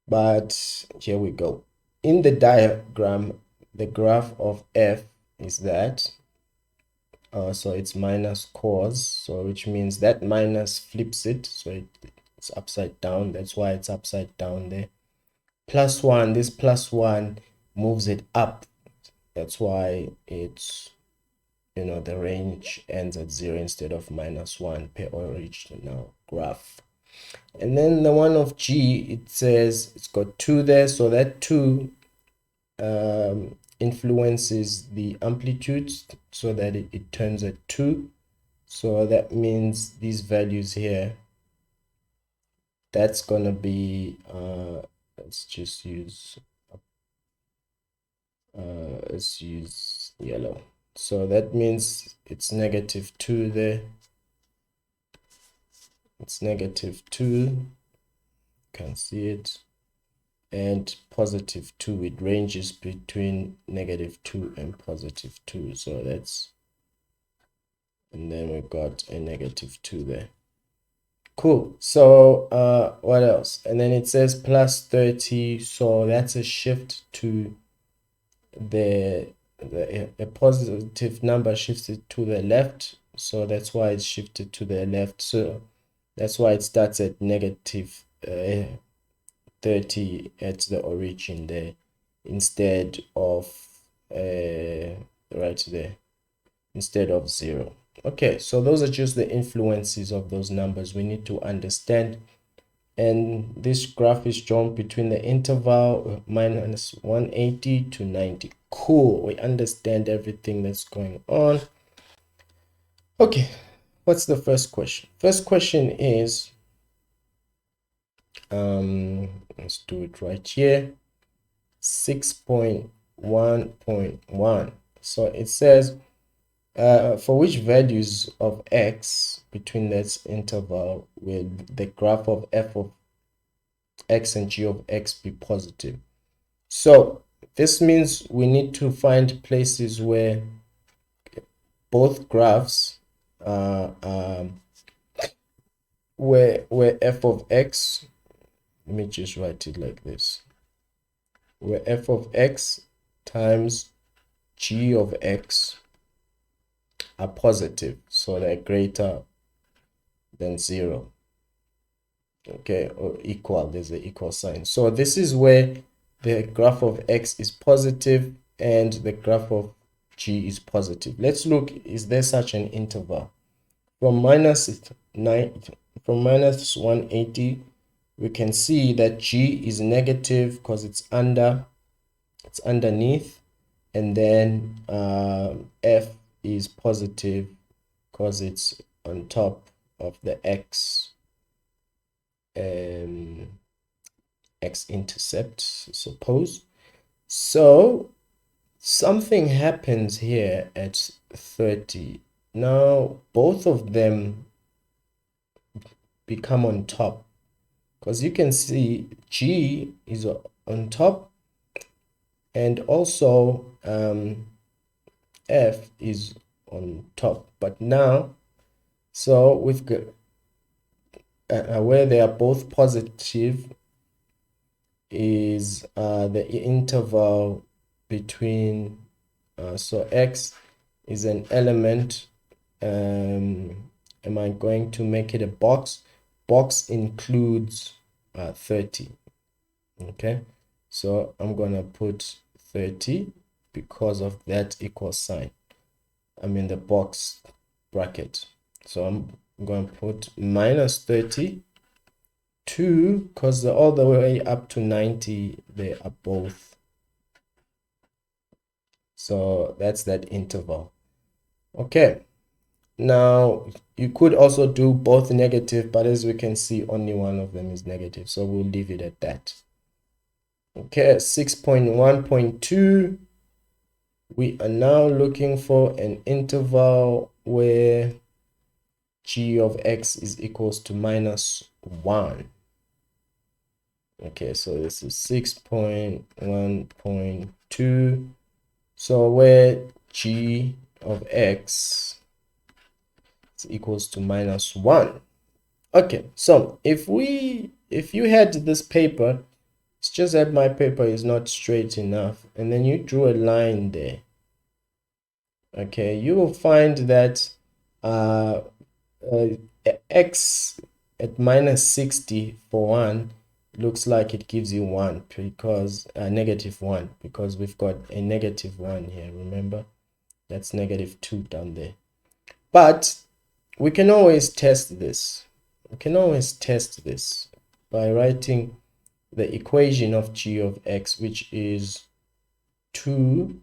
but here we go. In the diagram, the graph of f is that so it's minus cos, so which means that minus flips it, so it's upside down. That's why it's upside down there. Plus 1, this plus 1 moves it up. That's why it's the range ends at 0 instead of minus 1 per original graph. And then the one of G, it says it's got 2 there, so that 2 influences the amplitude so that it turns at 2. So that means these values here, that's gonna be let's use yellow. So that means it's -2 there. It's -2, can't see it, and +2. It ranges between -2 and +2. So that's, and then we've got a -2 there. Cool. So what else? And then it says +30, so that's a shift to a positive number shifted to the left, so that's why it's shifted to the left. So that's why it starts at -30 at the origin there, instead of right there, instead of 0. Okay, so those are just the influences of those numbers we need to understand and this graph is drawn between the interval minus 180 to 90. Cool, we understand everything that's going on. Okay, what's the first question? First question is, let's do it right here, 6.1.1. So it says, for which values of x between that interval will the graph of f of x and g of x be positive? So this means we need to find places where both graphs where f of x, let me just write it like this, where f of x times g of x are positive, so they're greater than 0. Okay, or equal, there's an equal sign. So this is where the graph of x is positive and the graph of g is positive. Let's look, is there such an interval? From minus 180, we can see that g is negative because it's underneath, and then f is positive because it's on top of the x x-intercept, suppose. So something happens here at 30. Now both of them become on top, because you can see g is on top, and also f is on top. But now, so we've got where they are both positive is the interval between, so x is an element, am I going to make it a box? Box includes 30. Okay, so I'm gonna put 30 because of that equal sign. I'm in the box bracket, so I'm going to put minus 30, 2, because they're all the way up to 90, they are both. So that's that interval. Okay, now you could also do both negative, but as we can see, only one of them is negative, so we'll leave it at that. Okay, 6.1.2, we are now looking for an interval where g of x is equals to minus 1. Okay, so this is 6.1.2. So where g of x is equals to minus 1. Okay, so if you had this paper, it's just that my paper is not straight enough, and then you drew a line there. Okay, you will find that x at minus 60 for 1 looks like it gives you 1, because negative 1, because we've got a negative 1 here. Remember, that's negative 2 down there. But we can always test this. We can always test this by writing the equation of g of x, which is 2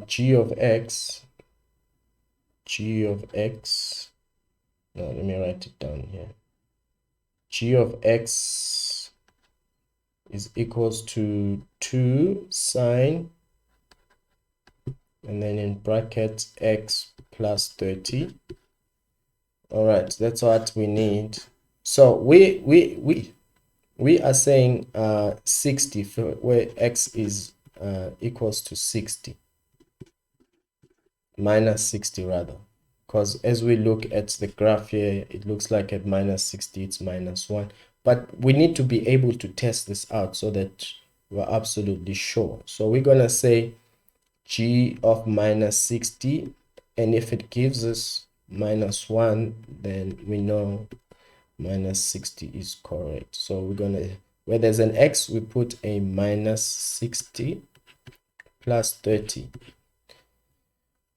g of x, no, let me write it down here. G of x is equals to 2 sine, and then in brackets x plus 30. All right, that's what we need. So we are saying 60 for where x is equals to 60, minus 60 rather, because as we look at the graph here, it looks like at minus 60 it's minus 1, but we need to be able to test this out so that we're absolutely sure. So we're gonna say g of minus 60, and if it gives us minus 1, then we know minus 60 is correct. So we're gonna, where there's an x, we put a minus 60 plus 30.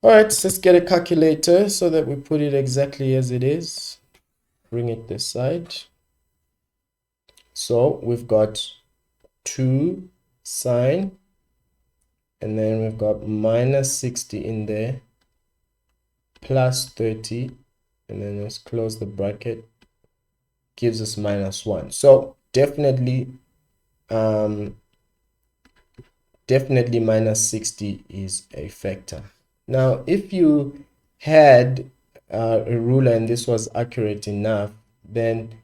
All right, let's get a calculator so that we put it exactly as it is. bring it this side. So we've got 2 sine, and then we've got minus 60 in there, plus 30, and then let's close the bracket, gives us minus 1. So definitely minus 60 is a factor. Now if you had a ruler and this was accurate enough, then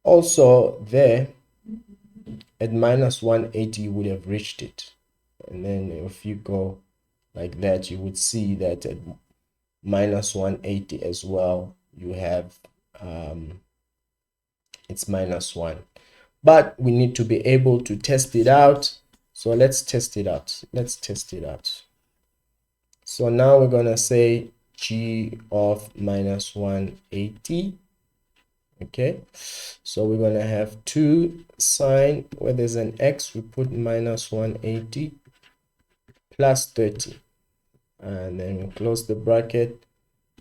also there at minus 180 you would have reached it. And then if you go like that, you would see that at minus 180 as well, you have it's minus 1. But we need to be able to test it out. So let's test it out. So now we're going to say g of minus 180. Okay, so we're going to have 2 sine, where there's an x, we put minus 180 plus 30. And then we close the bracket.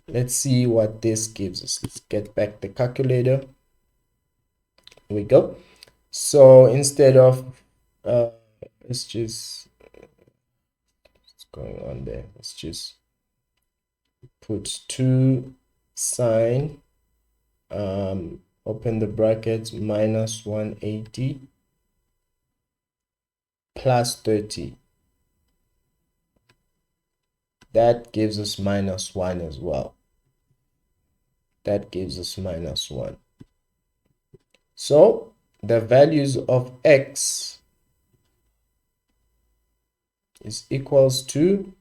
Let's see what this gives us. Let's get back the calculator. Here we go. So instead of, let's just, what's going on there? Let's just put 2 sine, open the brackets, minus 180 plus 30. That gives us minus 1 as well. That gives us minus 1. So the values of x is equals to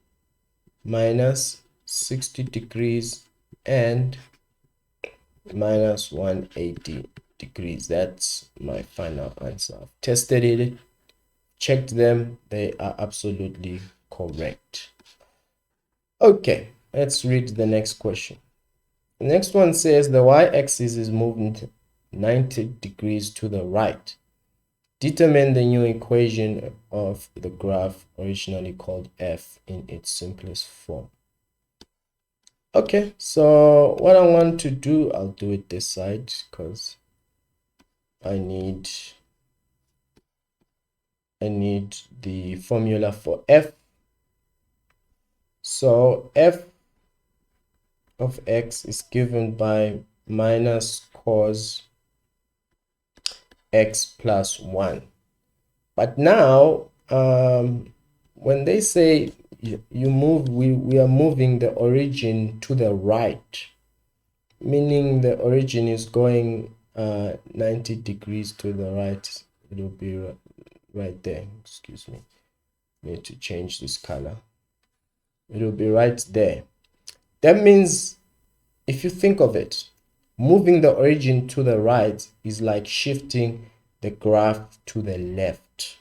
minus 60 degrees and minus 180 degrees. That's my final answer. I've tested it, checked them, they are absolutely correct. Okay, let's read the next question. The next one says the y-axis is moving 90 degrees to the right. Determine the new equation of the graph originally called f in its simplest form. Okay, so what I want to do, I'll do it this side because I need the formula for f. So f of x is given by minus cos x plus 1. But now when they say you move, we are moving the origin to the right, meaning the origin is going 90 degrees to the right. It'll be right there. Excuse me, need to change this color. It'll be right there. That means if you think of it, moving the origin to the right is like shifting the graph to the left.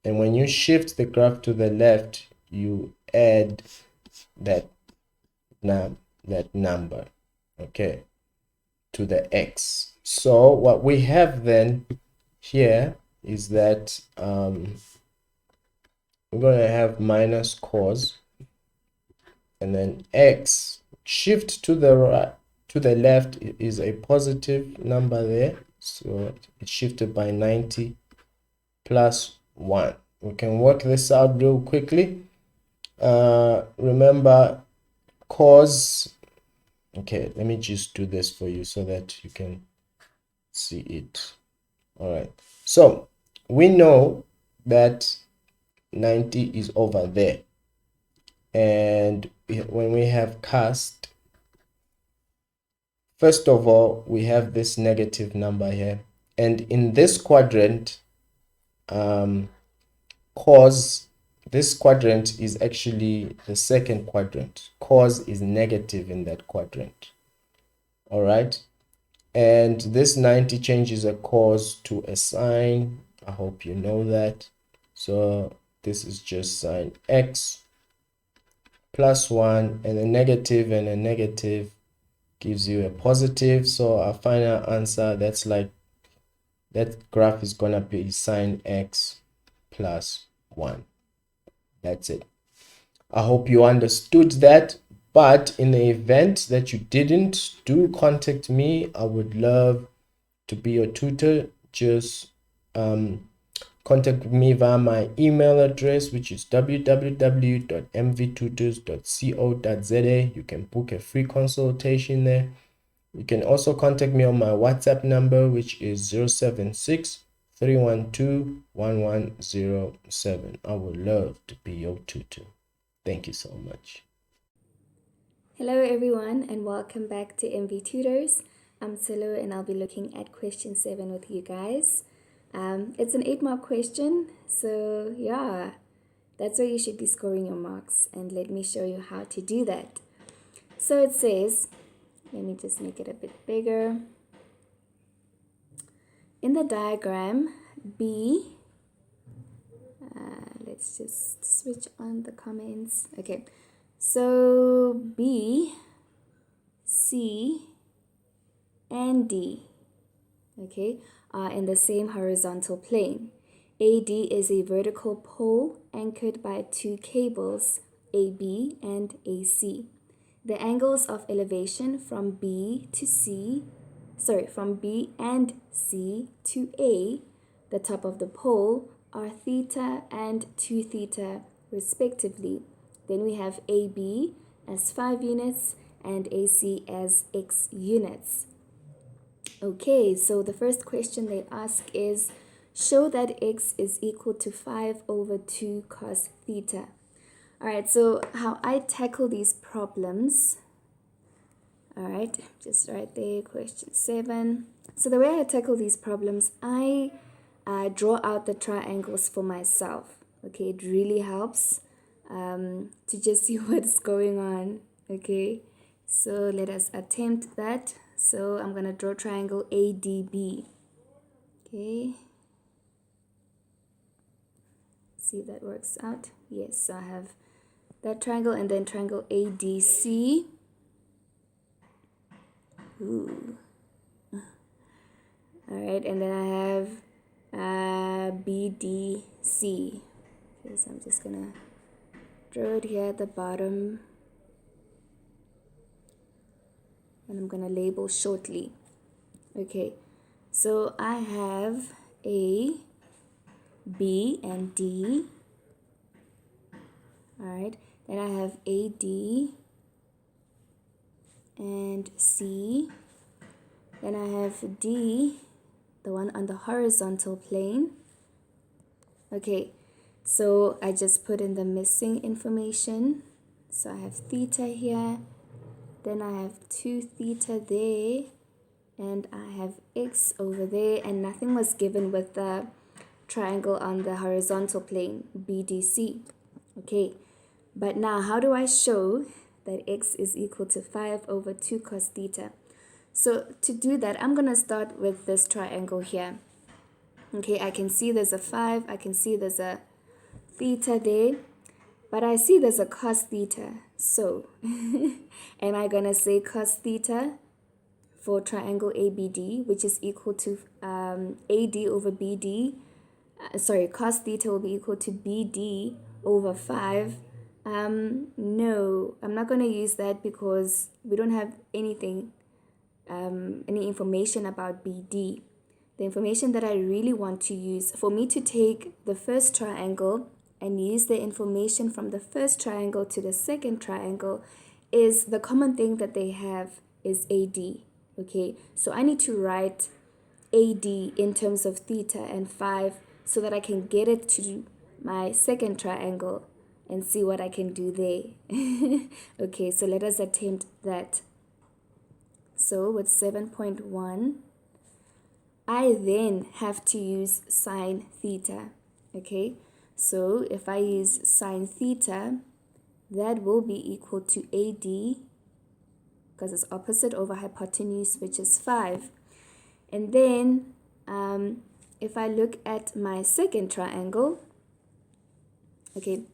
And when you shift the graph to the left, you add that number, okay, to the x. So what we have then here is that we're going to have minus cos, and then x shift to the right, to the left is a positive number there, so it's shifted by 90 plus 1. We can work this out real quickly. Remember cos, okay, let me just do this for you so that you can see it. All right, so we know that 90 is over there, and when we have cast, first of all, we have this negative number here, and in this quadrant, cos, this quadrant is actually the second quadrant. Cos is negative in that quadrant. All right, and this 90 changes a cos to a sine. I hope you know that. So this is just sine x plus 1, and a negative gives you a positive. So our final answer, that's like, that graph is gonna be sine x plus 1. That's it. I hope you understood that, But in the event that you didn't, do contact me. I would love to be your tutor. Just contact me via my email address, which is www.mvtutors.co.za. You can book a free consultation there. You can also contact me on my WhatsApp number, which is 076 312 1107. I would love to be your tutor. Thank you so much. Hello everyone and welcome back to MV Tutors. I'm Silo and I'll be looking at question 7 with you guys. It's an 8-mark question, so yeah, that's where you should be scoring your marks, and let me show you how to do that. So it says, let me just make it a bit bigger. In the diagram, B, let's just switch on the comments. Okay, so B, C, and D, okay, are in the same horizontal plane. AD is a vertical pole anchored by 2 cables, AB and AC. The angles of elevation from B and C to A, the top of the pole, are theta and 2 theta respectively. Then we have AB as 5 units and AC as x units. Okay, so the first question they ask is, show that x is equal to 5 over 2 cos theta. Alright, so how I tackle these problems, alright, just right there, question 7. So the way I tackle these problems, I draw out the triangles for myself. Okay, it really helps to just see what's going on. Okay, so let us attempt that. So I'm going to draw triangle ADB. Okay, see if that works out. Yes, so I have that triangle and then triangle ADC. Ooh. Alright, and then I have BDC. Okay, so I'm just gonna draw it here at the bottom, and I'm gonna label shortly. Okay, so I have A, B, and D. Alright, then I have AD and C. Then I have D, the one on the horizontal plane. Okay, so I just put in the missing information. So I have theta here, then I have 2 theta there, and I have x over there, and nothing was given with the triangle on the horizontal plane, BDC. Okay, but now how do I show that x is equal to 5 over 2 cos theta? So to do that, I'm going to start with this triangle here. Okay, I can see there's a 5, I can see there's a theta there, but I see there's a cos theta. So, am I going to say cos theta for triangle ABD, which is equal to AD over BD? Cos theta will be equal to BD over 5. No, I'm not going to use that because we don't have anything, any information about BD. The information that I really want to use, for me to take the first triangle and use the information from the first triangle to the second triangle, is the common thing that they have is AD. Okay, so I need to write AD in terms of theta and 5 so that I can get it to my second triangle and see what I can do there. Okay, so let us attempt that. So with 7.1, I then have to use sine theta. Okay, so if I use sine theta, that will be equal to AD, because it's opposite over hypotenuse, which is 5. And then if I look at my second triangle, okay,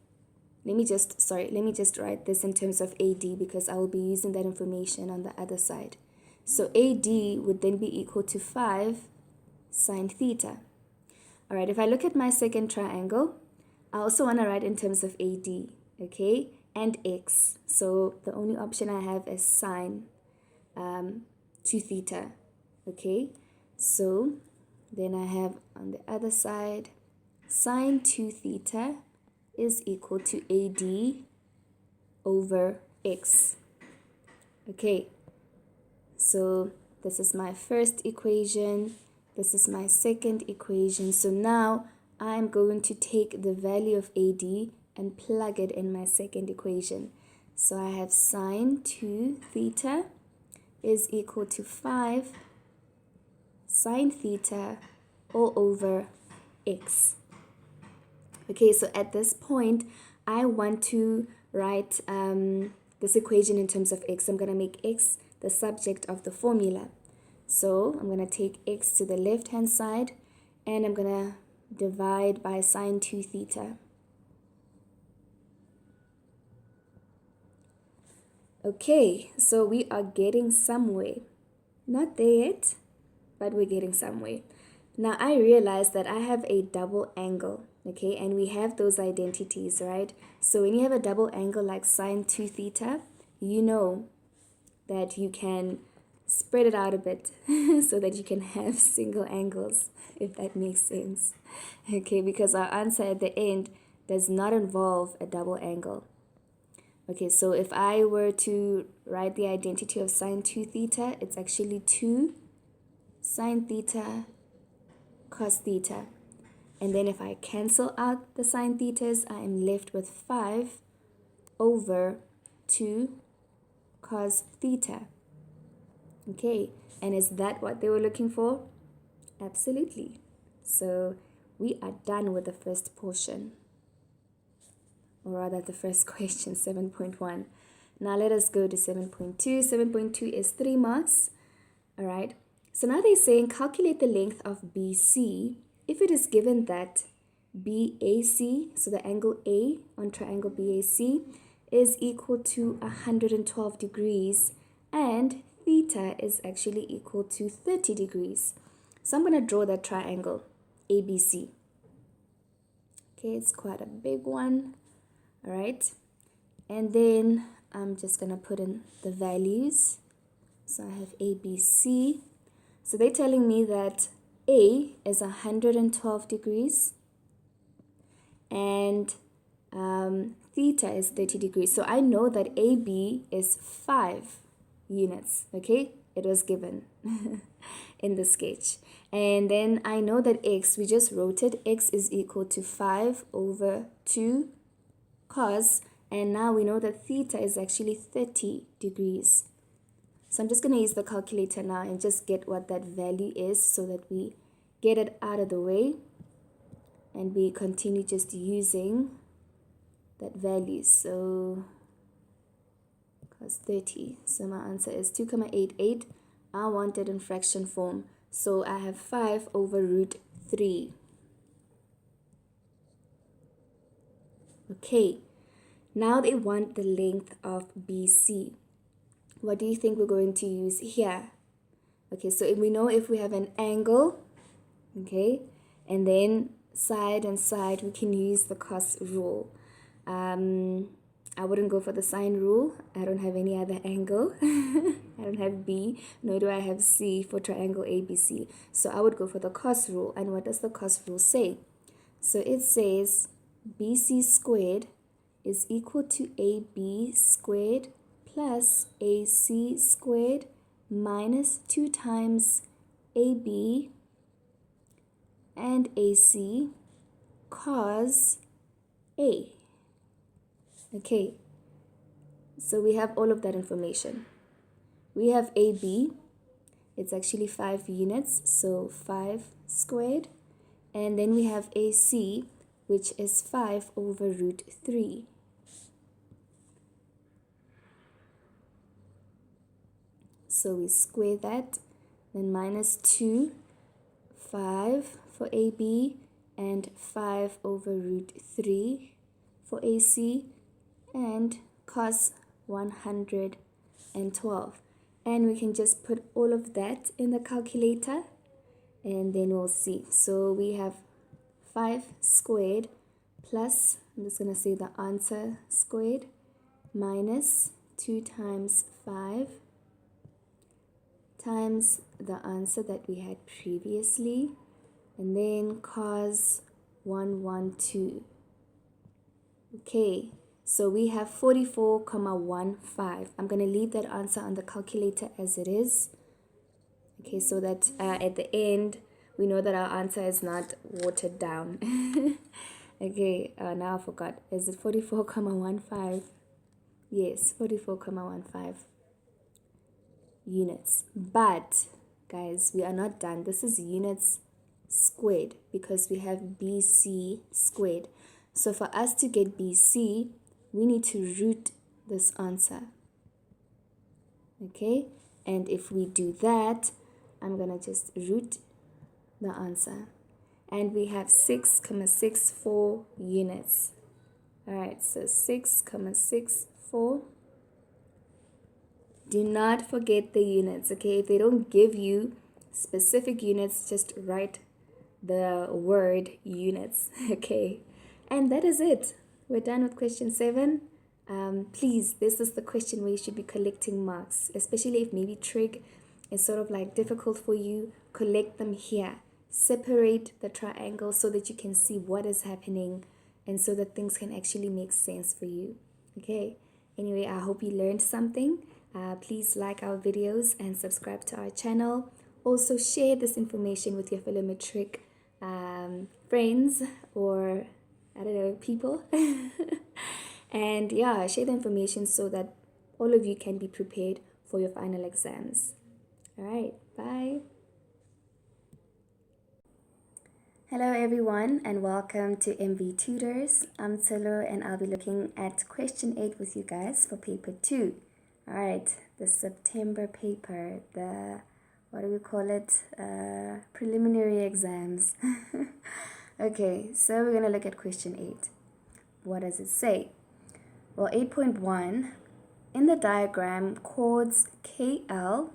let me just write this in terms of AD because I will be using that information on the other side. So AD would then be equal to 5 sine theta. All right, if I look at my second triangle, I also want to write in terms of AD, okay? and x. So the only option I have is sine 2 theta. Okay, so then I have on the other side sine 2 theta is equal to AD over x. Okay, so this is my first equation, this is my second equation. So now I'm going to take the value of AD and plug it in my second equation. So I have sine 2 theta is equal to 5 sine theta all over x. Okay, so at this point, I want to write this equation in terms of x. I'm going to make x the subject of the formula. So I'm going to take x to the left-hand side, and I'm going to divide by sine 2 theta. Okay, so we are getting somewhere. Not there yet, but we're getting somewhere. Now I realize that I have a double angle, okay, and we have those identities, right? So when you have a double angle like sine 2 theta, you know that you can spread it out a bit so that you can have single angles, if that makes sense. Okay, because our answer at the end does not involve a double angle. Okay, so if I were to write the identity of sine 2 theta, it's actually 2 sine theta cos theta. And then if I cancel out the sine thetas, I am left with 5 over 2 cos theta. Okay, and is that what they were looking for? Absolutely. So we are done with the first portion, or rather the first question, 7.1. Now let us go to 7.2. 7.2 is 3 marks. All right. So now they're saying calculate the length of BC if it is given that BAC, so the angle A on triangle BAC, is equal to 112 degrees and theta is actually equal to 30 degrees. So I'm going to draw that triangle ABC. Okay, it's quite a big one. All right. And then I'm just going to put in the values. So I have ABC. So they're telling me that A is 112 degrees and theta is 30 degrees. So I know that AB is 5 units, okay? It was given in the sketch. And then I know that X, we just wrote it, X is equal to 5 over 2 cos, and now we know that theta is actually 30 degrees. So I'm just going to use the calculator now and just get what that value is so that we get it out of the way and we continue just using that value. So cos 30. So my answer is 2,88. I want it in fraction form. So I have 5 over root 3. Okay. Now they want the length of BC. What do you think we're going to use here? Okay, so we know if we have an angle, okay, and then side and side, we can use the cos rule. I wouldn't go for the sine rule. I don't have any other angle. I don't have B, nor do I have C for triangle ABC. So I would go for the cos rule. And what does the cos rule say? So it says BC squared is equal to AB squared plus AC squared minus 2 times AB and AC cos A. Okay, so we have all of that information. We have AB, it's actually 5 units, so 5 squared. And then we have AC, which is 5 over root 3. So we square that, then minus 2, 5 for AB, and 5 over root 3 for AC, and cos 112. And we can just put all of that in the calculator, and then we'll see. So we have 5 squared plus, I'm just going to say the answer squared, minus 2 times 5 times the answer that we had previously, and then cos 112. Okay, so we have 44,15. I'm going to leave that answer on the calculator as it is. Okay, so that at the end, we know that our answer is not watered down. Okay, now I forgot. Is it 44,15? Yes, 44,15 units. But, guys, we are not done. This is units squared because we have BC squared. So for us to get BC, we need to root this answer. Okay, and if we do that, I'm going to just root the answer. And we have 6,64 units. All right, so 6,64. Do not forget the units, okay? If they don't give you specific units, just write the word units, okay? And that is it. We're done with question 7. Please, this is the question where you should be collecting marks, especially if maybe trig is sort of like difficult for you. Collect them here. Separate the triangle so that you can see what is happening and so that things can actually make sense for you. Okay, anyway, I hope you learned something. Please like our videos and subscribe to our channel. Also share this information with your fellow matric friends or I don't know, people. And yeah, share the information so that all of you can be prepared for your final exams. All right, bye. Hello everyone and welcome to MV Tutors. I'm Tilo and I'll be looking at question 8 with you guys for paper 2. All right, the September paper, the, what do we call it? Preliminary exams. Okay, so we're going to look at question 8. What does it say? Well, 8.1, in the diagram, chords KL,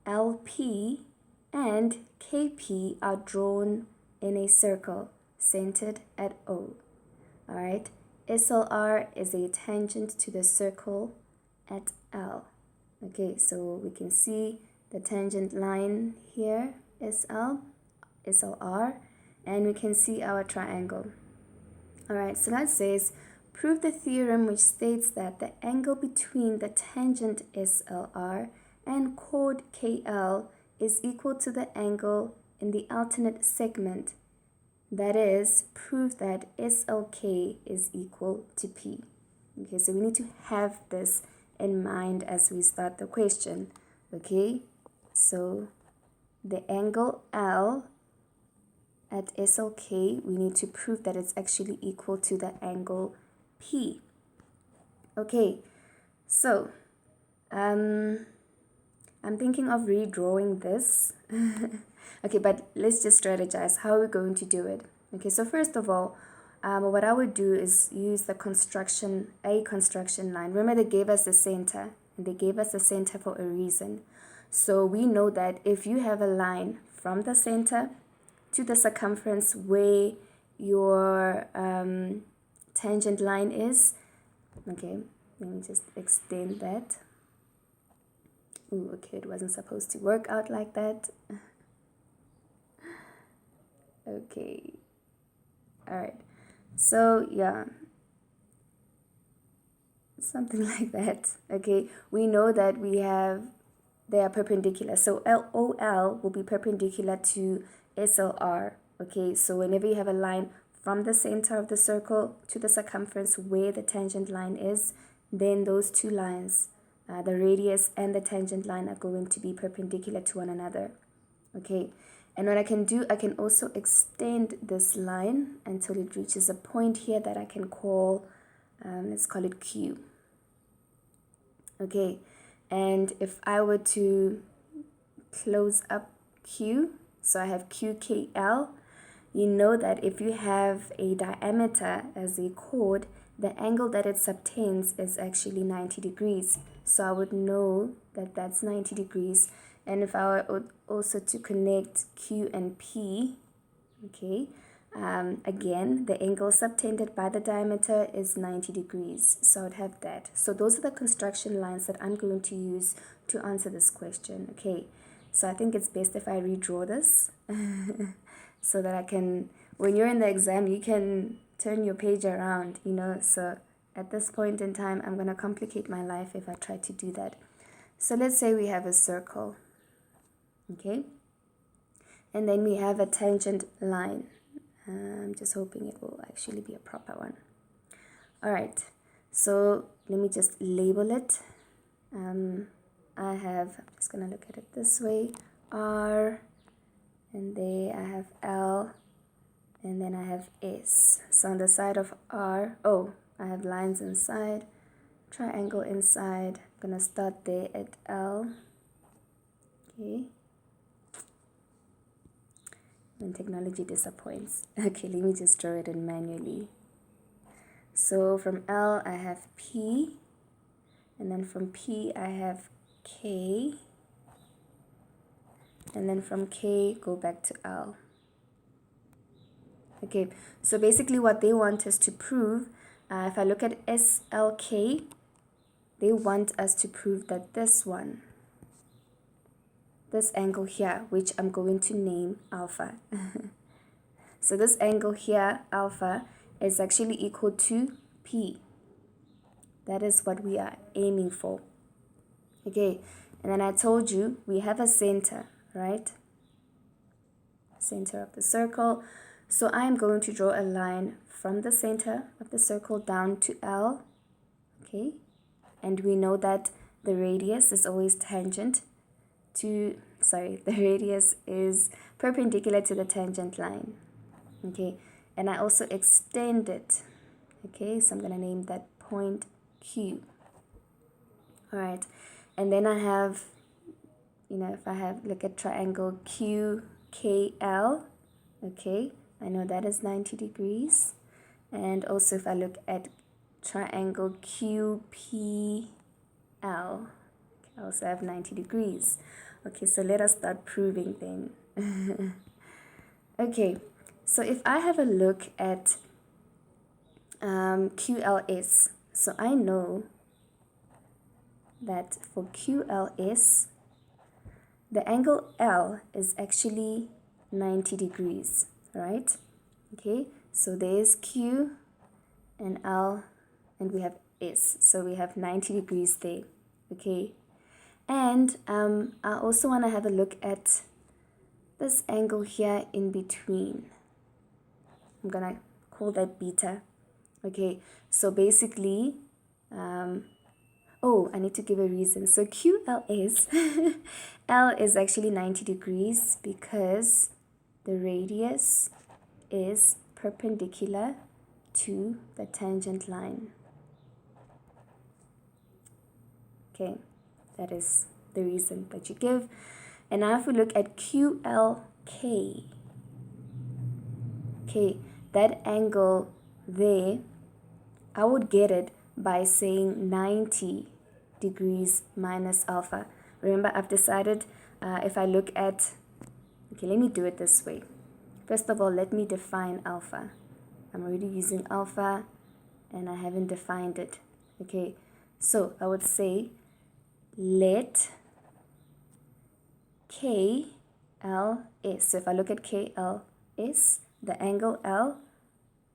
LP, and KP are drawn in a circle centered at O. All right, SLR is a tangent to the circle at L. Okay, so we can see the tangent line here, SLR, and we can see our triangle. All right, so that says, prove the theorem which states that the angle between the tangent SLR and chord KL is equal to the angle in the alternate segment. That is, prove that SLK is equal to P. Okay, so we need to have this in mind as we start the question. Okay, so the angle L at SLK, we need to prove that it's actually equal to the angle P. Okay, so I'm thinking of redrawing this. Okay, but let's just strategize. How are we going to do it? Okay, so first of all, what I would do is use the construction line. Remember, they gave us the center, and they gave us the center for a reason. So we know that if you have a line from the center to the circumference where your tangent line is, okay, let me just extend that. Ooh, okay, it wasn't supposed to work out like that. Okay, all right, so yeah, something like that. Okay, we know that they are perpendicular, so LOL will be perpendicular to SLR. Okay, so whenever you have a line from the center of the circle to the circumference where the tangent line is, then those two lines, the radius and the tangent line, are going to be perpendicular to one another. Okay, and what I can do, I can also extend this line until it reaches a point here that I can call, let's call it Q. Okay, and if I were to close up Q, so I have QKL, you know that if you have a diameter as a chord, the angle that it subtends is actually 90 degrees. So I would know that that's 90 degrees. And if I were also to connect Q and P, okay, Again, the angle subtended by the diameter is 90 degrees. So I'd have that. So those are the construction lines that I'm going to use to answer this question. Okay, so I think it's best if I redraw this so that I can, when you're in the exam, you can turn your page around, you know. So at this point in time, I'm going to complicate my life if I try to do that. So let's say we have a circle, okay? And then we have a tangent line. I'm just hoping it will actually be a proper one. All right, so let me just label it. I'm just gonna look at it this way, R, and there I have L, and then I have S. So on the side of R, I have lines inside, triangle inside. I'm gonna start there at L, okay. When technology disappoints. Okay, let me just draw it in manually. So from L I have P, and then from P I have K, and then from K go back to L. Okay, so basically what they want us to prove, if I look at SLK, they want us to prove that this angle here, which I'm going to name alpha. So this angle here, alpha, is actually equal to P. That is what we are aiming for. Okay, and then I told you we have a center, right? Center of the circle. So I am going to draw a line from the center of the circle down to L. Okay, and we know that the radius is always the radius is perpendicular to the tangent line. Okay, and I also extend it. Okay, so I'm going to name that point Q. All right, and then I have, if I look at triangle QKL, okay, I know that is 90 degrees. And also if I look at triangle QPL, I also have 90 degrees. Okay, so let us start proving then. Okay, so if I have a look at QLS, so I know that for QLS, the angle L is actually 90 degrees, right? Okay, so there's Q and L, and we have S, so we have 90 degrees there. Okay, and I also want to have a look at this angle here in between. I'm gonna call that beta. Okay, so basically, I need to give a reason. So QLS, L is actually 90 degrees because the radius is perpendicular to the tangent line. Okay, that is the reason that you give. And now if we look at QLK, okay, that angle there, I would get it by saying 90 degrees minus alpha. Remember, I've decided if I look at, okay, let me do it this way. First of all, let me define alpha. I'm already using alpha and I haven't defined it. Okay, so I would say let KLS. So if I look at KLS, the angle L,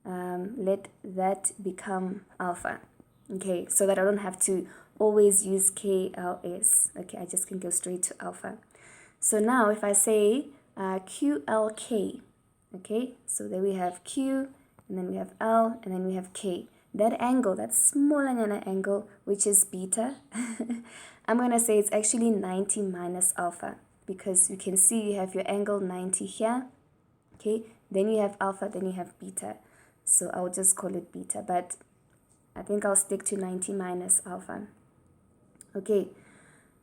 let that become alpha. Okay, so that I don't have to always use KLS. Okay, I just can go straight to alpha. So now if I say QLK, okay, so there we have Q, and then we have L, and then we have K. That angle, that smaller than an angle, which is beta, I'm going to say it's actually 90 minus alpha, because you can see you have your angle 90 here, okay, then you have alpha, then you have beta. So I'll just call it beta, but I think I'll stick to 90 minus alpha. Okay,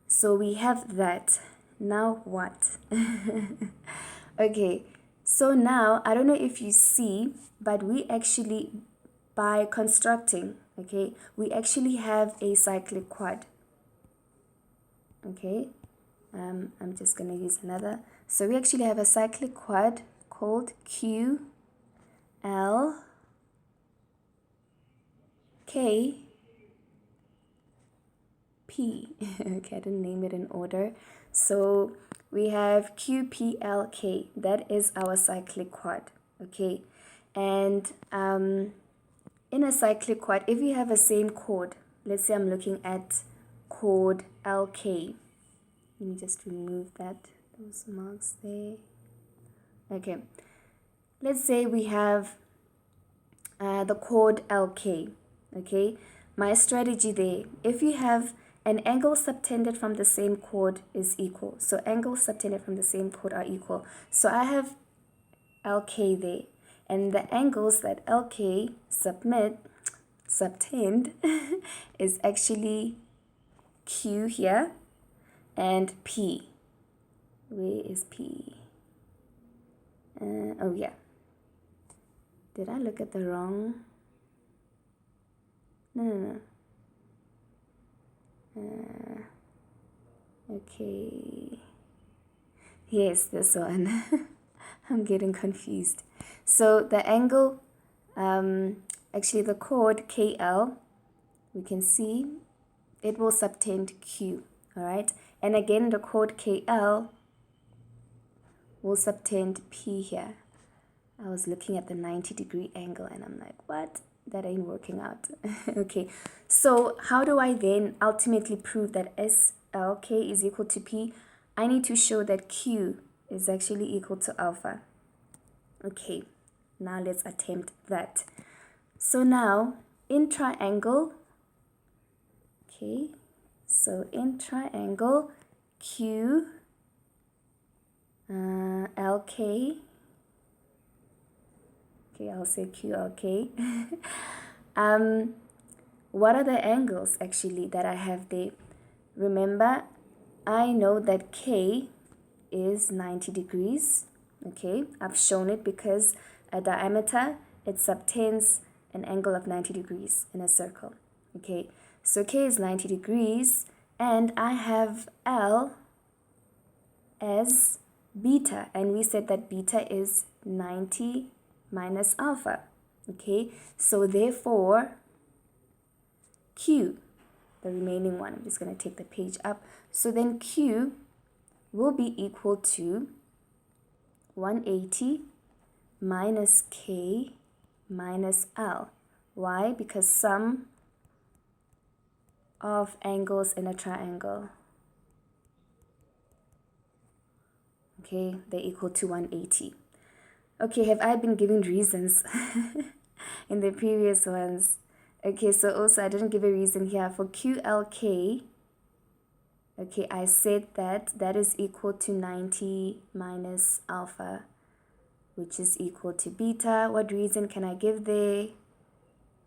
so we have that. Now what? Okay, so now, I don't know if you see, but we actually, by constructing, okay, we actually have a cyclic quad. Okay, I'm just going to use another. So we actually have a cyclic quad called Q, L, K, P. Okay, I didn't name it in order. So we have QPLK. That is our cyclic quad. Okay, and in a cyclic quad, if you have a same chord, let's say I'm looking at chord LK. Let me just remove those marks there. Okay, let's say we have the chord LK. Okay, my strategy there, if you have an angle subtended from the same chord is equal. So angles subtended from the same chord are equal. So I have LK there. And the angles that LK subtend is actually Q here and P. Where is P? Oh yeah. Did I look at the wrong? No. Okay. Yes, this one. I'm getting confused. So the angle, actually the chord KL, we can see it will subtend Q, all right? And again, the chord KL will subtend P here. I was looking at the 90-degree angle and I'm like, what? That ain't working out. Okay, so how do I then ultimately prove that SLK is equal to P? I need to show that Q is actually equal to alpha. Okay, now let's attempt that. So now in triangle, okay, so in triangle Q LK, okay, I'll say QLK. What are the angles actually that I have there? Remember, I know that K is 90 degrees. Okay, I've shown it because a diameter, it subtends an angle of 90 degrees in a circle. Okay, so K is 90 degrees and I have L as beta, and we said that beta is 90 minus alpha. Okay, so therefore Q, the remaining one, I'm just going to take the page up. So then Q will be equal to 180 minus K minus L. Why? Because sum of angles in a triangle, okay, they're equal to 180. Okay, have I been giving reasons in the previous ones? Okay, so also I didn't give a reason here for QLK. Okay, I said that is equal to 90 minus alpha, which is equal to beta. What reason can I give there?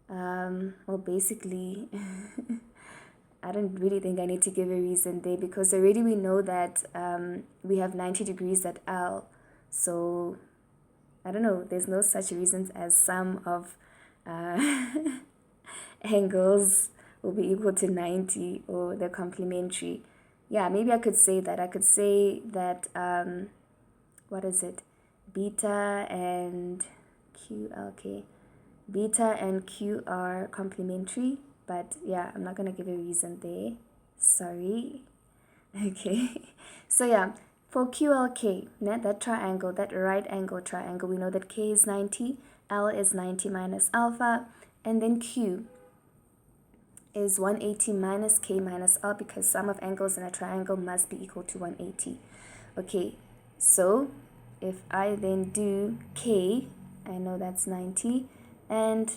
Well, basically, I don't really think I need to give a reason there because already we know that we have 90 degrees at L. So, I don't know, there's no such reasons as sum of angles will be equal to 90 or they're complementary. Yeah, maybe I could say that. I could say that, what is it? Beta and Q, okay. Beta and Q are complementary, but yeah, I'm not going to give a reason there. Sorry. Okay. So yeah, for QLK, that triangle, that right angle triangle, we know that K is 90, L is 90 minus alpha, and then Q is 180 minus K minus L because sum of angles in a triangle must be equal to 180. Okay, so if I then do K, I know that's 90, and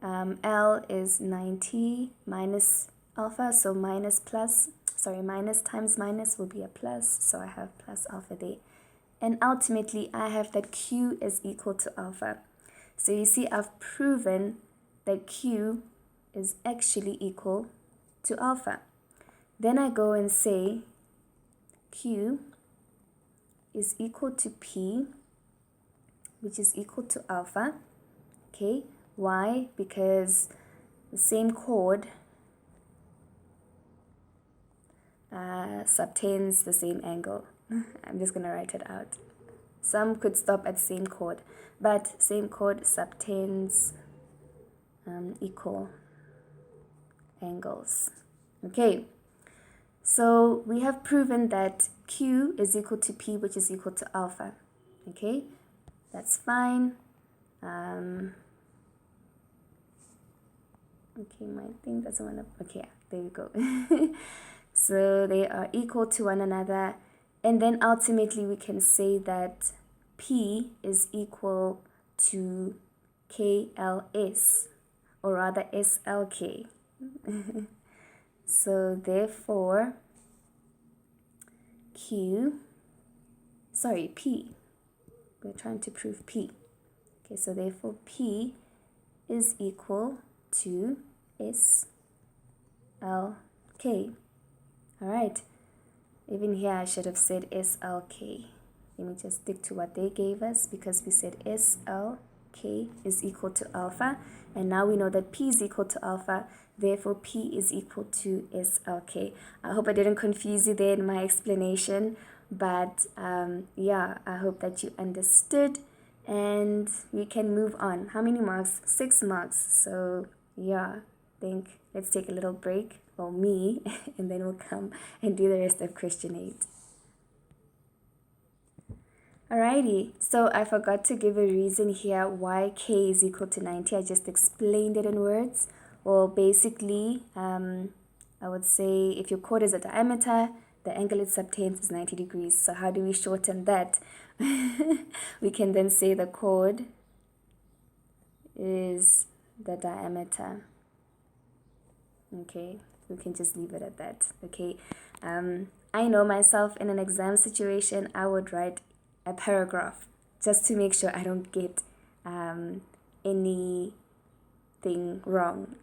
L is 90 minus alpha, so minus times minus will be a plus, so I have plus alpha there. And ultimately, I have that Q is equal to alpha. So you see, I've proven that Q is actually equal to alpha. Then I go and say Q is equal to P, which is equal to alpha. Okay, why? Because the same chord subtends the same angle. I'm just going to write it out. Some could stop at same chord, but same chord subtends equal angles. Okay, so we have proven that Q is equal to P, which is equal to alpha. Okay, that's fine. Okay, my thing doesn't want to, okay, there we go. So they are equal to one another, and then ultimately we can say that P is equal to KLS, or rather SLK. So therefore P, we're trying to prove P. Okay, so therefore P is equal to SLK. All right, even here I should have said SLK. Let me just stick to what they gave us, because we said SLK is equal to alpha, and now we know that P is equal to alpha, therefore P is equal to SLK. I hope I didn't confuse you there in my explanation, but yeah, I hope that you understood, and we can move on. How many marks? 6 marks. So yeah, I think let's take a little break, or me, and then we'll come and do the rest of question 8. Alrighty, so I forgot to give a reason here why K is equal to 90. I just explained it in words. Well, basically, I would say if your chord is a diameter, the angle it subtends is 90 degrees. So how do we shorten that? We can then say the chord is the diameter. Okay, we can just leave it at that. Okay, I know myself, in an exam situation, I would write a paragraph just to make sure I don't get anything wrong.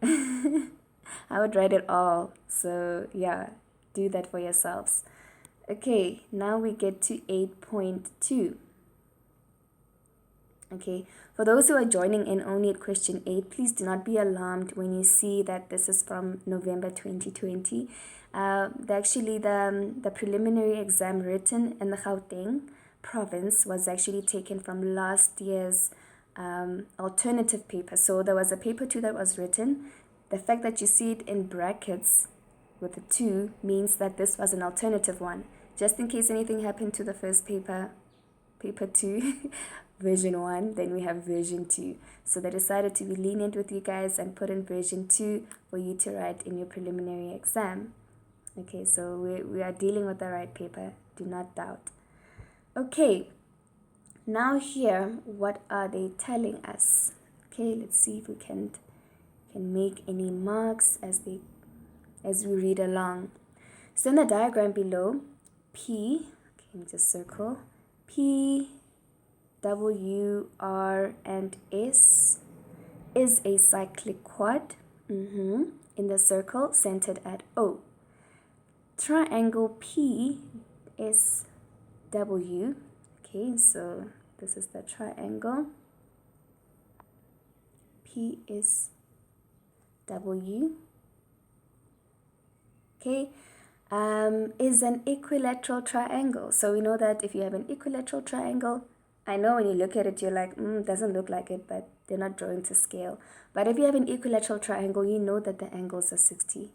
I would write it all. So yeah, do that for yourselves. Okay, now we get to 8.2. Okay, for those who are joining in only at question 8, please do not be alarmed when you see that this is from November 2020. The preliminary exam written in the Gauteng province was actually taken from last year's alternative paper. So there was a paper 2 that was written. The fact that you see it in brackets with a 2 means that this was an alternative one. Just in case anything happened to the first paper 2, version 1, then we have version 2. So they decided to be lenient with you guys and put in version 2 for you to write in your preliminary exam. Okay, so we are dealing with the right paper, do not doubt. Okay, now here, what are they telling us? Okay, let's see if we can make any marks as we read along. So in the diagram below, P, okay, let me just circle, P, W, R, and S is a cyclic quad in the circle centered at O. Triangle P, S, W. Okay, so this is the triangle P, S, W. Okay, is an equilateral triangle. So we know that if you have an equilateral triangle, I know when you look at it, you're like, doesn't look like it, but they're not drawing to scale. But if you have an equilateral triangle, you know that the angles are 60,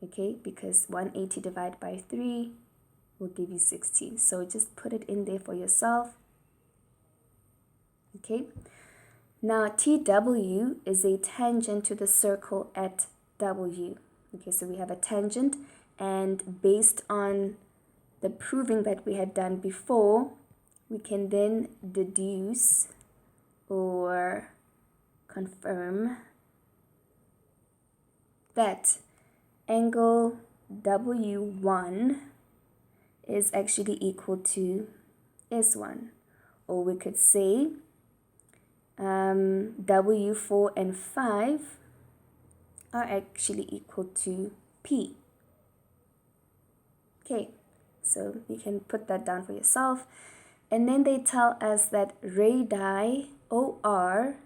okay? Because 180 divided by 3 will give you 60. So just put it in there for yourself, okay? Now, TW is a tangent to the circle at W. Okay, so we have a tangent, and based on the proving that we had done before, we can then deduce or confirm that angle W1 is actually equal to S1. Or we could say W4 and 5 are actually equal to P. Okay, so you can put that down for yourself. And then they tell us that radii OR,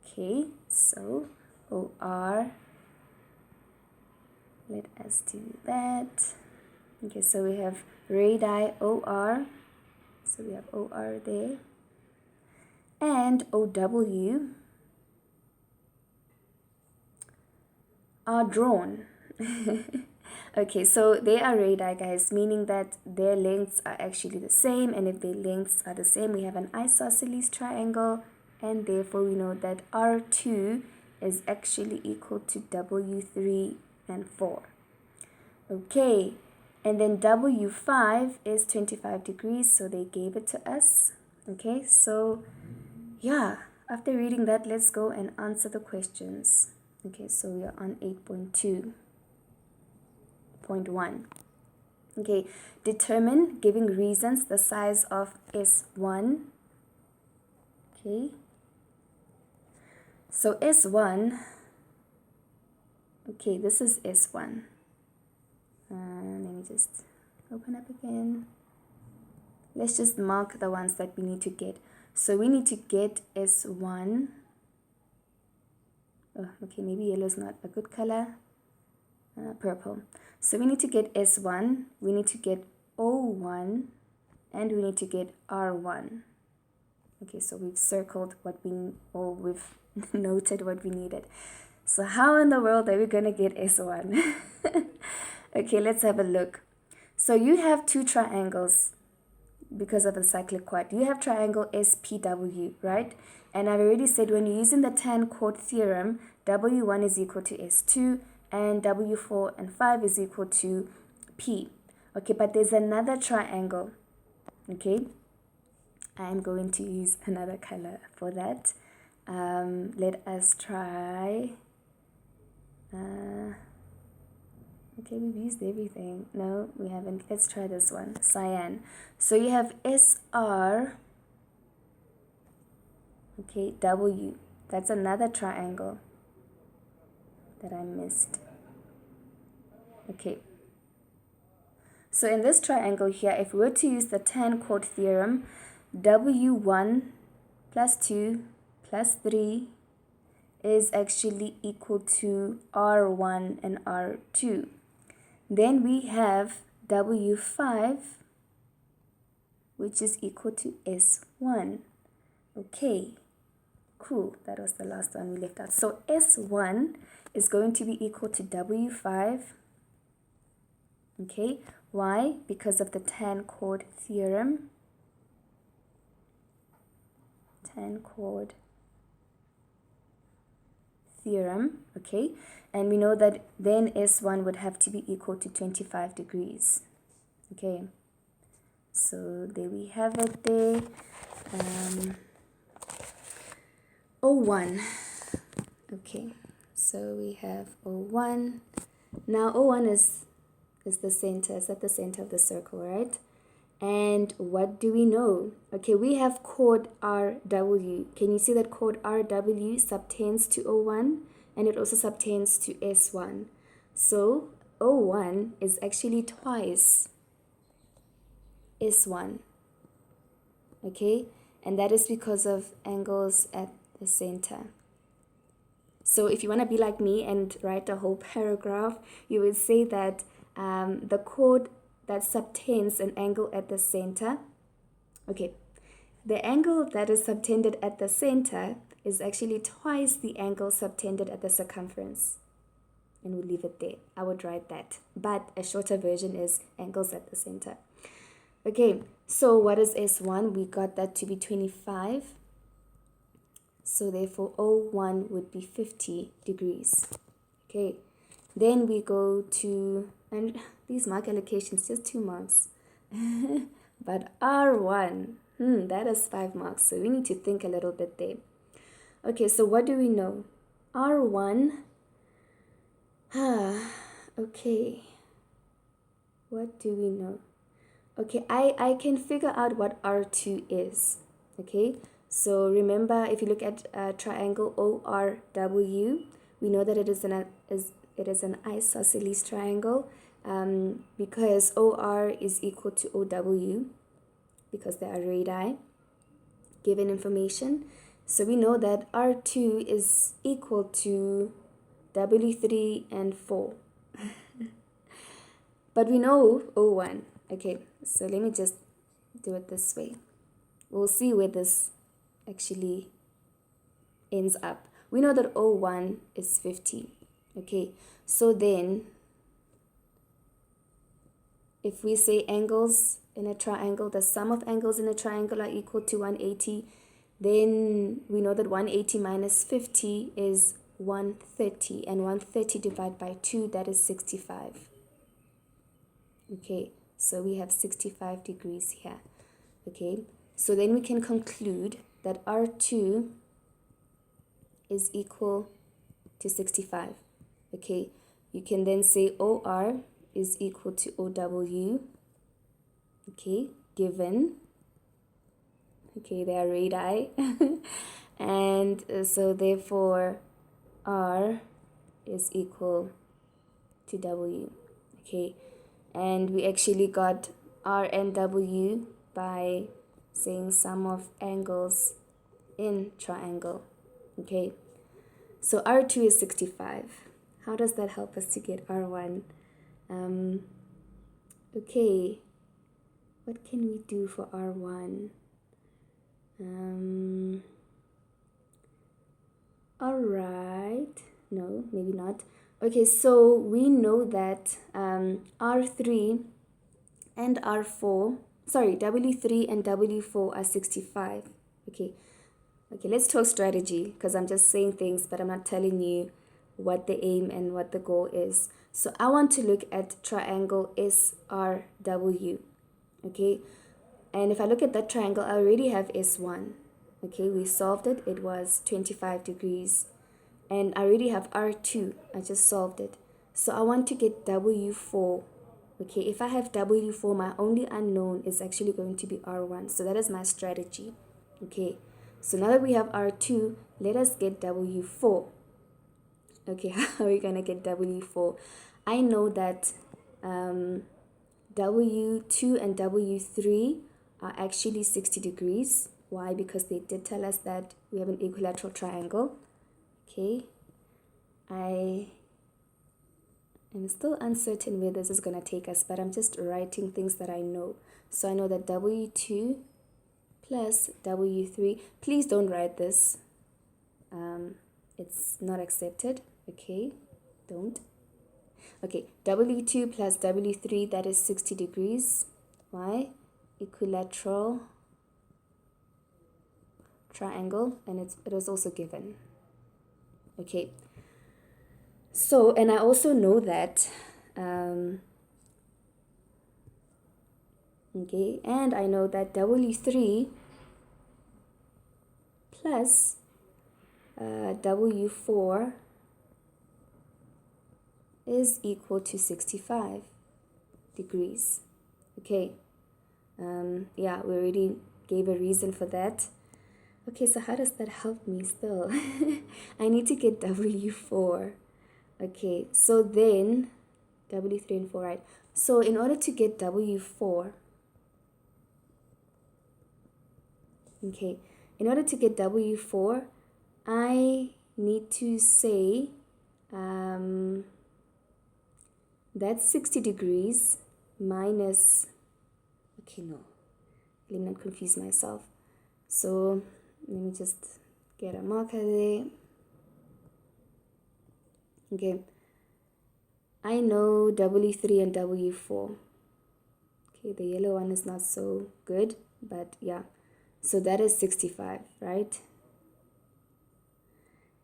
okay, so OR, let us do that. Okay, so we have radii OR, so So we have OR there. And OW are drawn. Okay, so they are radii, guys, meaning that their lengths are actually the same. And if their lengths are the same, we have an isosceles triangle. And therefore, we know that R2 is actually equal to W3 and 4. Okay, and then W5 is 25 degrees, so they gave it to us. Okay, so yeah, after reading that, let's go and answer the questions. Okay, so we are on 8.2.1. Okay, determine, giving reasons, the size of S1. Okay, so S1, okay, this is S1. Let me just open up again. Let's just mark the ones that we need to get. So we need to get S1. Oh, okay, maybe yellow is not a good color. Purple. So we need to get S1, we need to get O1, and we need to get R1. Okay, so we've circled what we've noted what we needed. So how in the world are we going to get S1? Okay, let's have a look. So you have two triangles because of the cyclic quad. You have triangle SPW, right? And I've already said when you're using the tan chord theorem, W1 is equal to S2 and W4 and 5 is equal to P. Okay, but there's another triangle. Okay, I'm going to use another color for that. Let us try. Okay, we've used everything. No, we haven't. Let's try this one, cyan. So you have SR, okay, W. That's another triangle that I missed. Okay. So in this triangle here, if we were to use the tan chord theorem, W1 plus 2 plus 3 is actually equal to R1 and R2. Then we have W5, which is equal to S1. Okay, cool. That was the last one we left out. So S1 is going to be equal to W5. Okay, why? Because of the tan chord theorem. Tan chord theorem, okay, and we know that then S1 would have to be equal to 25 degrees. Okay, so there we have it there. O1. Okay, so we have O1. Now O1 is the center, it's at the center of the circle, right? And what do we know? Okay, we have chord RW. Can you see that chord RW subtends to O1 and it also subtends to S1? So O1 is actually twice S1. Okay, and that is because of angles at the center. So if you want to be like me and write a whole paragraph, you would say that the chord that subtends an angle at the center. Okay, the angle that is subtended at the center is actually twice the angle subtended at the circumference. And we'll leave it there. I would write that. But a shorter version is angles at the center. Okay, so what is S1? We got that to be 25. So therefore O1 would be 50 degrees. Okay, then we go to, and these mark allocations, just 2 marks. But R1, that is 5 marks. So we need to think a little bit there. Okay, so what do we know? R1, okay. What do we know? Okay, I can figure out what R2 is. Okay, so remember, if you look at triangle ORW, we know that it is an isosceles triangle because OR is equal to OW because they are radii given information. So we know that R2 is equal to W3 and 4. But we know O1. Okay, so let me just do it this way. We'll see where this actually ends up. We know that O1 is 50. Okay, so then if we say angles in a triangle, the sum of angles in a triangle are equal to 180, then we know that 180 minus 50 is 130, and 130 divided by 2, that is 65. Okay, so we have 65 degrees here. Okay, so then we can conclude that R2 is equal to 65. Okay, you can then say OR is equal to OW. Okay, given. Okay, they are radii. And so therefore R is equal to W. Okay, and we actually got R and W by saying sum of angles in triangle. Okay, so R2 is 65. How does that help us to get R1? Okay, what can we do for R1? All right, no, maybe not. Okay, so we know that R3 and R4, sorry, W3 and W4 are 65. Okay, let's talk strategy, because I'm just saying things, but I'm not telling you what the aim and what the goal is. So I want to look at triangle SRW. Okay, and if I look at that triangle, I already have S1. Okay, we solved it. It was 25 degrees. And I already have R2. I just solved it. So I want to get W4. Okay, if I have W4, my only unknown is actually going to be R1. So that is my strategy. Okay, so now that we have R2, let us get W4. Okay, how are we going to get W4? I know that W2 and W3 are actually 60 degrees. Why? Because they did tell us that we have an equilateral triangle. Okay, I am still uncertain where this is going to take us, but I'm just writing things that I know. So I know that W2 plus W3, please don't write this. It's not accepted. Okay, don't. Okay, W2 plus W3, that is 60 degrees. Why? Equilateral triangle, and it is also given. Okay, so, and I also know that okay, and I know that W3 plus W4 is equal to 65 degrees. Okay, yeah, we already gave a reason for that. Okay, so how does that help me still? I need to get W4. Okay, so then W3 and 4, right? So in order to get W4, okay, in order to get W4, I need to say that's 60 degrees minus, okay, no, let me not confuse myself. So let me just get a marker there. Okay, I know W3 and W4. Okay, the yellow one is not so good, but yeah. So that is 65, right?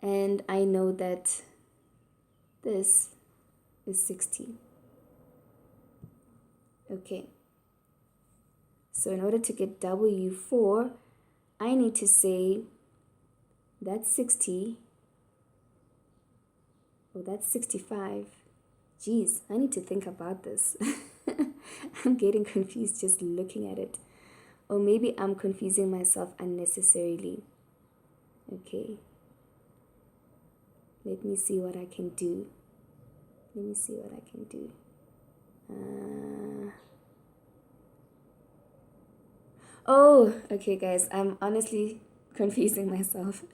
And I know that this is 60. Okay. So in order to get W4, I need to say that's 60. Oh, that's 65. Geez, I need to think about this. I'm getting confused just looking at it. Or maybe I'm confusing myself unnecessarily. Okay. Let me see what I can do. Oh, okay, guys. I'm honestly confusing myself.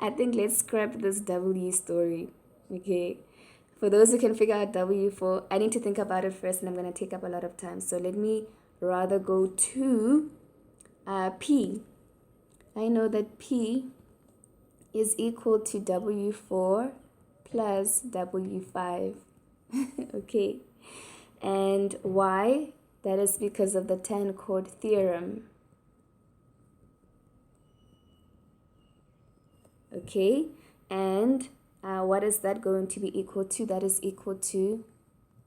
I think let's scrap this W story. Okay. For those who can figure out W4, I need to think about it first, and I'm going to take up a lot of time. So let me rather go to P. I know that P is equal to W4 plus W5. Okay. And why? That is because of the tan-chord theorem. Okay. And what is that going to be equal to? That is equal to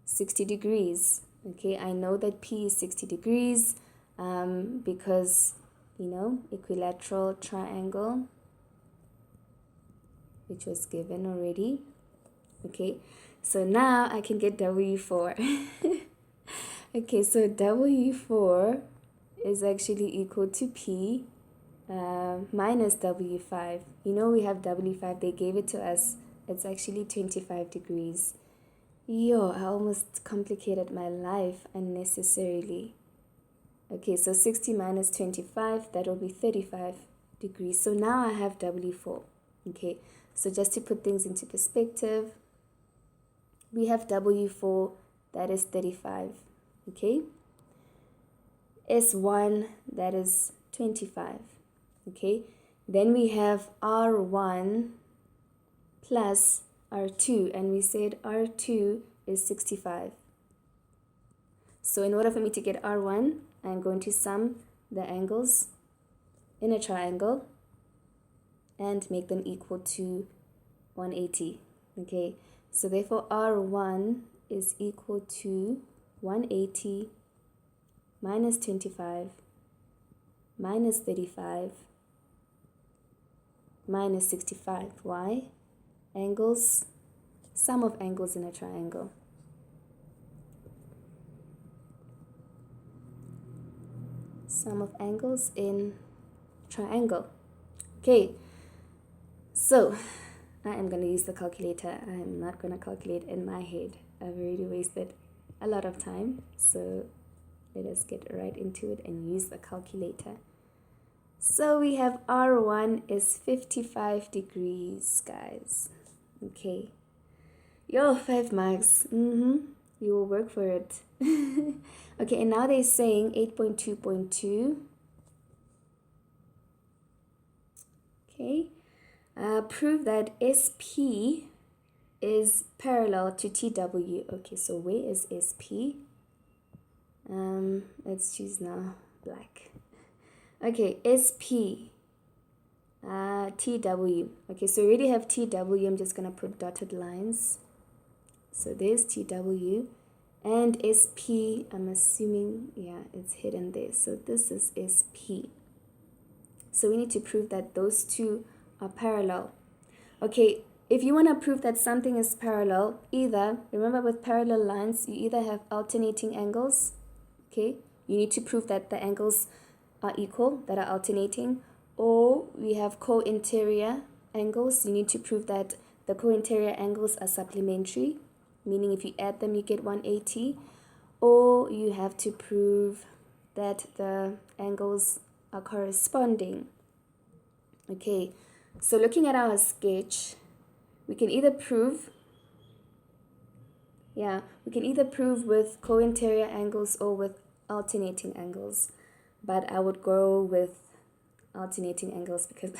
60 degrees. Okay, I know that P is 60 degrees because, equilateral triangle, which was given already. Okay, so now I can get W4. Okay, so W4 is actually equal to P minus W5. We have W5, they gave it to us. It's actually 25 degrees. Yo, I almost complicated my life unnecessarily. Okay, so 60 minus 25, that will be 35 degrees. So now I have W4. Okay, so just to put things into perspective, we have W4, that is 35. Okay, S1, that is 25. Okay, then we have R1 plus R2, and we said R2 is 65. So in order for me to get R1, I'm going to sum the angles in a triangle and make them equal to 180. Okay, so therefore R1 is equal to 180 minus 25 minus 35 minus 65. Why? Angles, sum of angles in a triangle. Sum of angles in triangle. Okay, so I am going to use the calculator. I'm not going to calculate in my head. I've already wasted a lot of time, so let us get right into it and use the calculator. So we have R1 is 55 degrees, guys. Okay. Yo, 5 marks. You will work for it. Okay, and now they're saying 8.2.2. Okay. Prove that SP is parallel to TW. Okay, so where is SP? Let's choose now black. Okay, SP. TW. Okay, so we already have TW. I'm just gonna put dotted lines. So there's TW, and SP, I'm assuming, yeah, it's hidden there. So this is SP. So we need to prove that those two are parallel. Okay, if you want to prove that something is parallel, remember with parallel lines, you either have alternating angles, okay? You need to prove that the angles are equal, that are alternating, or we have co-interior angles. You need to prove that the co-interior angles are supplementary, meaning if you add them, you get 180, or you have to prove that the angles are corresponding. Okay, so looking at our sketch, we can either prove with co-interior angles or with alternating angles, but I would go with alternating angles because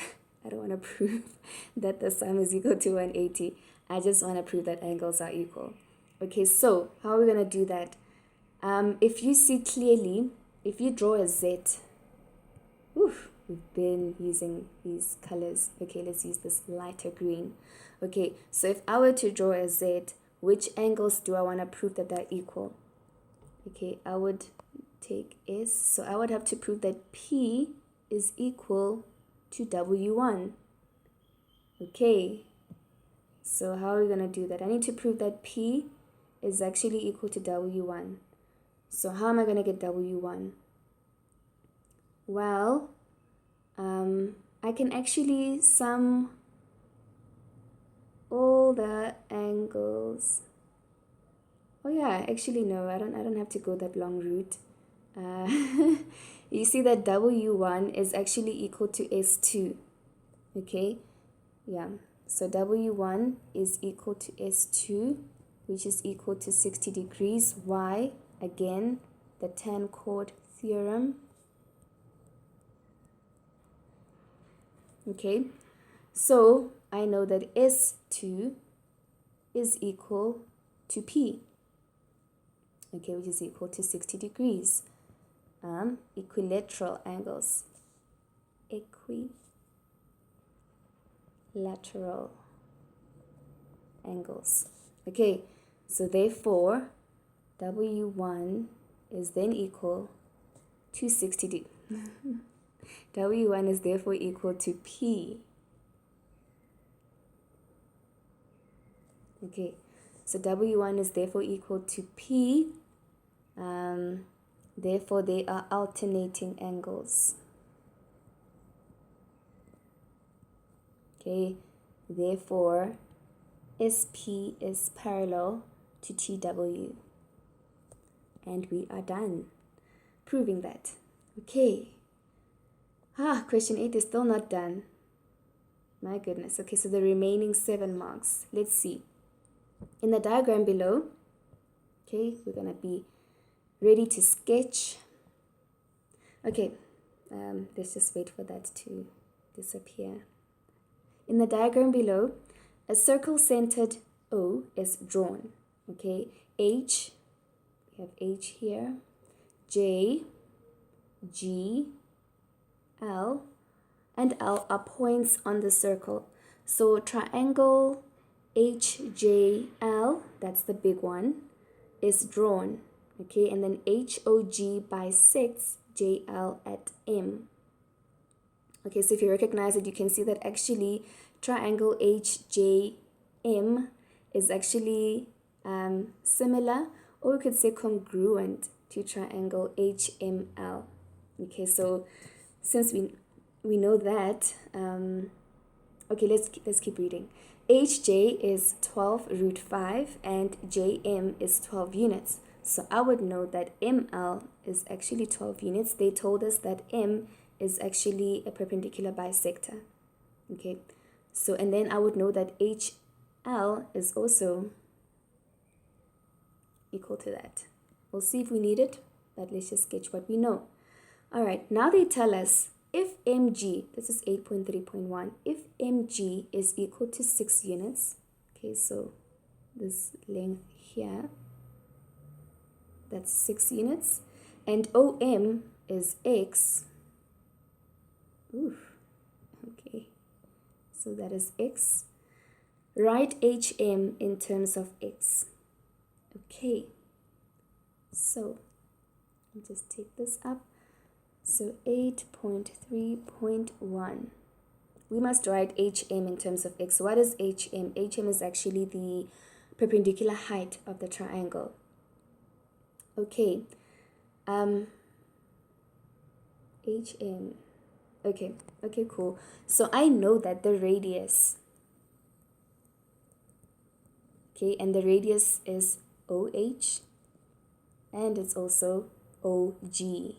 I don't want to prove that the sum is equal to 180. I just want to prove that angles are equal. Okay, so how are we going to do that? If you see clearly, if you draw a Z, we've been using these colors. Okay, let's use this lighter green. Okay, so if I were to draw a Z, which angles do I want to prove that they're equal? Okay, I would take S, so I would have to prove that P is equal to W1. Okay, so how are we going to do that? I need to prove that P is actually equal to W1. So how am I going to get W1? Well, I can actually sum all the angles. Oh yeah, actually no, I don't have to go that long route. You see that W1 is actually equal to S2. Okay, yeah, so W1 is equal to S2, which is equal to 60 degrees. Why? Again, the tan-chord theorem. Okay, so I know that S2 is equal to P, okay, which is equal to 60 degrees. Equilateral angles. Equilateral angles. Okay, so therefore, W1 is then equal to 60 degrees. W1 is therefore equal to P. Okay, so W1 is therefore equal to P. Therefore, they are alternating angles. Okay, therefore, SP is parallel to TW. And we are done proving that. Okay. Question 8 is still not done. My goodness. Okay, so the remaining 7 marks. Let's see. In the diagram below, okay, we're going to be ready to sketch. Okay, let's just wait for that to disappear. In the diagram below, a circle centered O is drawn. Okay, H, we have H here, J, G, L, and L are points on the circle. So triangle HJL, that's the big one, is drawn. Okay, and then HOG bisects JL at M. Okay, so if you recognize it, you can see that actually triangle HJM is actually similar, or we could say congruent to triangle HML. Okay, so since we know that, okay, let's keep reading. HJ is 12 root 5 and JM is 12 units. So I would know that ML is actually 12 units. They told us that M is actually a perpendicular bisector. Okay, so and then I would know that HL is also equal to that. We'll see if we need it, but let's just sketch what we know. All right, now they tell us if mg, this is 8.3.1, if mg is equal to 6 units, okay, so this length here, that's 6 units, and OM is x, okay, so that is x, write HM in terms of x. Okay, so I'll just take this up. So 8.3.1. We must write HM in terms of x. What is HM? HM is actually the perpendicular height of the triangle. Okay. HM. Okay, cool. So I know that the radius, okay, and the radius is OH, and it's also OG.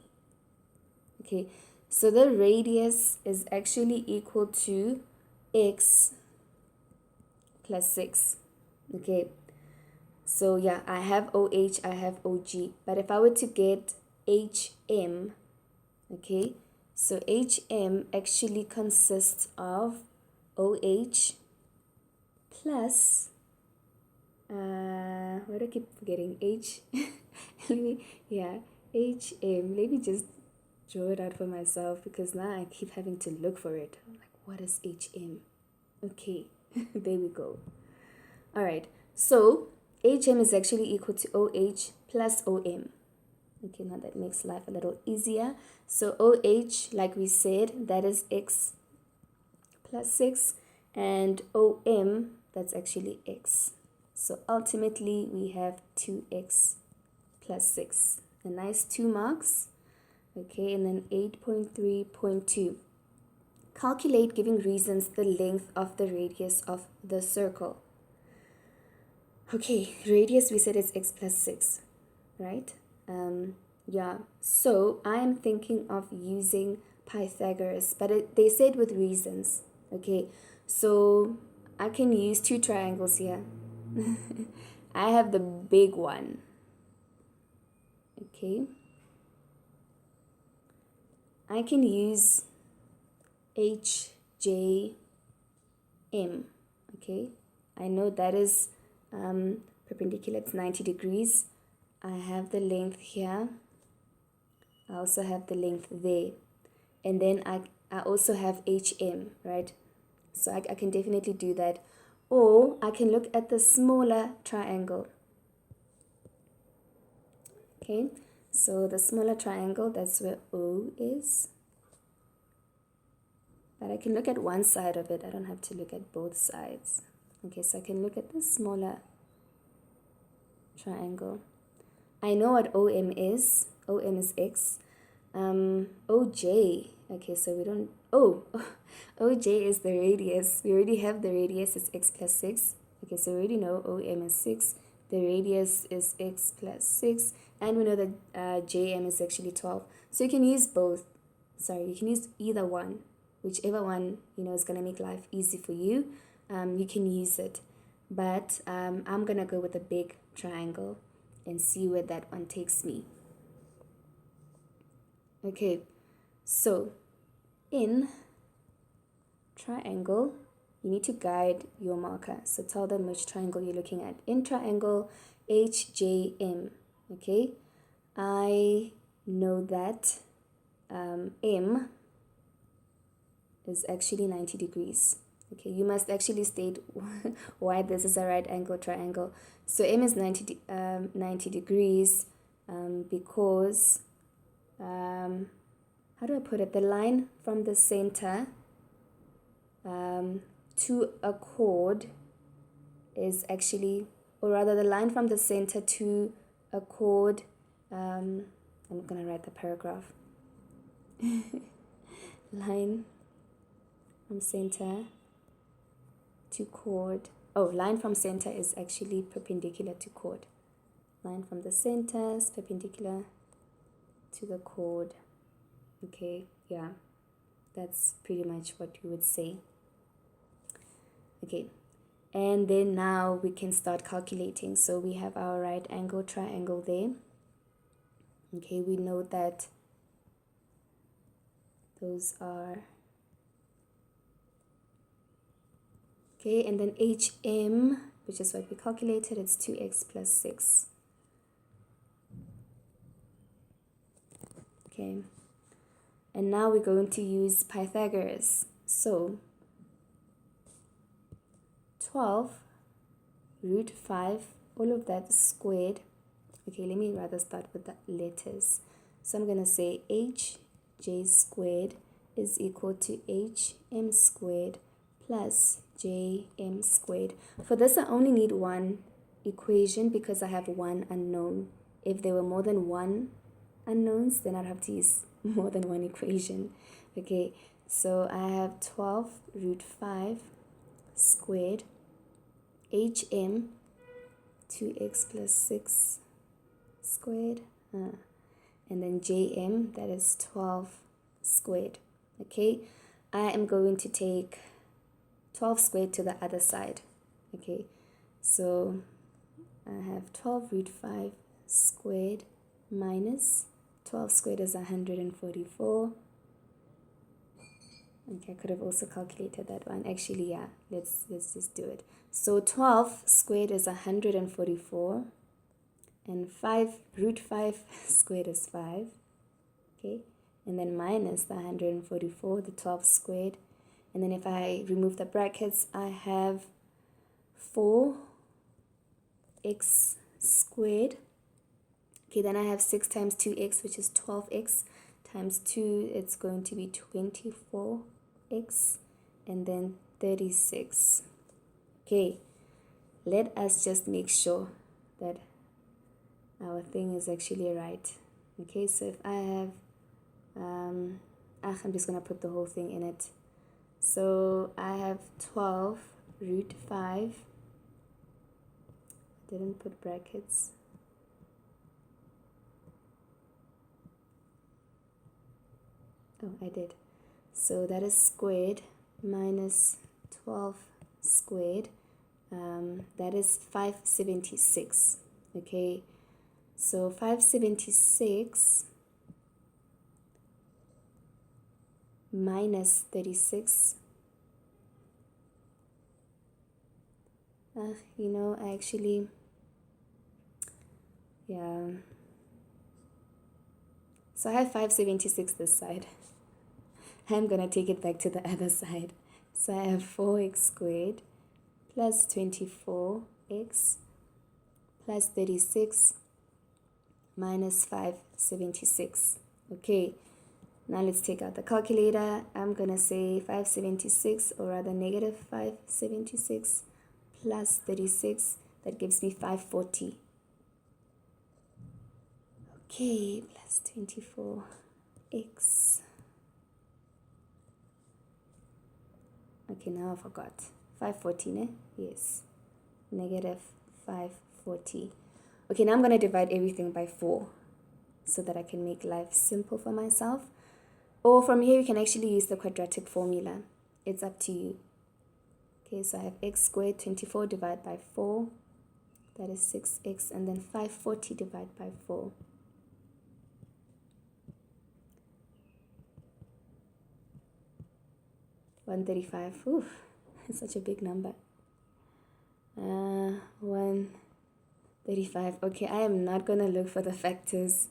Okay, so the radius is actually equal to x plus 6. Okay, so yeah, I have OH, I have OG. But if I were to get HM, okay, so HM actually consists of OH plus, what do I keep forgetting? H. HM. Let me just draw it out for myself, because now I keep having to look for it. I'm like, what is HM? Okay, there we go. All right, so HM is actually equal to OH plus OM. Okay, now that makes life a little easier. So OH, like we said, that is x plus 6, and OM, that's actually x. So ultimately, we have 2x plus 6. A nice 2 marks. Okay, and then 8.3.2. Calculate, giving reasons, the length of the radius of the circle. Okay, radius, we said it's x plus 6, right? Yeah, so I am thinking of using Pythagoras, but they said with reasons. Okay, so I can use 2 triangles here. I have the big one. Okay, I can use HG JM. Okay, I know that is perpendicular, it's 90 degrees. I have the length here. I also have the length there. And then I also have HM, right? So I can definitely do that. Or I can look at the smaller triangle. Okay, so the smaller triangle, that's where O is. But I can look at one side of it. I don't have to look at both sides. Okay, so I can look at the smaller triangle. I know what OM is. OM is X. OJ. Okay, so we don't... Oh, OJ is the radius. We already have the radius. It's X plus 6. Okay, so we already know OM is 6. The radius is X plus 6. And we know that JM is actually 12. So you can use both. Sorry, you can use either one. Whichever one, is going to make life easy for you, you can use it. But I'm going to go with a big triangle and see where that one takes me. Okay, so in triangle, you need to guide your marker. So tell them which triangle you're looking at. In triangle, HJM. Okay, I know that M is actually 90 degrees. Okay, you must actually state why this is a right angle triangle. So M is 90 degrees because, how do I put it? The line from the center to a chord is actually, or rather the line from the center to a chord, I'm going to write the paragraph. Line from center to chord. Oh, line from center is actually perpendicular to chord. Line from the center is perpendicular to the chord. Okay, yeah, that's pretty much what you would say. Okay, and then now we can start calculating. So we have our right angle triangle there. Okay, we know that those are... Okay, and then HM, which is what we calculated, it's 2x plus 6. Okay, and now we're going to use Pythagoras. So 12 root 5, all of that squared. Okay, let me rather start with the letters. So I'm going to say HJ squared is equal to HM squared plus JM squared. For this, I only need one equation because I have one unknown. If there were more than one unknowns, then I'd have to use more than one equation. Okay, so I have 12 root 5 squared HM 2x plus 6 squared, and then JM, that is 12 squared. Okay, I am going to take 12 squared to the other side. Okay, so I have 12 root 5 squared minus 12 squared is 144. Okay, I could have also calculated that one. Actually, yeah, let's just do it. So 12 squared is 144, and 5 root 5 squared is 5. Okay, and then minus the 144, the 12 squared. And then if I remove the brackets, I have 4x squared. Okay, then I have 6 times 2x, which is 12x, times 2, it's going to be 24x, and then 36. Okay, let us just make sure that our thing is actually right. Okay, so if I have, I'm just going to put the whole thing in it. So I have 12 root 5, didn't put brackets. Oh, I did. So that is squared minus 12 squared. That is 576. Okay, so 576 minus 36 I actually, yeah. So I have 576 this side. I'm gonna take it back to the other side. So I have 4x squared plus 24x plus 36 minus 576. Okay, now let's take out the calculator. I'm gonna say 576, or rather negative 576 plus 36. That gives me 540. Okay, plus 24x. Okay, now I forgot. 540, ne? Yes. Negative 540. Okay, now I'm going to divide everything by 4 so that I can make life simple for myself. Or from here, you can actually use the quadratic formula. It's up to you. Okay, so I have x squared, 24 divided by 4. That is 6x. And then 540 divided by 4. $135. Oof, it's such a big number. 135. Okay, I am not going to look for the factors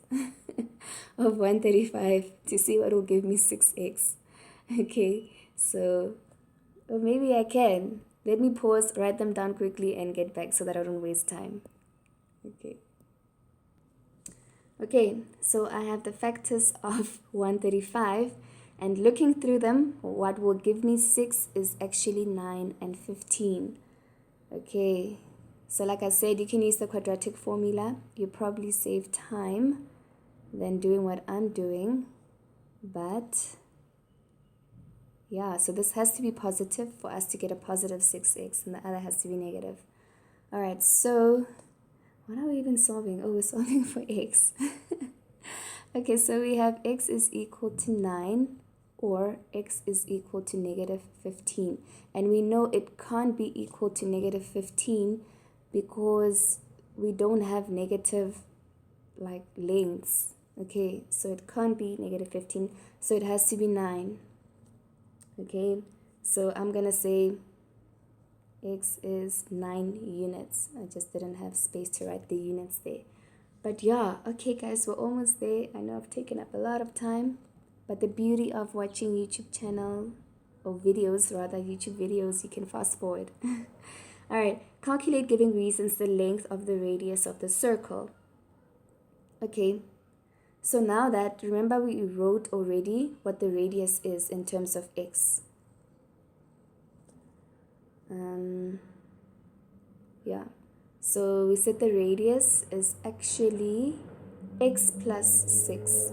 of 135 to see what will give me 6x. Okay, so, or maybe I can. Let me pause, write them down quickly, and get back so that I don't waste time. Okay, so I have the factors of 135. And looking through them, what will give me 6 is actually 9 and 15. Okay, so like I said, you can use the quadratic formula. You probably save time than doing what I'm doing. But yeah, so this has to be positive for us to get a positive 6x, and the other has to be negative. All right, so what are we even solving? Oh, we're solving for x. Okay, so we have x is equal to 9. Or x is equal to negative 15. And we know it can't be equal to negative 15 because we don't have negative lengths. Okay, so it can't be negative 15. So it has to be 9. Okay, so I'm going to say x is 9 units. I just didn't have space to write the units there. But yeah, okay guys, we're almost there. I know I've taken up a lot of time. But the beauty of watching YouTube channel, or videos rather, YouTube videos, you can fast forward. All right, calculate giving reasons the length of the radius of the circle. Okay, so now that, remember we wrote already what the radius is in terms of x. Yeah, so we said the radius is actually x plus 6.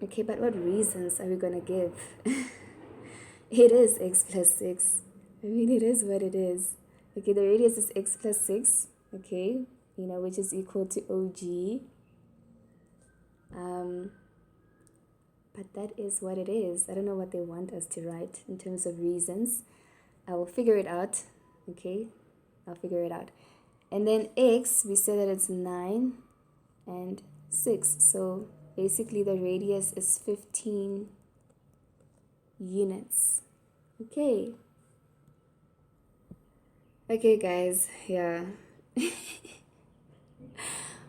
Okay, but what reasons are we going to give? It is x plus 6. I mean, it is what it is. Okay, the radius is x plus 6. Okay, which is equal to OG. But that is what it is. I don't know what they want us to write in terms of reasons. I will figure it out. Okay, I'll figure it out. And then x, we said that it's 9 and 6. So basically the radius is 15 units. Okay. Okay, guys. Yeah.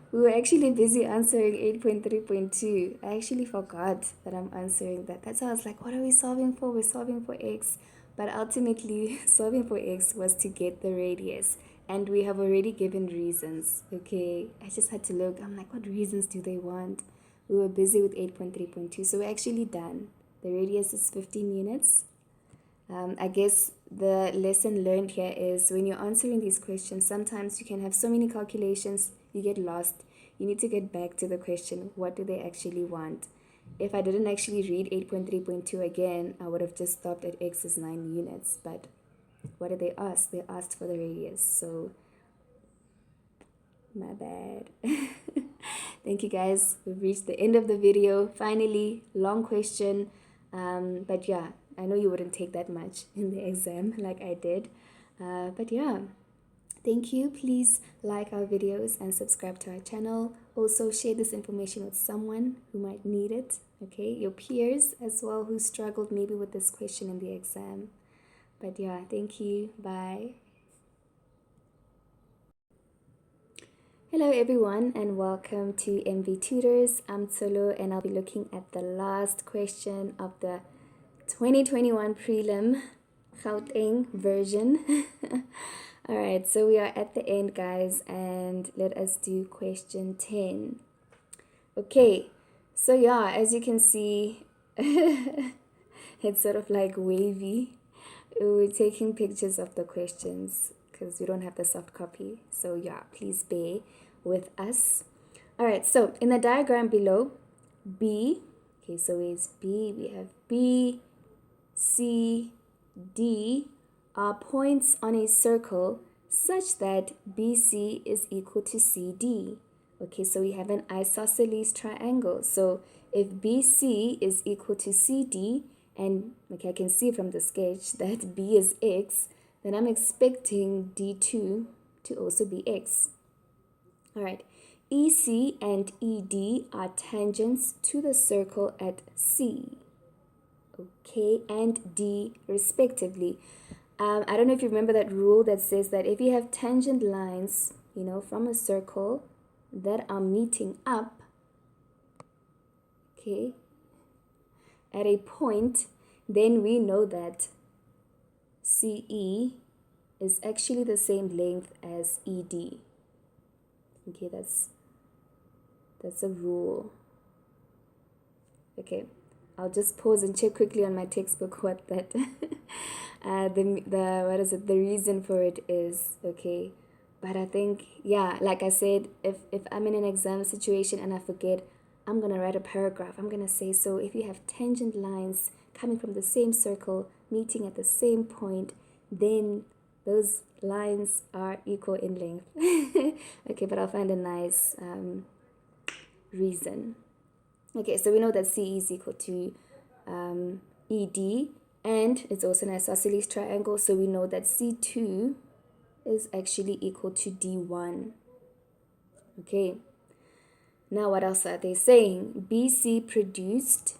We were actually busy answering 8.3.2. I actually forgot that I'm answering that. That's why I was like, what are we solving for? We're solving for x. But ultimately, solving for x was to get the radius. And we have already given reasons. Okay, I just had to look. I'm like, what reasons do they want? We were busy with 8.3.2. So we're actually done. The radius is 15 units. I guess the lesson learned here is when you're answering these questions, sometimes you can have so many calculations, you get lost. You need to get back to the question, what do they actually want? If I didn't actually read 8.3.2 again, I would have just stopped at x is 9 units. But what did they ask? They asked for the radius. So, my bad. Thank you guys. We've reached the end of the video. Finally, long question. But yeah, I know you wouldn't take that much in the exam like I did. But yeah, Thank you. Please like our videos and subscribe to our channel. Also share this information with someone who might need it. Okay, your peers as well who struggled maybe with this question in the exam. But yeah, thank you. Bye. Hello everyone and welcome to MV Tutors. I'm Tsolo and I'll be looking at the last question of the 2021 prelim Gauteng version. Alright, so we are at the end, guys, and let us do question 10. Okay, so yeah, as you can see, it's sort of like wavy. We're taking pictures of the questions because we don't have the soft copy. So yeah, please bear with us. Alright, so in the diagram below, B, okay, so it's B, we have B, C, D are points on a circle such that BC is equal to CD. Okay, so we have an isosceles triangle. So if BC is equal to CD, and okay, I can see from the sketch that B is X, then I'm expecting D2 to also be X. All right, EC and ED are tangents to the circle at C. Okay, and D respectively. I don't know if you remember that rule that says that if you have tangent lines, from a circle that are meeting up, okay, at a point, then we know that CE is actually the same length as ED. Okay, that's a rule. Okay, I'll just pause and check quickly on my textbook what that the reason for it is. Okay, but I think, yeah, like I said, if I'm in an exam situation and I forget, I'm gonna write a paragraph. I'm gonna say, so if you have tangent lines coming from the same circle meeting at the same point, then those lines are equal in length. Okay, but I'll find a nice reason. Okay, so we know that CE is equal to ED, and it's also an isosceles triangle, so we know that C2 is actually equal to D1. Okay, now what else are they saying? BC produced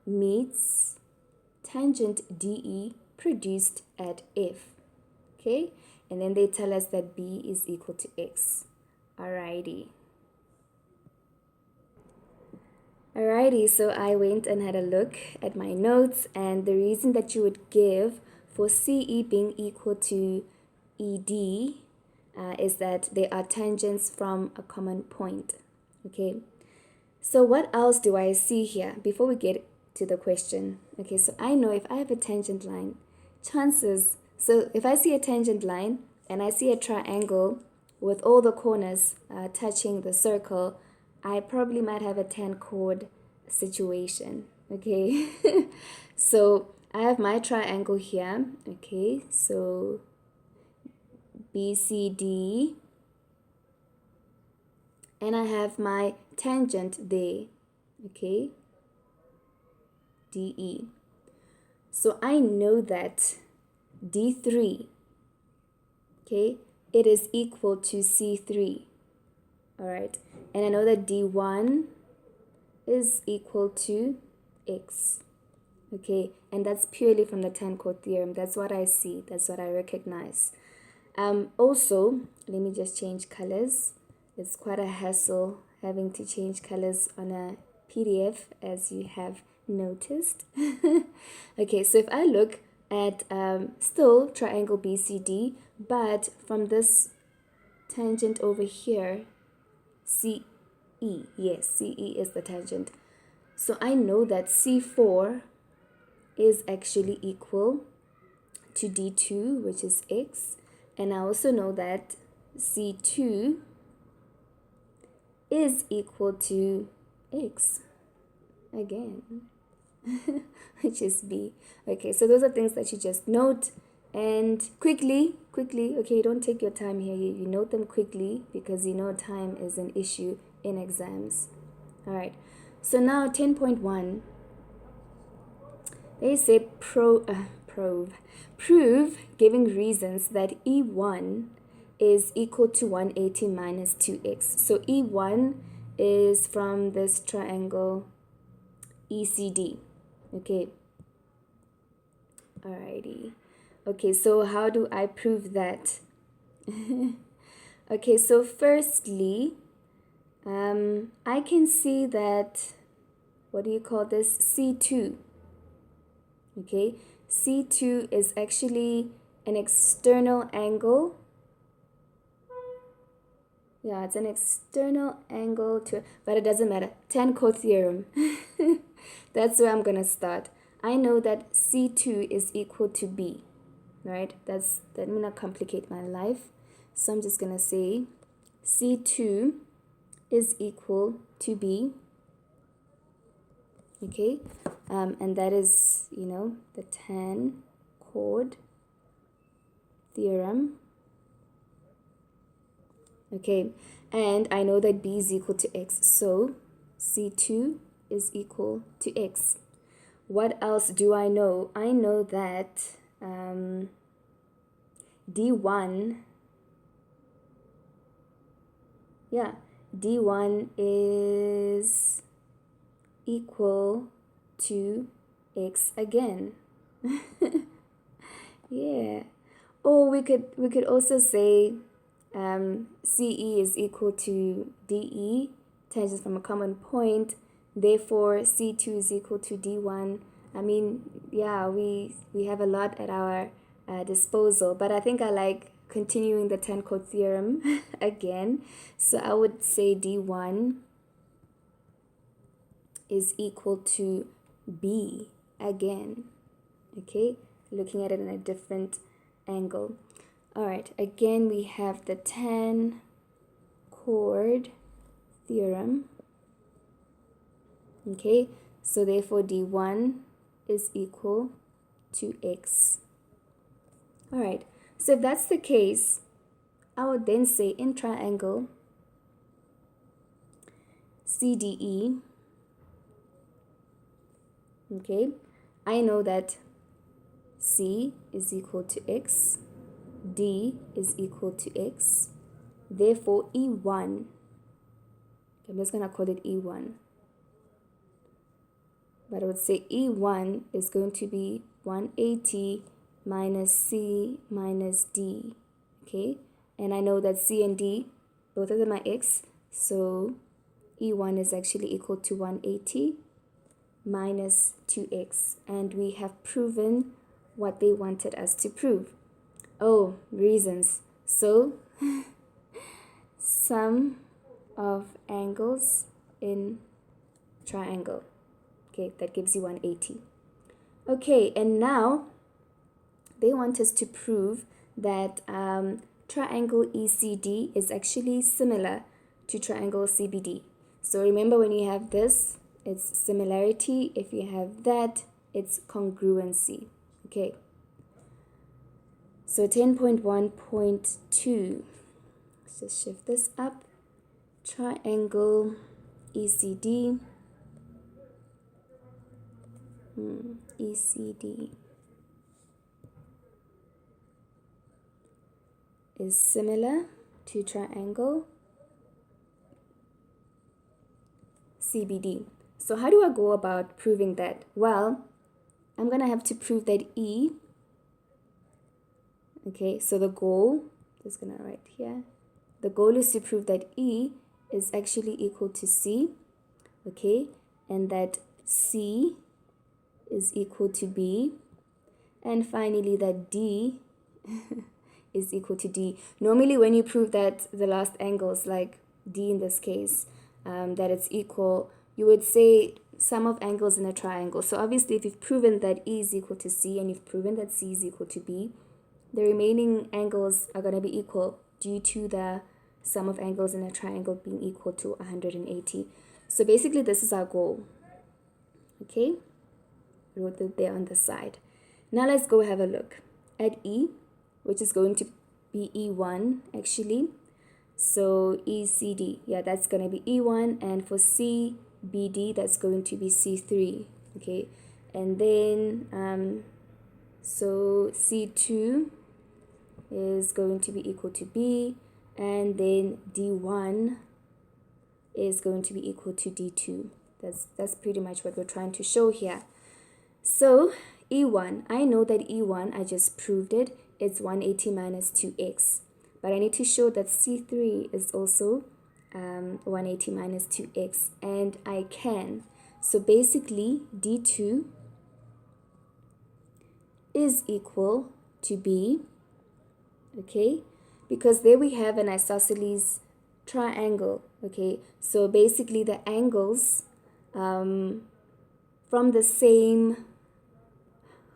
meets tangent DE produced at F. Okay, and then they tell us that B is equal to X. Alrighty, so I went and had a look at my notes, and the reason that you would give for CE being equal to ED is that they are tangents from a common point. Okay, so what else do I see here before we get to the question? Okay, so I know if I have a tangent line, so if I see a tangent line and I see a triangle with all the corners touching the circle, I probably might have a tan chord situation. Okay, so I have my triangle here. Okay, so BCD, and I have my tangent there. Okay, DE. So I know that D3, okay, it is equal to C3. All right, and I know that D1 is equal to X. Okay, and that's purely from the tan chord theorem. That's what I see. That's what I recognize. Also, let me just change colors. It's quite a hassle having to change colors on a PDF, as you have noticed. Okay, so if I look at still triangle BCD, but from this tangent over here, CE, yes, CE is the tangent. So I know that C4 is actually equal to D2, which is X, and I also know that C2 is equal to X again, which is B. Okay, so those are things that you just note, and quickly, okay, don't take your time here, you note them quickly because you know time is an issue in exams. All right, so now 10.1, they say Prove giving reasons that E1 is equal to 180 minus 2x. So E1 is from this triangle ECD. Okay. Alrighty. Okay, so how do I prove that? Okay, so firstly, I can see that, what do you call this? C2. Okay, C2 is actually an external angle. Yeah, it's an external angle to, but it doesn't matter. Tan-Coe theorem. That's where I'm gonna start. I know that C2 is equal to B, right? That may not complicate my life. So I'm just gonna say C2 is equal to B. Okay, and that is, the tan-chord theorem. Okay, and I know that B is equal to X, so C2 is equal to X. What else do I know? I know that D1, D1 is equal to X again. Yeah. Or we could also say CE is equal to DE, tangents from a common point. Therefore, C2 is equal to D1. I mean, yeah, we have a lot at our disposal, but I think I like continuing the Tan-Coe theorem again. So I would say D1 is equal to B again. Okay, looking at it in a different angle. All right, again we have the tan-chord theorem. Okay, so therefore D1 is equal to X. All right, so if that's the case, I would then say in triangle CDE, okay, I know that C is equal to X, D is equal to X, therefore E1, I'm just going to call it E1, but I would say E1 is going to be 180 minus C minus D, okay, and I know that C and D, both of them are X, so E1 is actually equal to 180 minus 2X, and we have proven what they wanted us to prove. Oh, reasons. So, sum of angles in triangle. Okay, that gives you 180. Okay, and now they want us to prove that triangle ECD is actually similar to triangle CBD. So remember, when you have this, it's similarity. If you have that, it's congruency. Okay. So 10.1.2, let's just shift this up. Triangle ECD. ECD is similar to triangle CBD. So how do I go about proving that? Well, I'm going to have to prove that E, okay, so the goal, just going to write here, the goal is to prove that E is actually equal to C, okay, and that C is equal to B, and finally that D is equal to D. Normally when you prove that the last angles, like D in this case, that it's equal, you would say sum of angles in a triangle. So obviously if you've proven that E is equal to C and you've proven that C is equal to B, the remaining angles are going to be equal due to the sum of angles in a triangle being equal to 180. So basically this is our goal. Okay, wrote it there on the side. Now let's go have a look at E, which is going to be E1 actually. So ECD, yeah, that's going to be E1, and for CBD, that's going to be C3, okay, and then So C2 is going to be equal to B, and then D1 is going to be equal to D2. That's pretty much what we're trying to show here. So E1, I know that E1, I just proved it, it's 180 minus 2x. But I need to show that C3 is also 180 minus 2x, and I can. So basically, D2 is equal to B, okay? Because there we have an isosceles triangle, okay? So basically the angles from the same,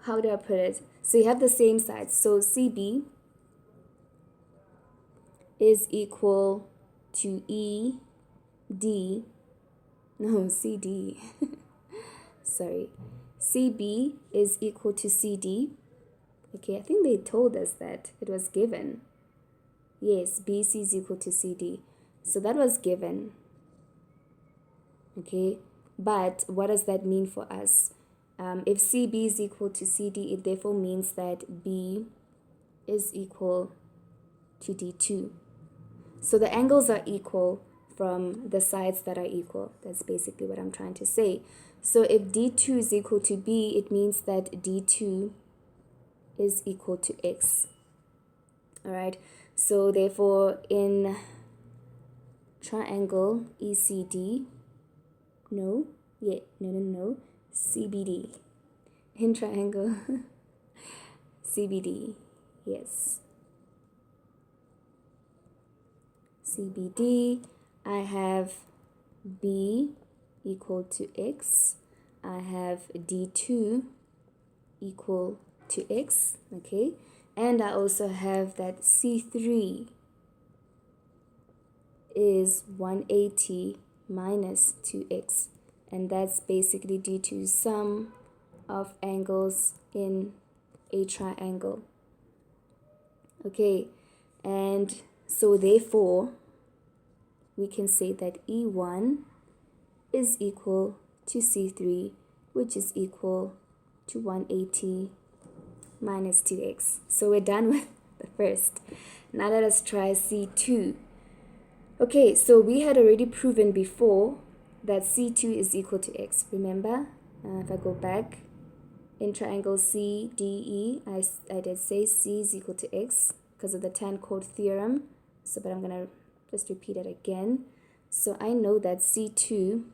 how do I put it? So you have the same sides. So CB is equal to ED, no, CD, sorry. CB is equal to CD. Okay, I think they told us that it was given. Yes, BC is equal to CD. So that was given. Okay, but what does that mean for us? If CB is equal to CD, it therefore means that B is equal to D2. So the angles are equal from the sides that are equal. That's basically what I'm trying to say. So if D2 is equal to B, it means that D2 is equal to X. All right. So therefore, in triangle ECD, no, CBD. In triangle CBD, yes. CBD, I have B equal to X. I have D2 equal to X, okay? And I also have that C3 is 180 minus 2x. And that's basically due to sum of angles in a triangle. Okay, and so therefore, we can say that E1 is equal to C3, which is equal to 180 minus 2x. So we're done with the first. Now let us try C2. Okay, so we had already proven before that C2 is equal to x. Remember, if I go back, in triangle CDE, I did say C is equal to x because of the tan chord theorem. So, but I'm going to just repeat it again. So I know that C2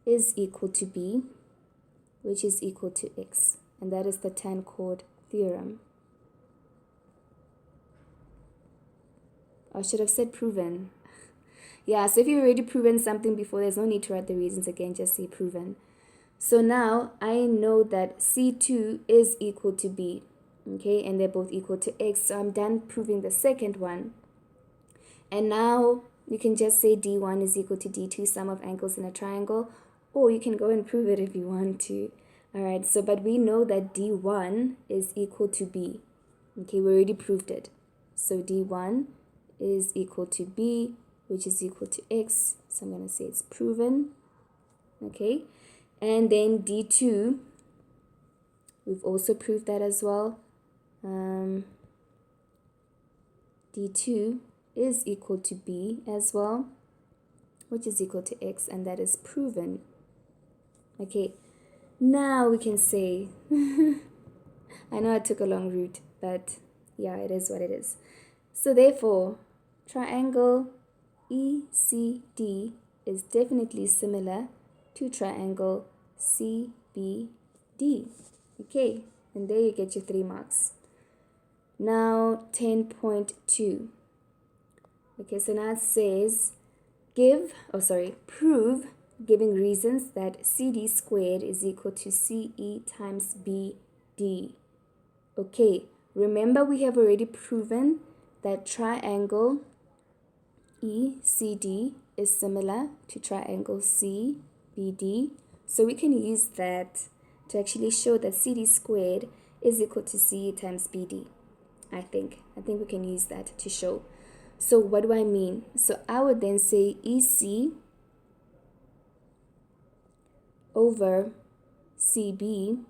is equal to B, which is equal to x. And that is the tan chord theorem. I should have said proven. Yeah, so if you've already proven something before, there's no need to write the reasons again, just say proven. So now I know that C2 is equal to B, okay, and they're both equal to x. So I'm done proving the second one. And now you can just say D1 is equal to D2, sum of angles in a triangle, or you can go and prove it if you want to. All right, so but we know that D1 is equal to B. Okay, we already proved it. So D1 is equal to B, which is equal to x. So I'm going to say it's proven. Okay, and then D2, we've also proved that as well. D2 is equal to B as well, which is equal to x, and that is proven. Okay, now we can say, I know I took a long route, but yeah, it is what it is. So therefore, triangle ECD is definitely similar to triangle CBD. Okay, and there you get your 3 marks. Now 10.2. Okay, so now it says prove giving reasons that CD squared is equal to CE times BD. Okay, remember we have already proven that triangle ECD is similar to triangle CBD. So we can use that to actually show that CD squared is equal to CE times BD. I think we can use that to show. So what do I mean? So I would then say EC over CB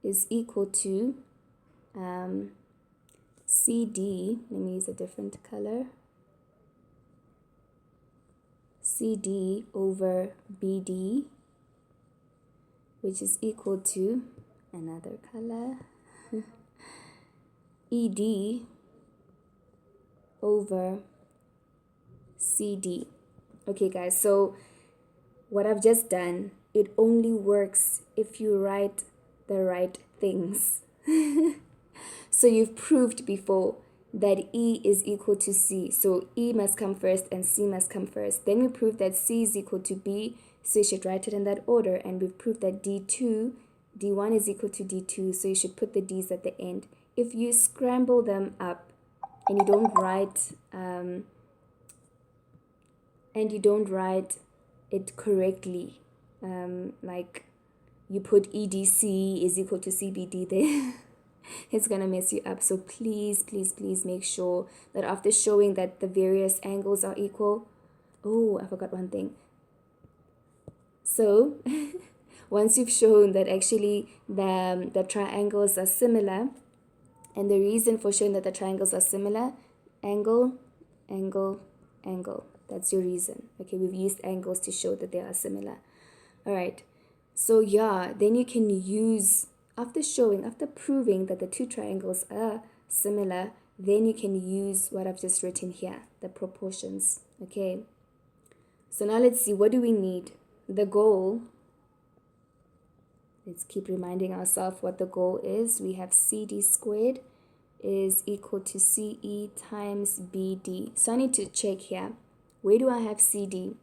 is equal to CD, let me use a different color, CD over BD, which is equal to another color, ED over CD. Okay guys, so what I've just done, it only works if you write the right things. So you've proved before that E is equal to C. So E must come first and C must come first. Then we proved that C is equal to B, so you should write it in that order. And we've proved that D1 is equal to D2, so you should put the D's at the end. If you scramble them up and you don't write it correctly, like you put EDC is equal to CBD there, it's gonna mess you up. So please make sure that after showing that the various angles are equal, oh, I forgot one thing. So once you've shown that actually the triangles are similar, and the reason for showing that the triangles are similar, angle, that's your reason. Okay, we've used angles to show that they are similar. All right, so yeah, then you can use, after proving that the two triangles are similar, then you can use what I've just written here, the proportions. Okay, so now let's see, what do we need? The goal, let's keep reminding ourselves what the goal is. We have CD squared is equal to CE times BD. So I need to check here. Where do I have CD?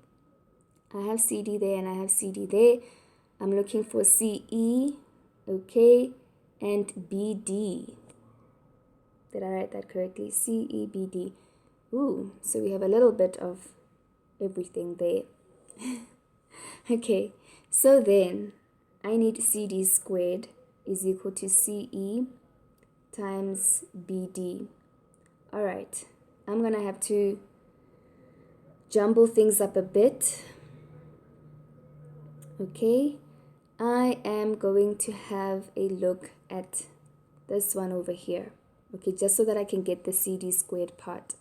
I have CD there and I have CD there. I'm looking for CE, okay, and BD. Did I write that correctly? CE, BD. Ooh, so we have a little bit of everything there. Okay, so then I need CD squared is equal to CE times BD. All right, I'm gonna have to jumble things up a bit. Okay, I am going to have a look at this one over here. Okay, just so that I can get the CD squared part.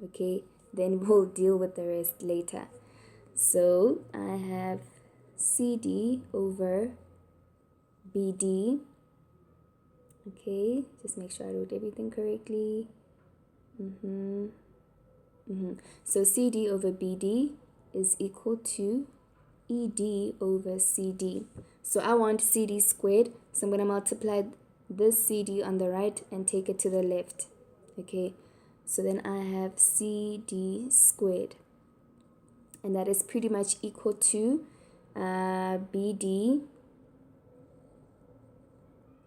Okay, then we'll deal with the rest later. So I have CD over BD. Okay, just make sure I wrote everything correctly. So CD over BD is equal to ED over CD. So I want CD squared, so I'm going to multiply this CD on the right and take it to the left. Okay, so then I have CD squared, and that is pretty much equal to BD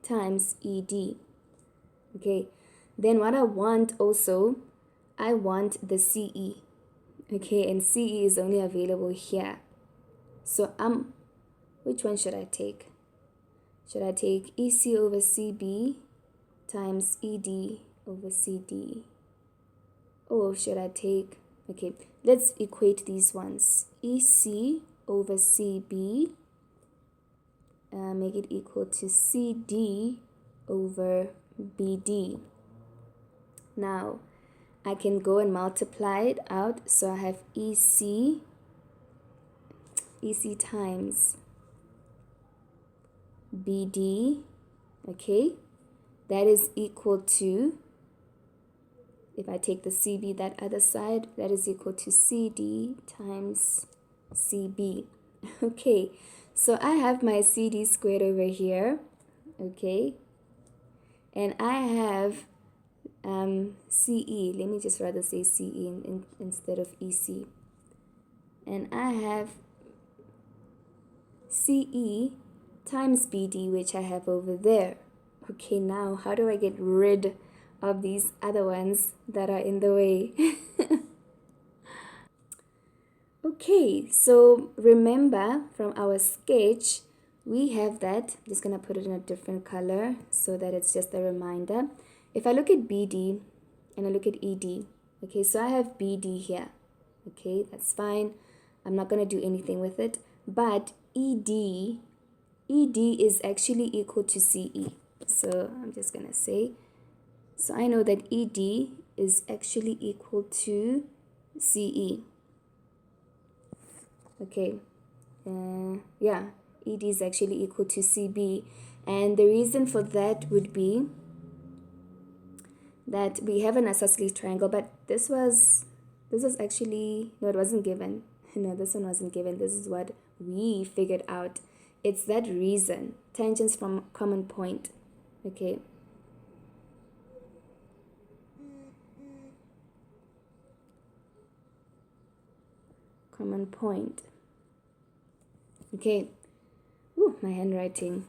times ED. Okay, then what I want also, I want the CE. Okay, and CE is only available here. So which one should I take? Should I take EC over CB times ED over CD? Or should I take, okay, let's equate these ones. EC over CB, make it equal to CD over BD. Now, I can go and multiply it out. So I have EC times BD, okay, that is equal to, if I take the CB that other side, that is equal to CD times CB. Okay, so I have my CD squared over here, okay, and I have CE, let me just rather say CE instead of EC, and I have CE times BD, which I have over there. Okay, now how do I get rid of these other ones that are in the way? Okay, so remember from our sketch, we have that. I'm just going to put it in a different color so that it's just a reminder. If I look at BD and I look at ED, okay, so I have BD here. Okay, that's fine. I'm not going to do anything with it. But ED ED is actually equal to CE. So I'm just going to say, so I know that ED is actually equal to CE. Okay, yeah, ED is actually equal to CB. And the reason for that would be that we have an isosceles triangle, but this was actually, no, it wasn't given. No, this one wasn't given. This is what we figured out. It's that reason, tangents from common point. Okay. Common point. Okay. Ooh, my handwriting.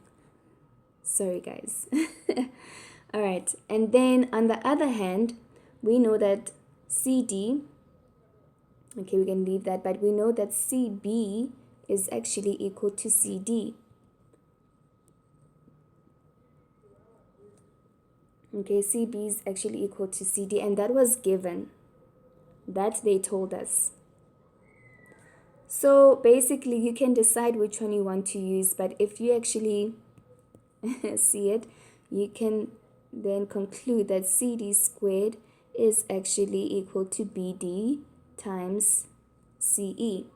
Sorry, guys. All right. And then on the other hand, we know that CD, okay, we can leave that, but we know that CB is actually equal to CD. Okay, CB is actually equal to CD, and that was given. That they told us. So basically, you can decide which one you want to use, but if you actually see it, you can then conclude that CD squared is actually equal to BD times CE,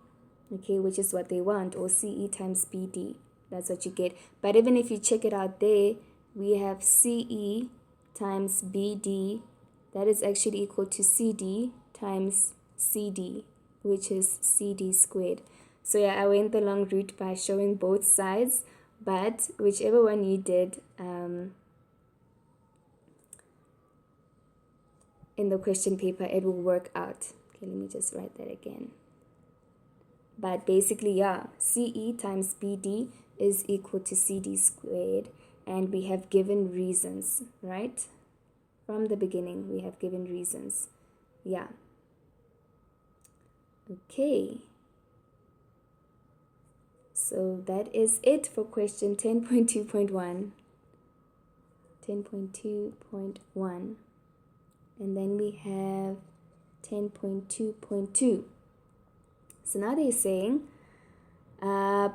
okay, which is what they want, or CE times BD. That's what you get. But even if you check it out there, we have CE times BD, that is actually equal to CD times CD, which is CD squared. So yeah, I went the long route by showing both sides, but whichever one you did in the question paper, it will work out. Okay, let me just write that again. But basically, yeah, CE times BD is equal to CD squared, and we have given reasons, right? From the beginning, we have given reasons. Yeah. Okay. So that is it for question 10.2.1. 10.2.1. And then we have 10.2.2. So now they're saying,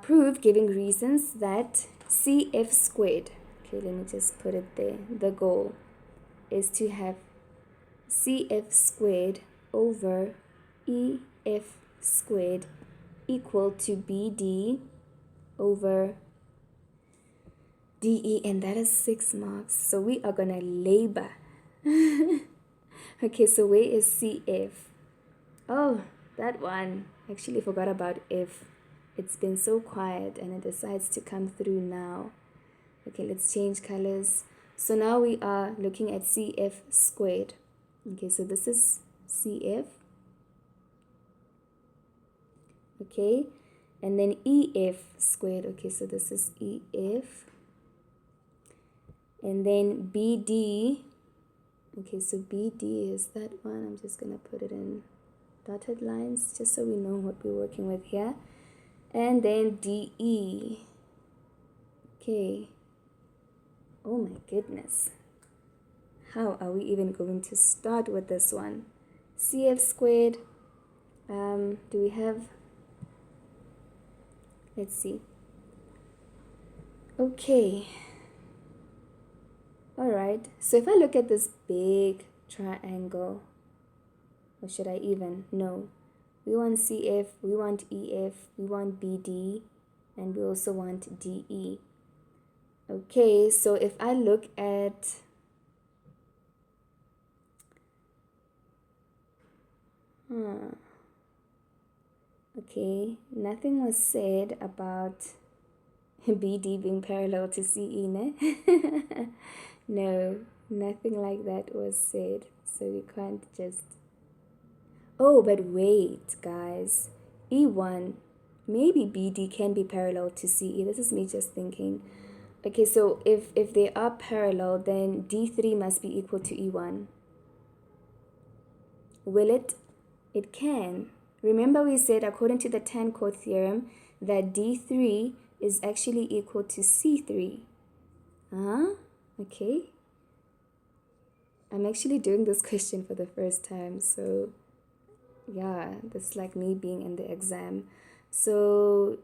prove giving reasons that CF squared, okay, let me just put it there. The goal is to have CF squared over EF squared equal to BD over DE, and that is 6 marks. So we are gonna labor. Okay, so where is CF? Oh, that one. Actually forgot about if. It's been so quiet and it decides to come through now. Okay, let's change colors. So now we are looking at CF squared. Okay, so this is CF. Okay, and then EF squared. Okay, so this is EF. And then BD. Okay, so BD is that one. I'm just gonna put it in dotted lines just so we know what we're working with here. And then DE. Okay. Oh my goodness. How are we even going to start with this one? CF squared. Do we have? Let's see. Okay. Alright. So if I look at this big triangle, or should I even? No. We want CF, we want EF, we want BD, and we also want DE. Okay, so if I look at okay, nothing was said about BD being parallel to CE, ne? No, nothing like that was said. So we can't just... Oh, but wait, guys. E1, maybe BD can be parallel to CE. This is me just thinking. Okay, so if they are parallel, then D3 must be equal to E1. Will it? It can. Remember we said, according to the tan-Court theorem, that D3 is actually equal to C3. Okay. I'm actually doing this question for the first time, so yeah, that's like me being in the exam. So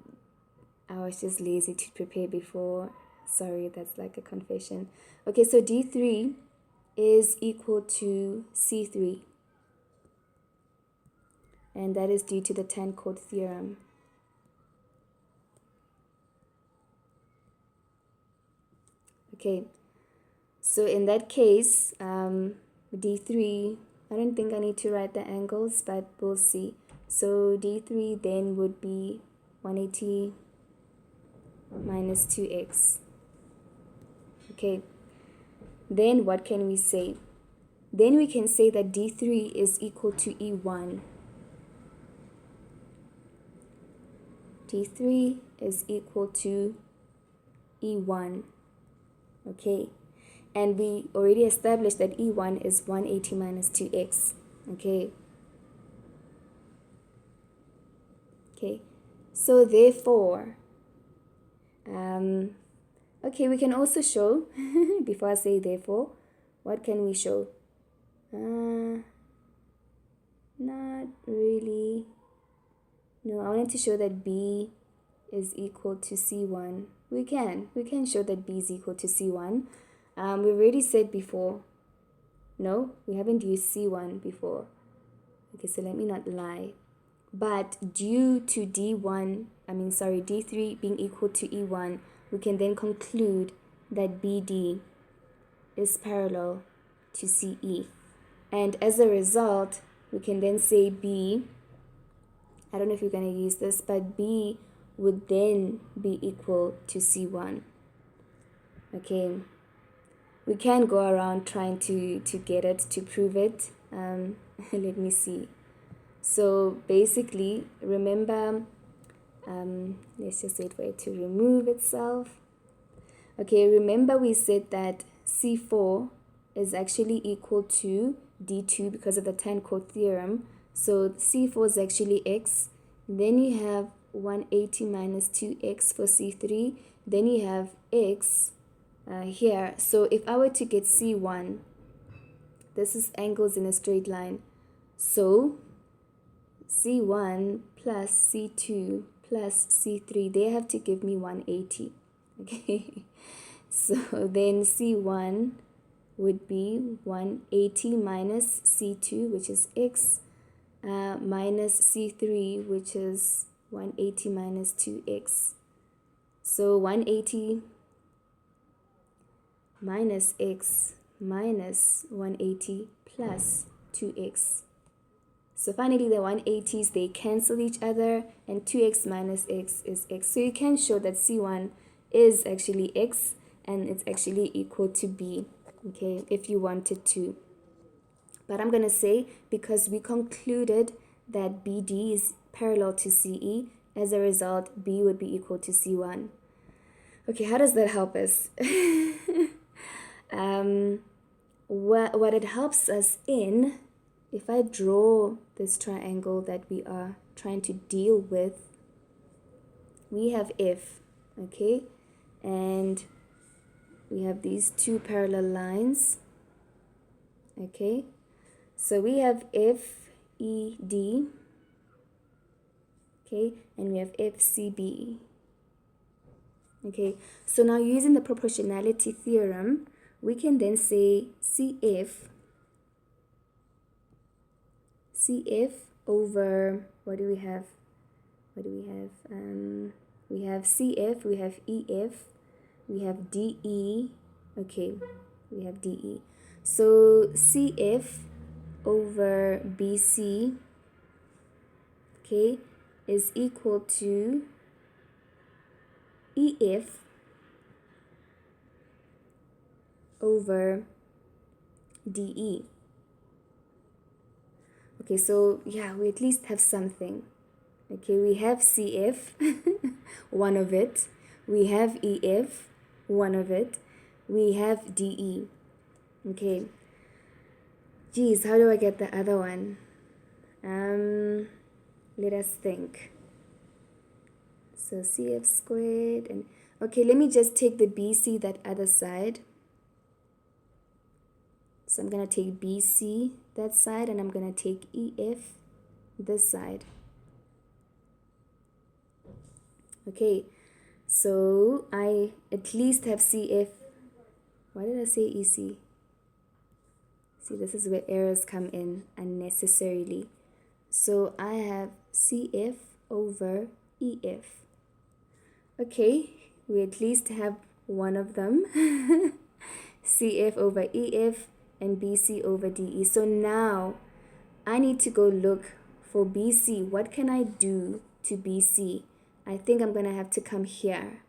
I was just lazy to prepare before. Sorry, that's like a confession. Okay, so D3 is equal to C3. And that is due to the tan chord theorem. Okay, so in that case, D3, I don't think I need to write the angles, but we'll see. So D3 then would be 180 minus 2x. Okay, then what can we say? Then we can say that D3 is equal to E1. D3 is equal to E1. Okay, and we already established that E1 is 180 minus 2x. Okay. Okay, so therefore, okay, we can also show, before I say therefore, what can we show? Not really. No, I wanted to show that B is equal to C1. We can show that B is equal to C1. We already said before. No, we haven't used C1 before. Okay, so let me not lie. But due to D3 being equal to E1, we can then conclude that BD is parallel to CE. And as a result, we can then say B, I don't know if you're going to use this, but B would then be equal to C1. Okay, we can go around trying to get it, to prove it. Let me see. So basically, remember, let's just wait for it to remove itself. Okay, remember we said that C4 is actually equal to D2 because of the tan chord theorem. So C4 is actually x. Then you have 180 minus 2x for C3. Then you have x here. So if I were to get C1, this is angles in a straight line. So C1 plus C2 plus C3, they have to give me 180. Okay, so then C1 would be 180 minus C2, which is x, minus C3, which is 180 minus 2x. So 180 minus x minus 180 plus 2x. So finally, the 180s, they cancel each other, and 2x minus x is x. So you can show that C1 is actually x, and it's actually equal to b, okay, if you wanted to. But I'm going to say, because we concluded that BD is parallel to CE, as a result, B would be equal to C1. Okay, how does that help us? What it helps us in, if I draw this triangle that we are trying to deal with, we have F, okay? And we have these two parallel lines, okay? So we have FED, okay? And we have FCB, okay? So now using the proportionality theorem, we can then say CF over, what do we have? We have CF, we have EF, we have DE, okay, we have DE. So CF over BC, okay, is equal to EF over DE. Okay, so yeah, we at least have something. Okay, we have CF, one of it. We have EF, one of it. We have DE. Okay. Geez, how do I get the other one? Let us think. So CF squared and... Okay, let me just take the BC that other side. So I'm going to take BC that side, and I'm going to take EF this side. Okay, So I at least have CF. Why did I say EC? See, this is where errors come in unnecessarily. So I have CF over EF. Okay, we at least have one of them. CF over EF and BC over DE. So now I need to go look for BC. What can I do to BC? I think I'm going to have to come here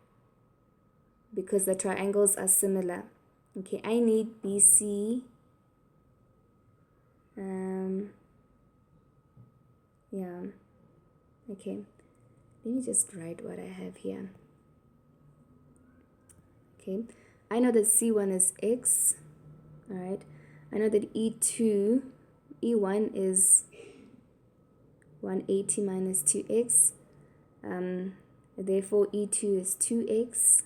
because the triangles are similar. Okay, I need BC. Yeah. Okay. Let me just write what I have here. Okay. I know that C1 is X. All right. I know that E1 is 180 minus 2x. Therefore, E2 is 2x.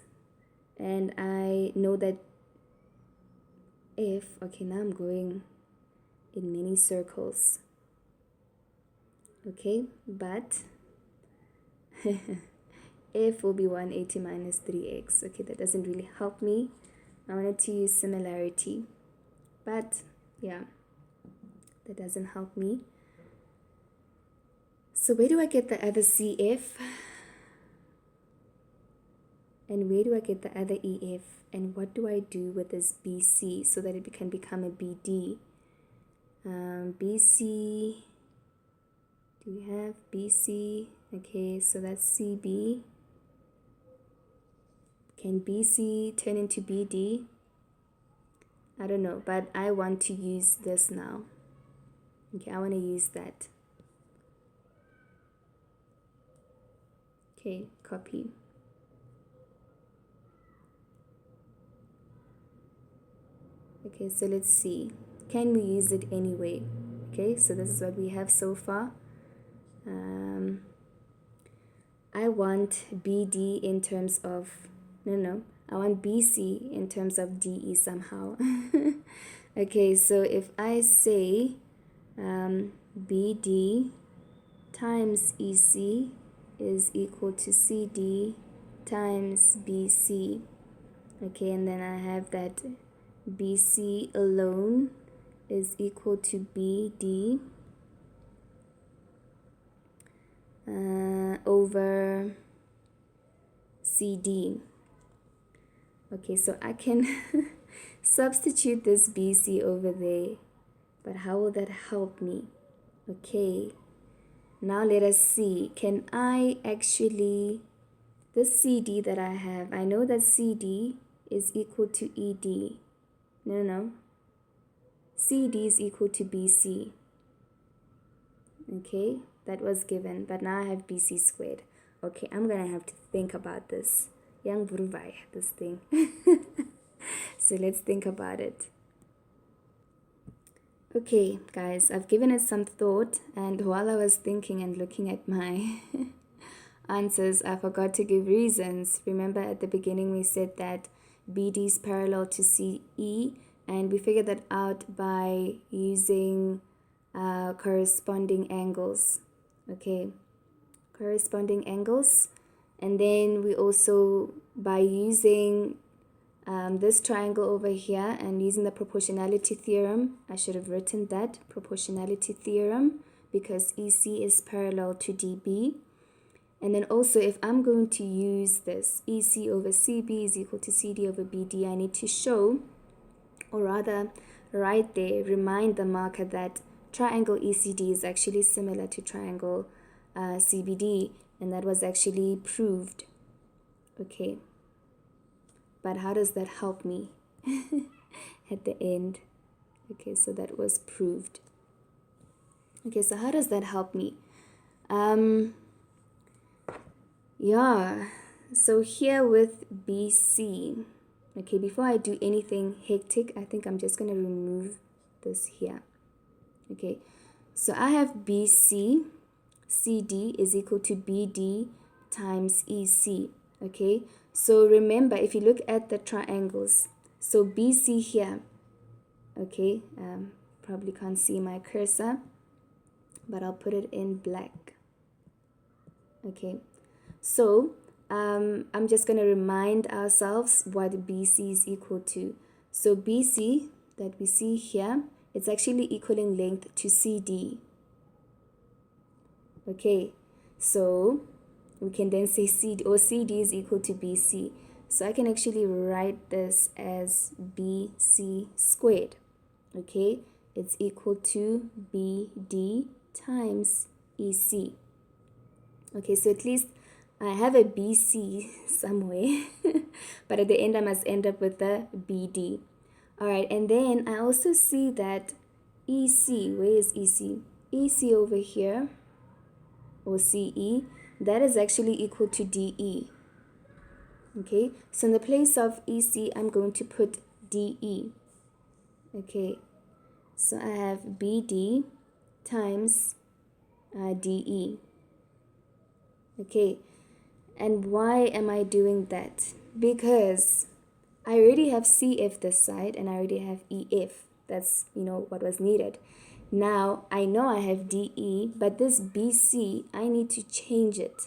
And I know that F, okay, now I'm going in many circles. Okay, but F will be 180 minus 3x. Okay, that doesn't really help me. I wanted to use similarity. But, yeah, that doesn't help me. So where do I get the other CF? And where do I get the other EF? And what do I do with this BC so that it can become a BD? BC, do we have BC? Okay, so that's CB. Can BC turn into BD? I don't know, but I want to use this now. Okay, I want to use that. Okay, copy. Okay, so let's see. Can we use it anyway? Okay, so this is what we have so far. I want BD in terms of, I want BC in terms of DE somehow. Okay, so if I say BD times EC is equal to CD times BC. Okay, and then I have that BC alone is equal to BD over CD. Okay, so I can substitute this BC over there, but how will that help me? Okay, now let us see. Can I actually, this CD that I have, I know that CD is equal to ED. No. CD is equal to BC. Okay, that was given, but now I have BC squared. Okay, I'm gonna have to think about this. Young Buruvai, this thing. So let's think about it. Okay, guys, I've given it some thought, and while I was thinking and looking at my answers, I forgot to give reasons. Remember at the beginning we said that BD is parallel to CE, and we figured that out by using corresponding angles. Okay, corresponding angles. And then we also, by using this triangle over here and using the proportionality theorem, I should have written that proportionality theorem because EC is parallel to DB. And then also, if I'm going to use this EC over CB is equal to CD over BD, I need to show, or rather right there, remind the marker that triangle ECD is actually similar to triangle CBD, and that was actually proved. Okay, but how does that help me at the end? Okay, so that was proved. Okay, so how does that help me? Yeah, so here with BC, okay, before I do anything hectic, I think I'm just going to remove this here. Okay, so I have BC, CD is equal to BD times EC. Okay, so remember, if you look at the triangles, so BC here, okay, probably can't see my cursor, but I'll put it in black. Okay, so I'm just going to remind ourselves what BC is equal to. So BC that we see here, it's actually equal in length to CD. Okay, so we can then say CD, or CD is equal to BC. So I can actually write this as BC squared. Okay, it's equal to BD times EC. Okay, so at least I have a BC somewhere, but at the end I must end up with a BD. All right, and then I also see that EC, where is EC? EC over here, or CE, that is actually equal to DE. Okay, so in the place of EC, I'm going to put DE. Okay, so I have BD times DE. Okay, and why am I doing that? Because I already have CF this side and I already have EF. That's, what was needed. Now, I know I have DE, but this BC, I need to change it.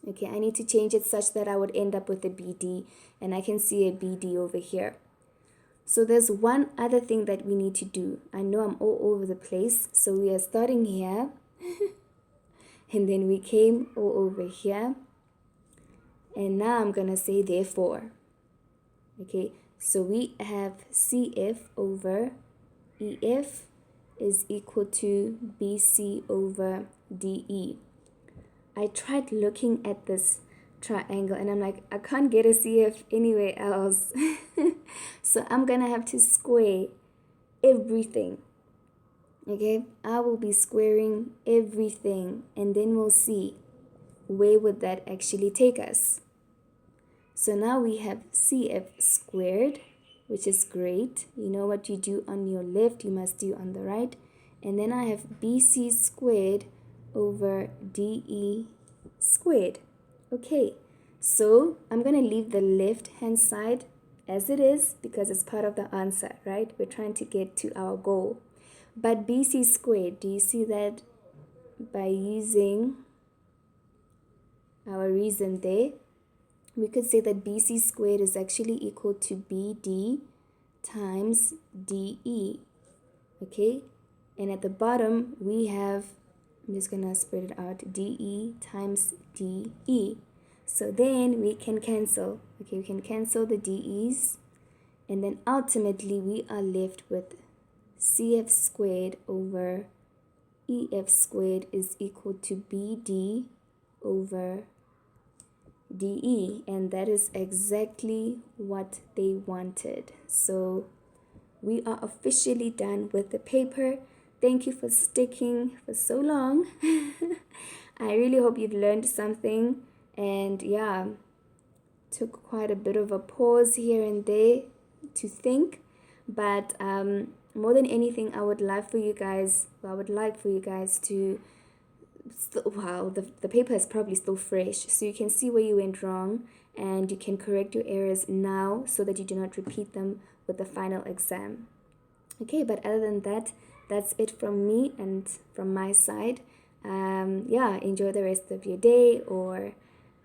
Okay, I need to change it such that I would end up with a BD, and I can see a BD over here. So there's one other thing that we need to do. I know I'm all over the place. So we are starting here, and then we came all over here. And now I'm going to say therefore. Okay, so we have CF over EF is equal to BC over DE. I tried looking at this triangle and I'm like, I can't get a CF anywhere else. So I'm gonna have to square everything. Okay, I will be squaring everything, and then we'll see where would that actually take us. So now we have CF squared, which is great. You know what you do on your left, you must do on the right. And then I have BC squared over DE squared. Okay, so I'm going to leave the left hand side as it is because it's part of the answer, right? We're trying to get to our goal. But BC squared, do you see that? By using our reason there, we could say that BC squared is actually equal to BD times DE. Okay, and at the bottom we have, I'm just gonna spread it out, DE times DE. So then we can cancel. Okay, we can cancel the DE's, and then ultimately we are left with CF squared over EF squared is equal to BD over DE, and that is exactly what they wanted. So we are officially done with the paper. Thank you for sticking for so long. I really hope you've learned something, and yeah, took quite a bit of a pause here and there to think, but more than anything, I would like for you guys to wow, the paper is probably still fresh, so you can see where you went wrong and you can correct your errors now so that you do not repeat them with the final exam. Okay, but other than that, that's it from me and from my side. Yeah, enjoy the rest of your day or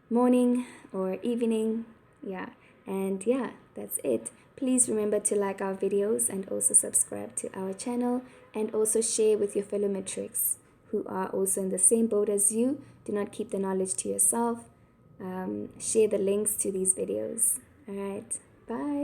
morning or evening. Yeah, and yeah, that's it. Please remember to like our videos and also subscribe to our channel, and also share with your fellow matrics who are also in the same boat as you. Do not keep the knowledge to yourself. Share the links to these videos. All right, bye.